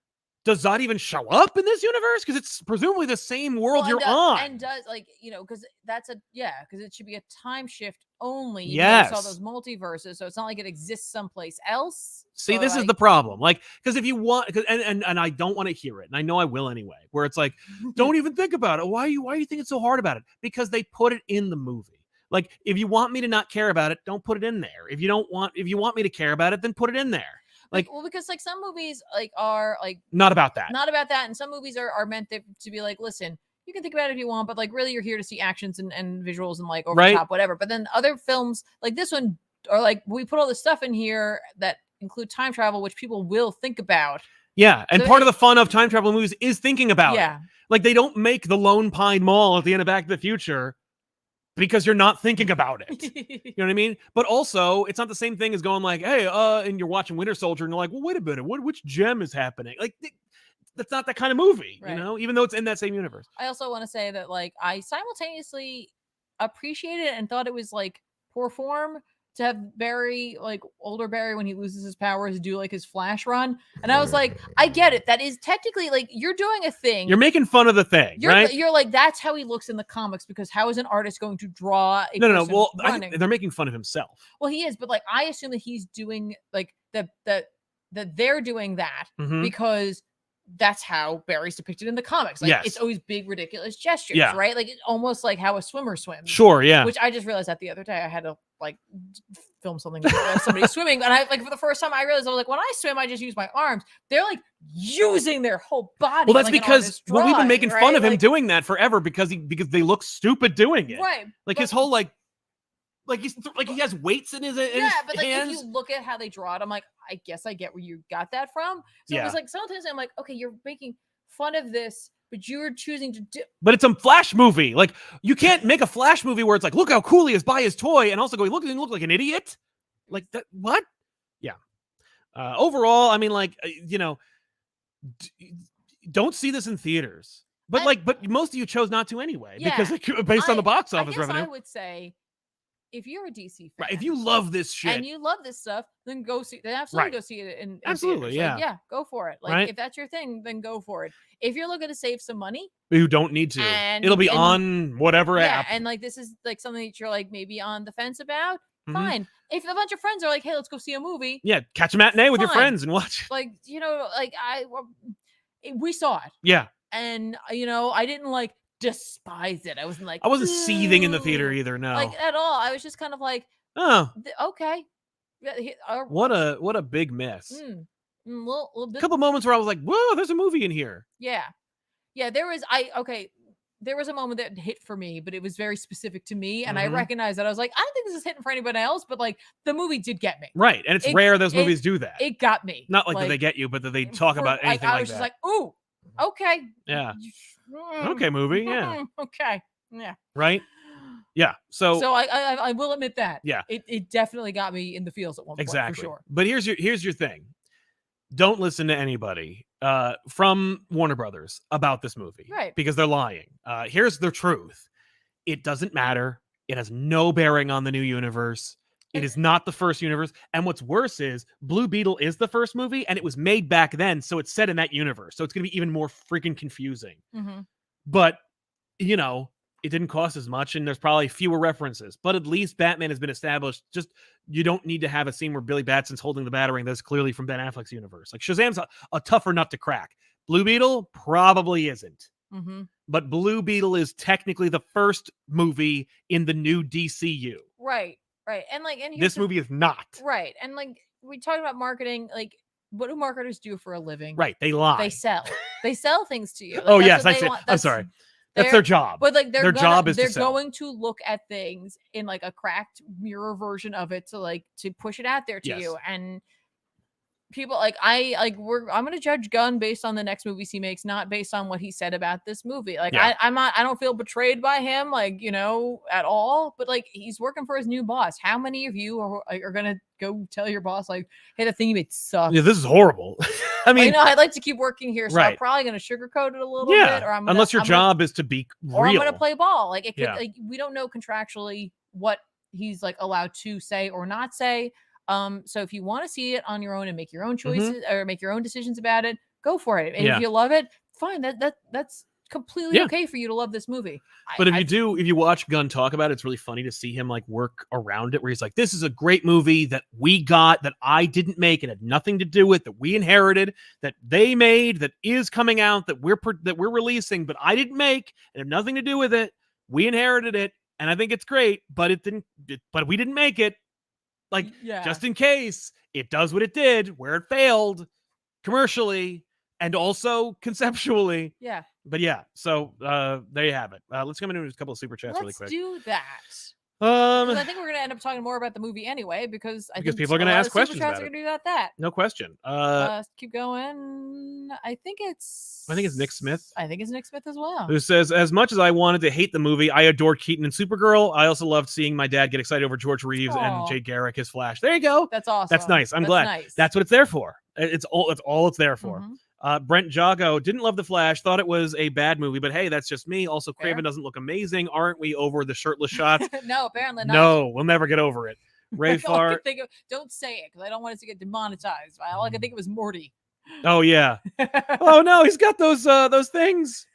A: does Zod even show up in this universe? Because it's presumably the same world you're on.
B: And does, like, you know, because because it should be a time shift only.
A: Yes.
B: You saw those multiverses, so it's not like it exists someplace else.
A: See, this is the problem. Like, because if you want, and I don't want to hear it, and I know I will anyway, where it's like, don't even think about it. Why are you thinking so hard about it? Because they put it in the movie. Like, if you want me to not care about it, don't put it in there. If you want me to care about it, then put it in there. Like,
B: well, because like some movies like are like
A: not about that,
B: and some movies are meant to be like, listen, you can think about it if you want, but like really you're here to see actions and visuals and like over the top, whatever. But then other films like this one are like, we put all this stuff in here that include time travel, which people will think about.
A: Yeah, and so part of the fun of time travel movies is thinking about it. Like, they don't make the Lone Pine Mall at the end of Back to the Future because you're not thinking about it. You know what I mean? But also, it's not the same thing as going like, hey, and you're watching Winter Soldier and you're like, well, wait a minute, which gem is happening? Like, that's not that kind of movie, you know, even though it's in that same universe.
B: I also want to say that, like, I simultaneously appreciated it and thought it was like poor form to have Barry, like older Barry, when he loses his powers, do like his Flash run. And I was like, I get it. That is technically like, you're doing a thing.
A: You're making fun of the thing, right?
B: You're like, that's how he looks in the comics, because how is an artist going to draw a
A: No. Well, I think they're making fun of himself.
B: Well, he is, but like, I assume that he's doing like that they're doing that because that's how Barry's depicted in the comics. Like, it's always big, ridiculous gestures, right? Like, it's almost like how a swimmer swims.
A: Sure, yeah.
B: Which I just realized that the other day. I had to like film something with somebody swimming, and I like for the first time I realized, I was like, when I swim, I just use my arms. They're like using their whole body.
A: Well, that's like because we've been making fun of him doing that forever because they look stupid doing it.
B: Right.
A: Like, his whole like he's like, he has weights in his hands.
B: But like, if you look at how they draw it, I'm like, I guess I get where you got that from. So it was like, sometimes I'm like, okay, you're making fun of this, but you're choosing to do. But
A: it's a Flash movie. Like, you can't make a Flash movie where it's like, look how cool he is by his toy, and also going, look like an idiot. Like that. What? Yeah. Overall, I mean, like, don't see this in theaters. But but most of you chose not to anyway, because based on the box office revenue.
B: I would say, if you're a DC fan,
A: right, if you love this shit
B: and you love this stuff, then go see. Then absolutely go see it in
A: absolutely,
B: theaters. Like, go for it. Like,
A: right?
B: if that's your thing, then go for it. If you're looking to save some money,
A: you don't need to. It'll be on whatever app.
B: And like, this is like something that you're like maybe on the fence about. Fine. If a bunch of friends are like, "Hey, let's go see a movie,"
A: catch a matinee with your friends and watch.
B: Like, we saw it. And I didn't like despise it. I wasn't
A: seething in the theater either. No,
B: like at all. I was just kind of like,
A: oh,
B: okay.
A: What a big miss.
B: Little bit.
A: A couple moments where I was like, whoa, there's a movie in here.
B: There was a moment that hit for me, but it was very specific to me, and I recognized that. I was like, I don't think this is hitting for anybody else, but like, the movie did get me.
A: Right, and it's rare those movies do that.
B: It got me.
A: Not like that they get you, but that they talk about anything like that. I was
B: just like, ooh, okay.
A: Yeah. Okay, movie. Yeah.
B: Okay. Yeah.
A: Right. Yeah. So
B: I will admit that.
A: Yeah.
B: It definitely got me in the feels at one point, for sure.
A: But here's your thing. Don't listen to anybody from Warner Brothers about this movie.
B: Right.
A: Because they're lying. Here's the truth. It doesn't matter. It has no bearing on the new universe. It is not the first universe. And what's worse is Blue Beetle is the first movie, and it was made back then, so it's set in that universe. So it's going to be even more freaking confusing. But, it didn't cost as much, and there's probably fewer references. But at least Batman has been established. Just, you don't need to have a scene where Billy Batson's holding the Batarang that's clearly from Ben Affleck's universe. Like, Shazam's a tougher nut to crack. Blue Beetle probably isn't. But Blue Beetle is technically the first movie in the new DCU.
B: Right. And
A: this movie is not.
B: Right. And like, we talked about marketing, like, what do marketers do for a living?
A: Right. They lie.
B: They sell. They sell things to you.
A: Like, yes, I see. I'm sorry. That's their job.
B: But like,
A: their job is
B: they're going to look at things in like a cracked mirror version of it to push it out there to you. And people like, I'm going to judge Gunn based on the next movies he makes, not based on what he said about this movie. Like, I don't feel betrayed by him, like, at all, but like, he's working for his new boss. How many of you are going to go tell your boss, like, hey, the thing you made sucks?
A: Yeah, this is horrible. I mean,
B: I'd like to keep working here, so I'm probably going to sugarcoat it a little bit, or
A: unless your job is to be real.
B: Or I'm going to play ball. Like, it could, like, we don't know contractually what he's like allowed to say or not say. So if you want to see it on your own and make your own choices or make your own decisions about it, go for it. And if you love it, fine. That's completely okay for you to love this movie.
A: But if you watch Gunn talk about it, it's really funny to see him like work around it, where he's like, this is a great movie that we got, that I didn't make, it had nothing to do with, that we inherited, that they made, that is coming out, that we're releasing, but I didn't make, it had nothing to do with it. We inherited it, and I think it's great, but but we didn't make it. Like, just in case it does what it did, where it failed commercially and also conceptually.
B: Yeah.
A: But so there you have it. Let's come into a couple of super chats really quick.
B: Let's do that. I think we're going to end up talking more about the movie anyway, because I think
A: people are going to ask questions about it.
B: Are going to do that.
A: No question.
B: Keep going. I think it's
A: Nick Smith.
B: I think it's Nick Smith as well.
A: Who says, as much as I wanted to hate the movie, I adored Keaton and Supergirl. I also loved seeing my dad get excited over George Reeves and Jay Garrick, his Flash. There you go.
B: That's awesome.
A: That's nice. I'm glad. Nice. That's what it's there for. It's all it's there for. Brent Jago didn't love The Flash, thought it was a bad movie, but hey, that's just me. Also, Kraven doesn't look amazing. Aren't we over the shirtless shots?
B: No, apparently not.
A: No, we'll never get over it. Ray Farr.
B: Don't say it, because I don't want us to get demonetized. All I can think of was Morty.
A: Oh, yeah. Oh, no, he's got those things.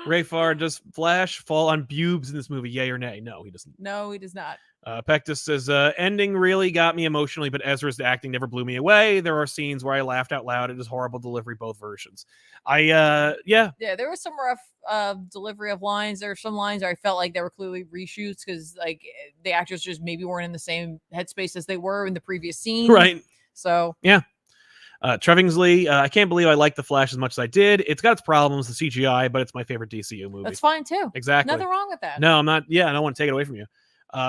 A: Ray Farr, does Flash fall on pubes in this movie? Yay or nay? No, he doesn't.
B: No, he does not.
A: Pectus says, ending really got me emotionally, but Ezra's acting never blew me away. There are scenes where I laughed out loud. It is horrible delivery, both versions. Yeah,
B: there was some rough delivery of lines. There were some lines where I felt like they were clearly reshoots, because like the actors just maybe weren't in the same headspace as they were in the previous scene.
A: Right.
B: So
A: yeah. Trevingsley, I can't believe I like The Flash as much as I did. It's got its problems, the CGI, but it's my favorite DCU movie.
B: That's fine too.
A: Exactly.
B: Nothing wrong with that.
A: No, I'm not. Yeah, I don't want to take it away from you.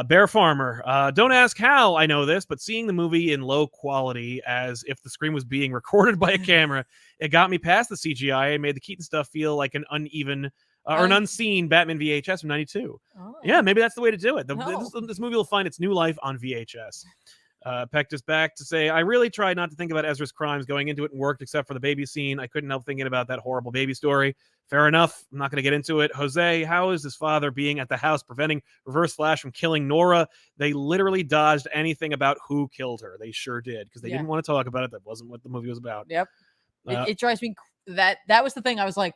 A: Bear Farmer, don't ask how I know this, but seeing the movie in low quality, as if the screen was being recorded by a camera, it got me past the CGI and made the Keaton stuff feel like an uneven or an unseen Batman VHS from '92. Oh. Yeah, maybe that's the way to do it. This movie will find its new life on VHS. Pecked is back to say, I really tried not to think about Ezra's crimes going into it and worked except for the baby scene. I couldn't help thinking about that horrible baby story. Fair enough. I'm not going to get into it. Jose, how is his father being at the house preventing Reverse Flash from killing Nora? They literally dodged anything about who killed her. They sure did, because they didn't want to talk about it. That wasn't what the movie was about.
B: Yep. It drives me that was the thing. I was like,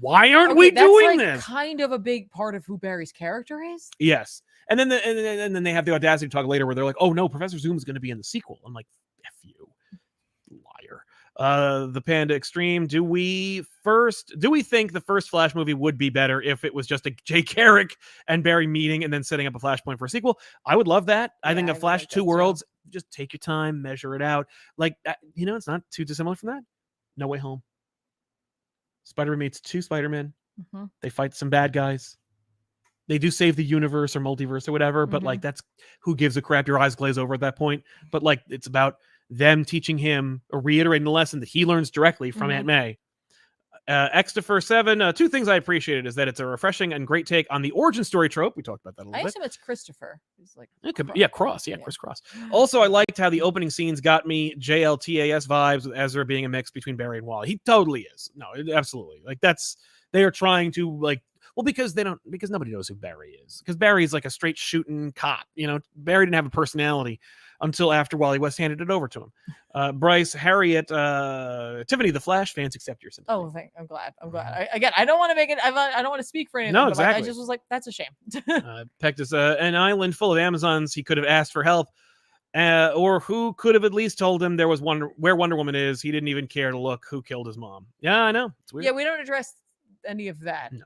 A: why aren't we doing
B: this? Kind of a big part of who Barry's character is.
A: Yes. And then and then they have the audacity to talk later where they're like, oh no, Professor Zoom is going to be in the sequel. I'm like, F you, liar. The Panda Extreme. Do we think the first Flash movie would be better if it was just a Jay Garrick and Barry meeting and then setting up a Flashpoint for a sequel? I would love that. I think a Flash Two Worlds, just take your time, measure it out. Like, it's not too dissimilar from that. No Way Home. Spider-Man meets 2 Spider-Men. Mm-hmm. They fight some bad guys. They do save the universe or multiverse or whatever, but like, that's who gives a crap. Your eyes glaze over at that point. But like, it's about them teaching him or reiterating the lesson that he learns directly from Aunt May. Xtifer7, 2 things I appreciated is that it's a refreshing and great take on the origin story trope. We talked about that a little bit.
B: I assume it's Christopher. He's like,
A: Cross. Chris Cross. Also, I liked how the opening scenes got me JLTAS vibes with Ezra being a mix between Barry and Wally. He totally is. No, absolutely. Like, they are trying to like, well, because nobody knows who Barry is. Because Barry is like a straight shooting cop. Barry didn't have a personality until after Wally West handed it over to him. Bryce, Harriet, Tiffany, the Flash fans accept your sympathy.
B: Oh, I'm glad. I don't want to make it. I don't want to speak for anything.
A: No, exactly.
B: I just was like, that's a shame.
A: Pectus, an island full of Amazons. He could have asked for help. Or who could have at least told him there was where Wonder Woman is. He didn't even care to look who killed his mom. Yeah, I know. It's weird.
B: Yeah, we don't address any of that.
A: No.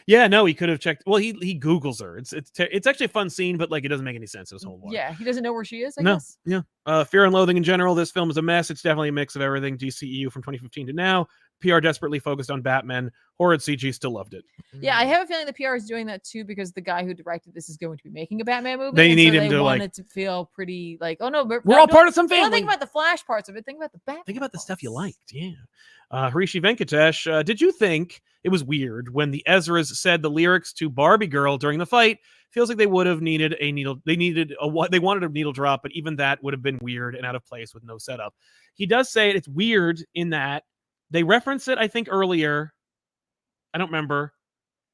A: Yeah, no, he could have checked. Well, he Googles her. It's actually a fun scene, but like, it doesn't make any sense in his whole life.
B: Yeah, he doesn't know where she is, I guess.
A: Yeah. Fear and Loathing in general. This film is a mess. It's definitely a mix of everything DCEU from 2015 to now. PR desperately focused on Batman. Horrid CG, still loved it.
B: Yeah, I have a feeling the PR is doing that too, because the guy who directed this is going to be making a Batman movie.
A: They need him to
B: want it to feel pretty like, oh no,
A: we're all part of some family.
B: Don't think about the Flash parts of it. Think about the Batman.
A: Think about the stuff you liked. Yeah. Harishi Venkatesh, did you think it was weird when the Ezras said the lyrics to Barbie Girl during the fight? Feels like they would have needed a needle. They wanted a needle drop, but even that would have been weird and out of place with no setup. He does say it's weird in that they reference it, I think, earlier. I don't remember.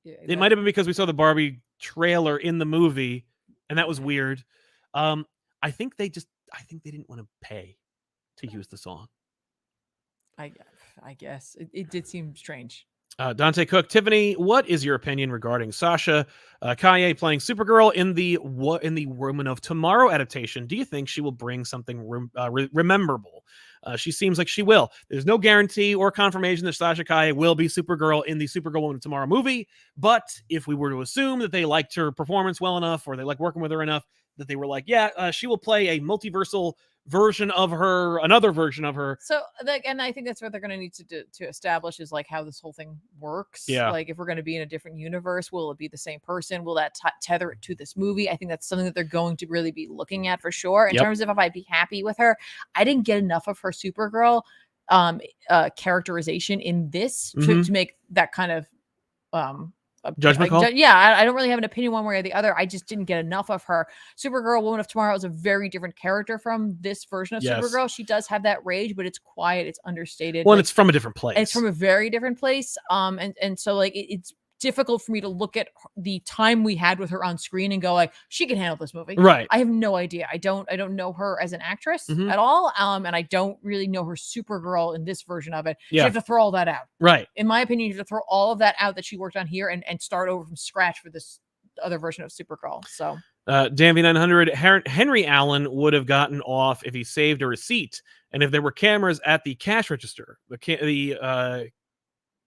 A: Yeah, it might have been because we saw the Barbie trailer in the movie, and that was weird. I think they didn't want to pay to use the song.
B: I guess it did seem strange.
A: Dante Cook, Tiffany, what is your opinion regarding Sasha Kaye playing Supergirl in the Woman of Tomorrow adaptation? Do you think she will bring something rememberable? She seems like she will. There's no guarantee or confirmation that Sasha Kaye will be Supergirl in the Supergirl Woman of Tomorrow movie, but if we were to assume that they liked her performance well enough, or they like working with her enough, that they were like, she will play a multiversal version of her, another version of her.
B: So, and I think that's what they're going to need to establish is like how this whole thing works.
A: Yeah.
B: Like, if we're going to be in a different universe, will it be the same person? Will that tether it to this movie? I think that's something that they're going to really be looking at for sure. In terms of if I'd be happy with her, I didn't get enough of her Supergirl characterization in this to make that kind of
A: judgment call?
B: I don't really have an opinion one way or the other. I just didn't get enough of her. Supergirl, Woman of Tomorrow is a very different character from this version of Supergirl. She does have that rage, but it's quiet, it's understated.
A: Well, it's from a different place.
B: It's from a very different place. And so like it's difficult for me to look at the time we had with her on screen and go like, she can handle this movie.
A: Right.
B: I have no idea. I don't know her as an actress at all. And I don't really know her Supergirl in this version of it. Yeah. You have to throw all that out.
A: Right.
B: In my opinion, you have to throw all of that out that she worked on here and start over from scratch for this other version of Supergirl. So
A: Danby 900, Henry Allen would have gotten off if he saved a receipt and if there were cameras at the cash register.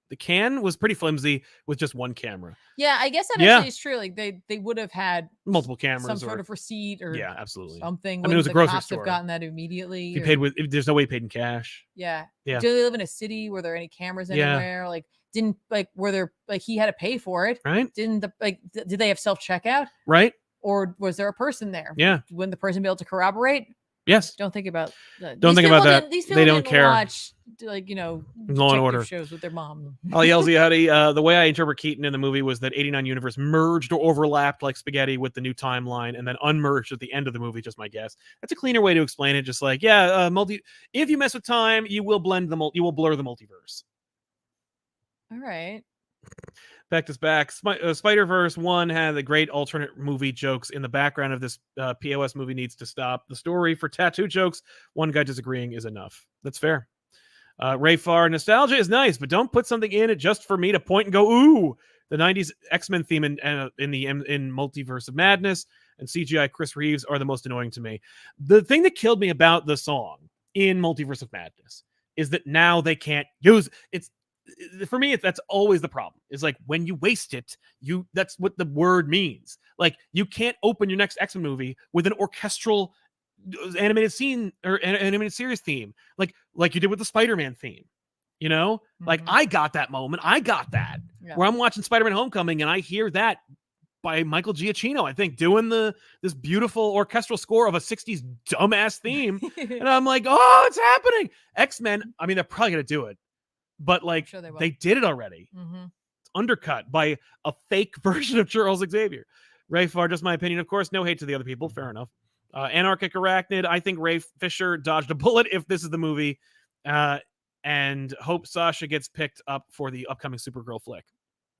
A: The can was pretty flimsy with just one camera.
B: Yeah, I guess that actually is true. Like they would have had
A: multiple cameras,
B: some sort of receipt, or
A: absolutely
B: something.
A: I mean, it was a grocery
B: cops
A: store.
B: Have gotten that immediately.
A: He paid with. There's no way he paid in cash.
B: Yeah. Do they live in a city? Were there any cameras anywhere? Like, were there he had to pay for it?
A: Right.
B: Did they have self checkout?
A: Right.
B: Or was there a person there?
A: Yeah.
B: Wouldn't the person be able to corroborate?
A: Yes.
B: Don't think about
A: don't think about that.
B: These people
A: they don't
B: didn't
A: care.
B: watch
A: Law and Order
B: shows with their mom.
A: Ali Elziadi, the way I interpret Keaton in the movie was that 89 universe merged or overlapped like spaghetti with the new timeline, and then unmerged at the end of the movie. Just my guess. That's a cleaner way to explain it. Just like if you mess with time, you will blur the multiverse.
B: All right.
A: Back to back. Spider-Verse 1 had the great alternate movie jokes in the background of this. POS movie needs to stop. The story for tattoo jokes, one guy disagreeing is enough. That's fair. Ray Farr, nostalgia is nice, but don't put something in it just for me to point and go, ooh. The 90s X-Men theme in Multiverse of Madness and CGI Chris Reeves are the most annoying to me. The thing that killed me about the song in Multiverse of Madness is that now they can't use it's. For me, that's always the problem. Is like when you waste it, that's what the word means. Like you can't open your next X-Men movie with an orchestral animated scene or animated series theme, like you did with the Spider-Man theme. Like I got that moment. I got that where I'm watching Spider-Man Homecoming and I hear that by Michael Giacchino, I think, doing this beautiful orchestral score of a 60s dumbass theme, and I'm like, oh, it's happening. X-Men. I mean, they're probably gonna do it. But like
B: sure
A: they did it already. It's undercut by a fake version of Charles Xavier. Ray Farr, just my opinion, of course. No hate to the other people. Fair enough. Anarchic Arachnid. I think Ray Fisher dodged a bullet if this is the movie. And hope Sasha gets picked up for the upcoming Supergirl flick.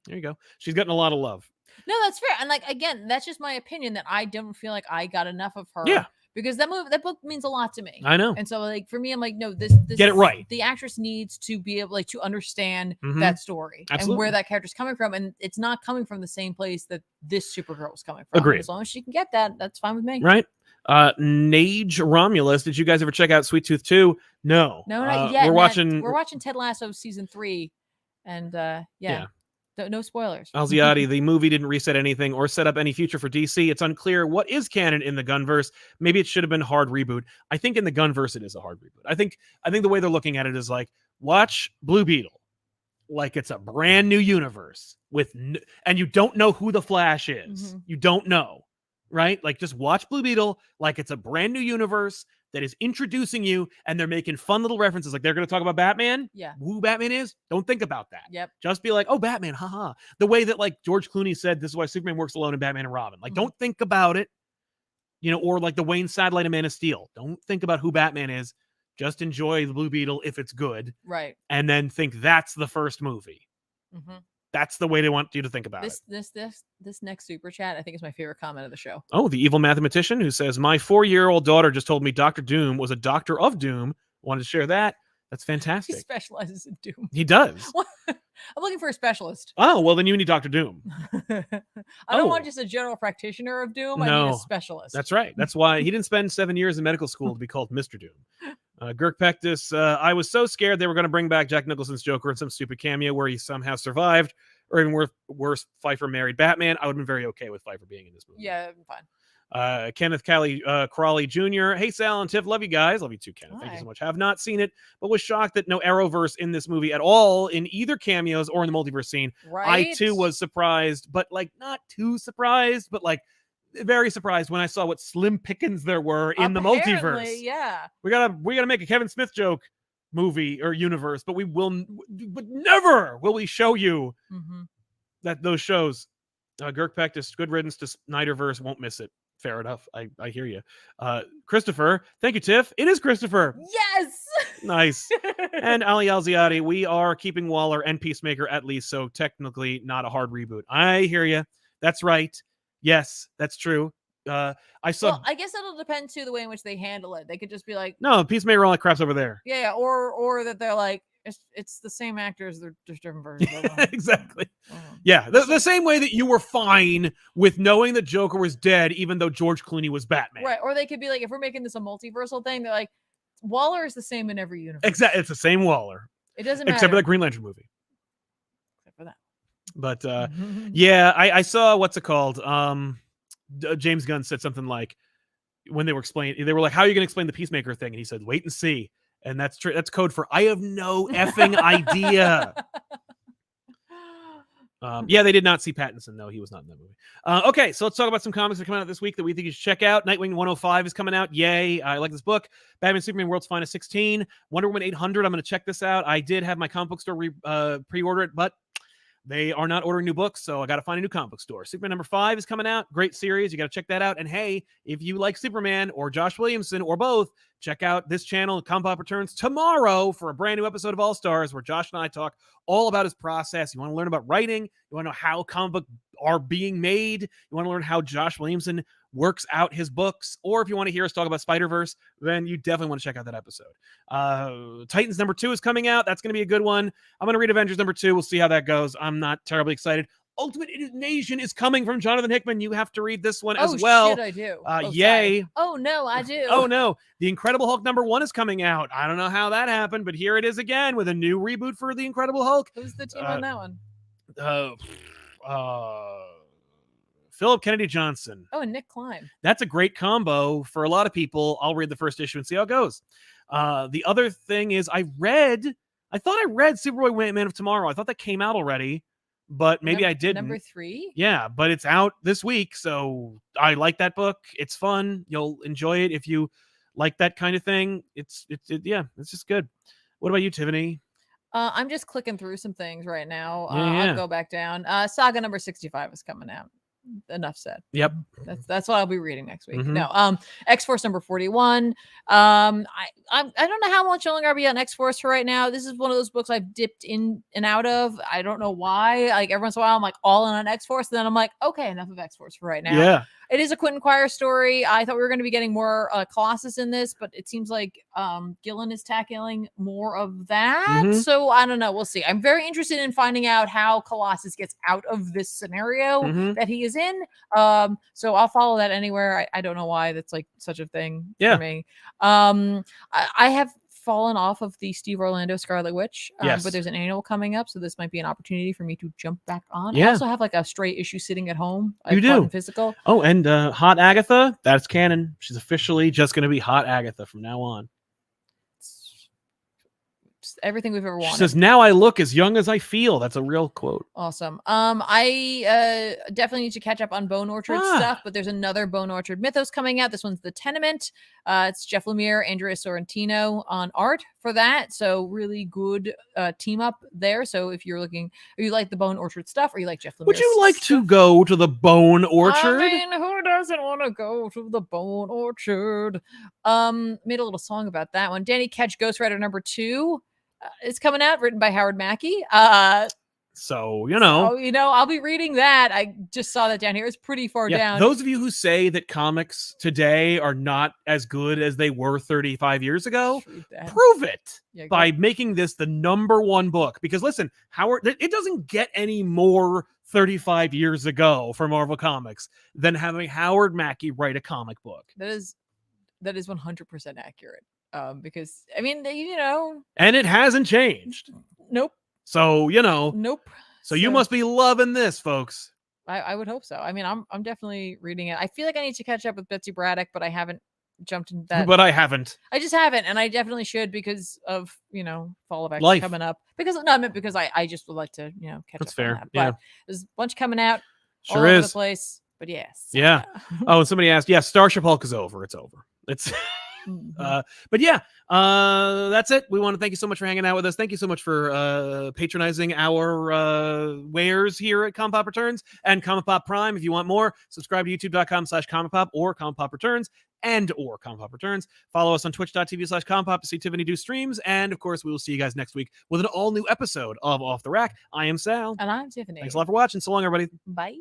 A: There you go. She's getting a lot of love.
B: No, that's fair. And like again, that's just my opinion that I don't feel like I got enough of her.
A: Yeah.
B: Because that book means a lot to me.
A: I know.
B: And so like for me, I'm like, no, this
A: get it right.
B: The actress needs to be able to understand
A: Mhm.
B: that story.
A: Absolutely.
B: And where that character's coming from. And it's not coming from the same place that this Supergirl is coming from.
A: Agreed.
B: As long as she can get that, that's fine with me.
A: Right. Nage Romulus, did you guys ever check out Sweet Tooth 2? No.
B: No, not yet.
A: We're
B: watching Ted Lasso season 3. And yeah. No spoilers.
A: Elziadi, the movie didn't reset anything or set up any future for DC. It's unclear what is canon in the Gunverse. Maybe it should have been hard reboot. I think in the Gunverse it is a hard reboot. I think the way they're looking at it is like, watch Blue Beetle like it's a brand new universe and you don't know who the Flash is.
B: Mm-hmm.
A: You don't know, right? Like just watch Blue Beetle like it's a brand new universe that is introducing you, and they're making fun little references. Like they're going to talk about Batman.
B: Yeah.
A: Who Batman is. Don't think about that.
B: Yep.
A: Just be like, oh, Batman. Haha. The way that like George Clooney said, this is why Superman works alone in Batman and Robin. Like, don't think about it. Or like the Wayne Satellite of Man of Steel. Don't think about who Batman is. Just enjoy the Blue Beetle if it's good.
B: Right.
A: And then think that's the first movie.
B: Mm-hmm.
A: That's the way they want you to think about it.
B: This next super chat, I think, is my favorite comment of the show.
A: Oh, the evil mathematician who says, my 4-year-old daughter just told me Dr. Doom was a doctor of doom. Wanted to share that. That's fantastic.
B: He specializes in doom.
A: He does.
B: I'm looking for a specialist.
A: Oh, well, then you need Dr. Doom.
B: I don't want just a general practitioner of doom. I need a specialist.
A: That's right. That's why he didn't spend 7 years in medical school to be called Mr. Doom. Girk Pectus, I was so scared they were going to bring back Jack Nicholson's Joker in some stupid cameo where he somehow survived, or even worse, Pfeiffer married Batman. I would have been very okay with Pfeiffer being in this movie.
B: Yeah, fine.
A: Kenneth Crawley Jr. Hey, Sal and Tiff, love you guys. Love you too, Kenneth. Thank you so much. Have not seen it, but was shocked that no Arrowverse in this movie at all, in either cameos or in the multiverse scene.
B: Right.
A: I too was surprised, but like not too surprised, but like very surprised when I saw what slim pickings there were in the multiverse.
B: Yeah,
A: we gotta make a Kevin Smith joke movie or universe, but but never will we show you that those shows. Girk Pectus, good riddance to Snyderverse, won't miss it. Fair enough. I hear you. Christopher, thank you, Tiff. It is Christopher.
B: Yes.
A: Nice. And Ali Alziadi, we are keeping Waller and Peacemaker at least, so technically not a hard reboot. I hear you. That's right. Yes, that's true. Well, I
B: guess that'll depend too the way in which they handle it. They could just be like,
A: no, Peacemaker all that crap's over there.
B: Yeah, or that they're like, it's the same actors, they're just different versions of them.
A: Exactly. Yeah, the same way that you were fine with knowing that Joker was dead, even though George Clooney was Batman.
B: Right, or they could be like, if we're making this a multiversal thing, they're like, Waller is the same in every universe.
A: Exactly, it's the same Waller.
B: It doesn't matter.
A: Except for that Green Lantern movie.
B: Except for that.
A: But yeah, I saw, what's it called? James Gunn said something like, when they were like, how are you going to explain the Peacemaker thing? And he said, wait and see. And that's true. That's code for I have no effing idea. Yeah, they did not see Pattinson, though. He was not in that movie. Okay, so let's talk about some comics that are coming out this week that we think you should check out. Nightwing 105 is coming out. Yay. I like this book. Batman Superman World's Finest 16. Wonder Woman 800. I'm going to check this out. I did have my comic book store pre-order it, but they are not ordering new books, so I got to find a new comic book store. Superman number 5 is coming out. Great series. You got to check that out. And hey, if you like Superman or Josh Williamson or both, check out this channel, ComicPop Returns, tomorrow for a brand new episode of All Stars where Josh and I talk all about his process. You want to learn about writing. You want to know how comic books are being made. You want to learn how Josh Williamson works out his books. Or if you want to hear us talk about Spider-Verse, then you definitely want to check out that episode. Titans number 2 is coming out. That's going to be a good one. I'm going to read Avengers number 2. We'll see how that goes. I'm not terribly excited. Ultimate Nation is coming from Jonathan Hickman. You have to read this one as well.
B: Shit, I do.
A: Yay.
B: Sorry. Oh, no, I do.
A: Oh, no. The Incredible Hulk number 1 is coming out. I don't know how that happened, but here it is again with a new reboot for The Incredible Hulk.
B: Who's the team on that one?
A: Philip Kennedy Johnson.
B: Oh, and Nick Klein.
A: That's a great combo for a lot of people. I'll read the first issue and see how it goes. The other thing is I thought I read Superboy Man of Tomorrow. I thought that came out already. But maybe I didn't.
B: Number 3?
A: Yeah, but it's out this week, so I like that book. It's fun. You'll enjoy it if you like that kind of thing. It's just good. What about you, Tiffany?
B: I'm just clicking through some things right now.
A: Yeah.
B: I'll go back down. Saga number 65 is coming out. Enough said.
A: Yep.
B: That's what I'll be reading next week.
A: Mhm.
B: No. X-Force number 41. I don't know how much longer I'll be on X-Force for right now. This is one of those books I've dipped in and out of. I don't know why. Like every once in a while I'm like all in on X-Force, and then I'm like, okay, enough of X-Force for right now.
A: Yeah.
B: It is a Quentin Quire story. I thought we were going to be getting more Colossus in this, but it seems like Gillen is tackling more of that.
A: Mhm.
B: So I don't know. We'll see. I'm very interested in finding out how Colossus gets out of this scenario
A: Mhm.
B: that he is in. So I'll follow that anywhere. I don't know why that's like such a thing for me. I have fallen off of the Steve Orlando Scarlet Witch,
A: Yes.
B: but there's an annual coming up, so this might be an opportunity for me to jump back on.
A: Yeah.
B: I also have like a straight issue sitting at home.
A: You
B: I've bought
A: do.
B: in physical.
A: Oh, and Hot Agatha, that's canon. She's officially just going to be Hot Agatha from now on.
B: Just everything we've ever wanted.
A: She says, "Now I look as young as I feel." That's a real quote.
B: Awesome. I definitely need to catch up on Bone Orchard stuff, but there's another Bone Orchard Mythos coming out. This one's The Tenement. It's Jeff Lemire, Andrea Sorrentino on art for that. So really good team up there. So if you like the Bone Orchard stuff, or you like Jeff Lemire,
A: Would you like to go to the Bone Orchard?
B: I mean, who doesn't want to go to the Bone Orchard? Made a little song about that one. Danny Ketch, Ghostwriter number 2. It's coming out, written by Howard Mackey.
A: So, I'll
B: be reading that. I just saw that down here. It's pretty far down.
A: Those of you who say that comics today are not as good as they were 35 years ago, prove it by making this the number 1 book. Because listen, Howard, it doesn't get any more 35 years ago for Marvel Comics than having Howard Mackey write a comic book.
B: That is 100% accurate. Because I mean,
A: and it hasn't changed.
B: Nope.
A: So
B: Nope.
A: So you must be loving this, folks.
B: I would hope so. I mean, I'm definitely reading it. I feel like I need to catch up with Betsy Braddock, but I haven't jumped into that.
A: But I haven't.
B: I just haven't, and I definitely should because of Fall of X coming up. Because I just would like to catch
A: That's
B: up.
A: fair.
B: On that. But there's a bunch coming out.
A: Sure
B: all
A: is.
B: over the place. But yes.
A: Yeah. Oh, and somebody asked, Starship Hulk is over. It's over. It's but yeah, that's it. We want to thank you so much for hanging out with us. Thank you so much for patronizing our wares here at ComicPop Returns and ComicPop Prime. If you want more, subscribe to youtube.com/ComicPop or ComicPop Returns or ComicPop Returns. Follow us on twitch.tv/ComicPop to see Tiffany do streams. And of course, we will see you guys next week with an all new episode of Off the Rack. I am Sal.
B: And I'm Tiffany.
A: Thanks a lot for watching. So long, everybody.
B: Bye.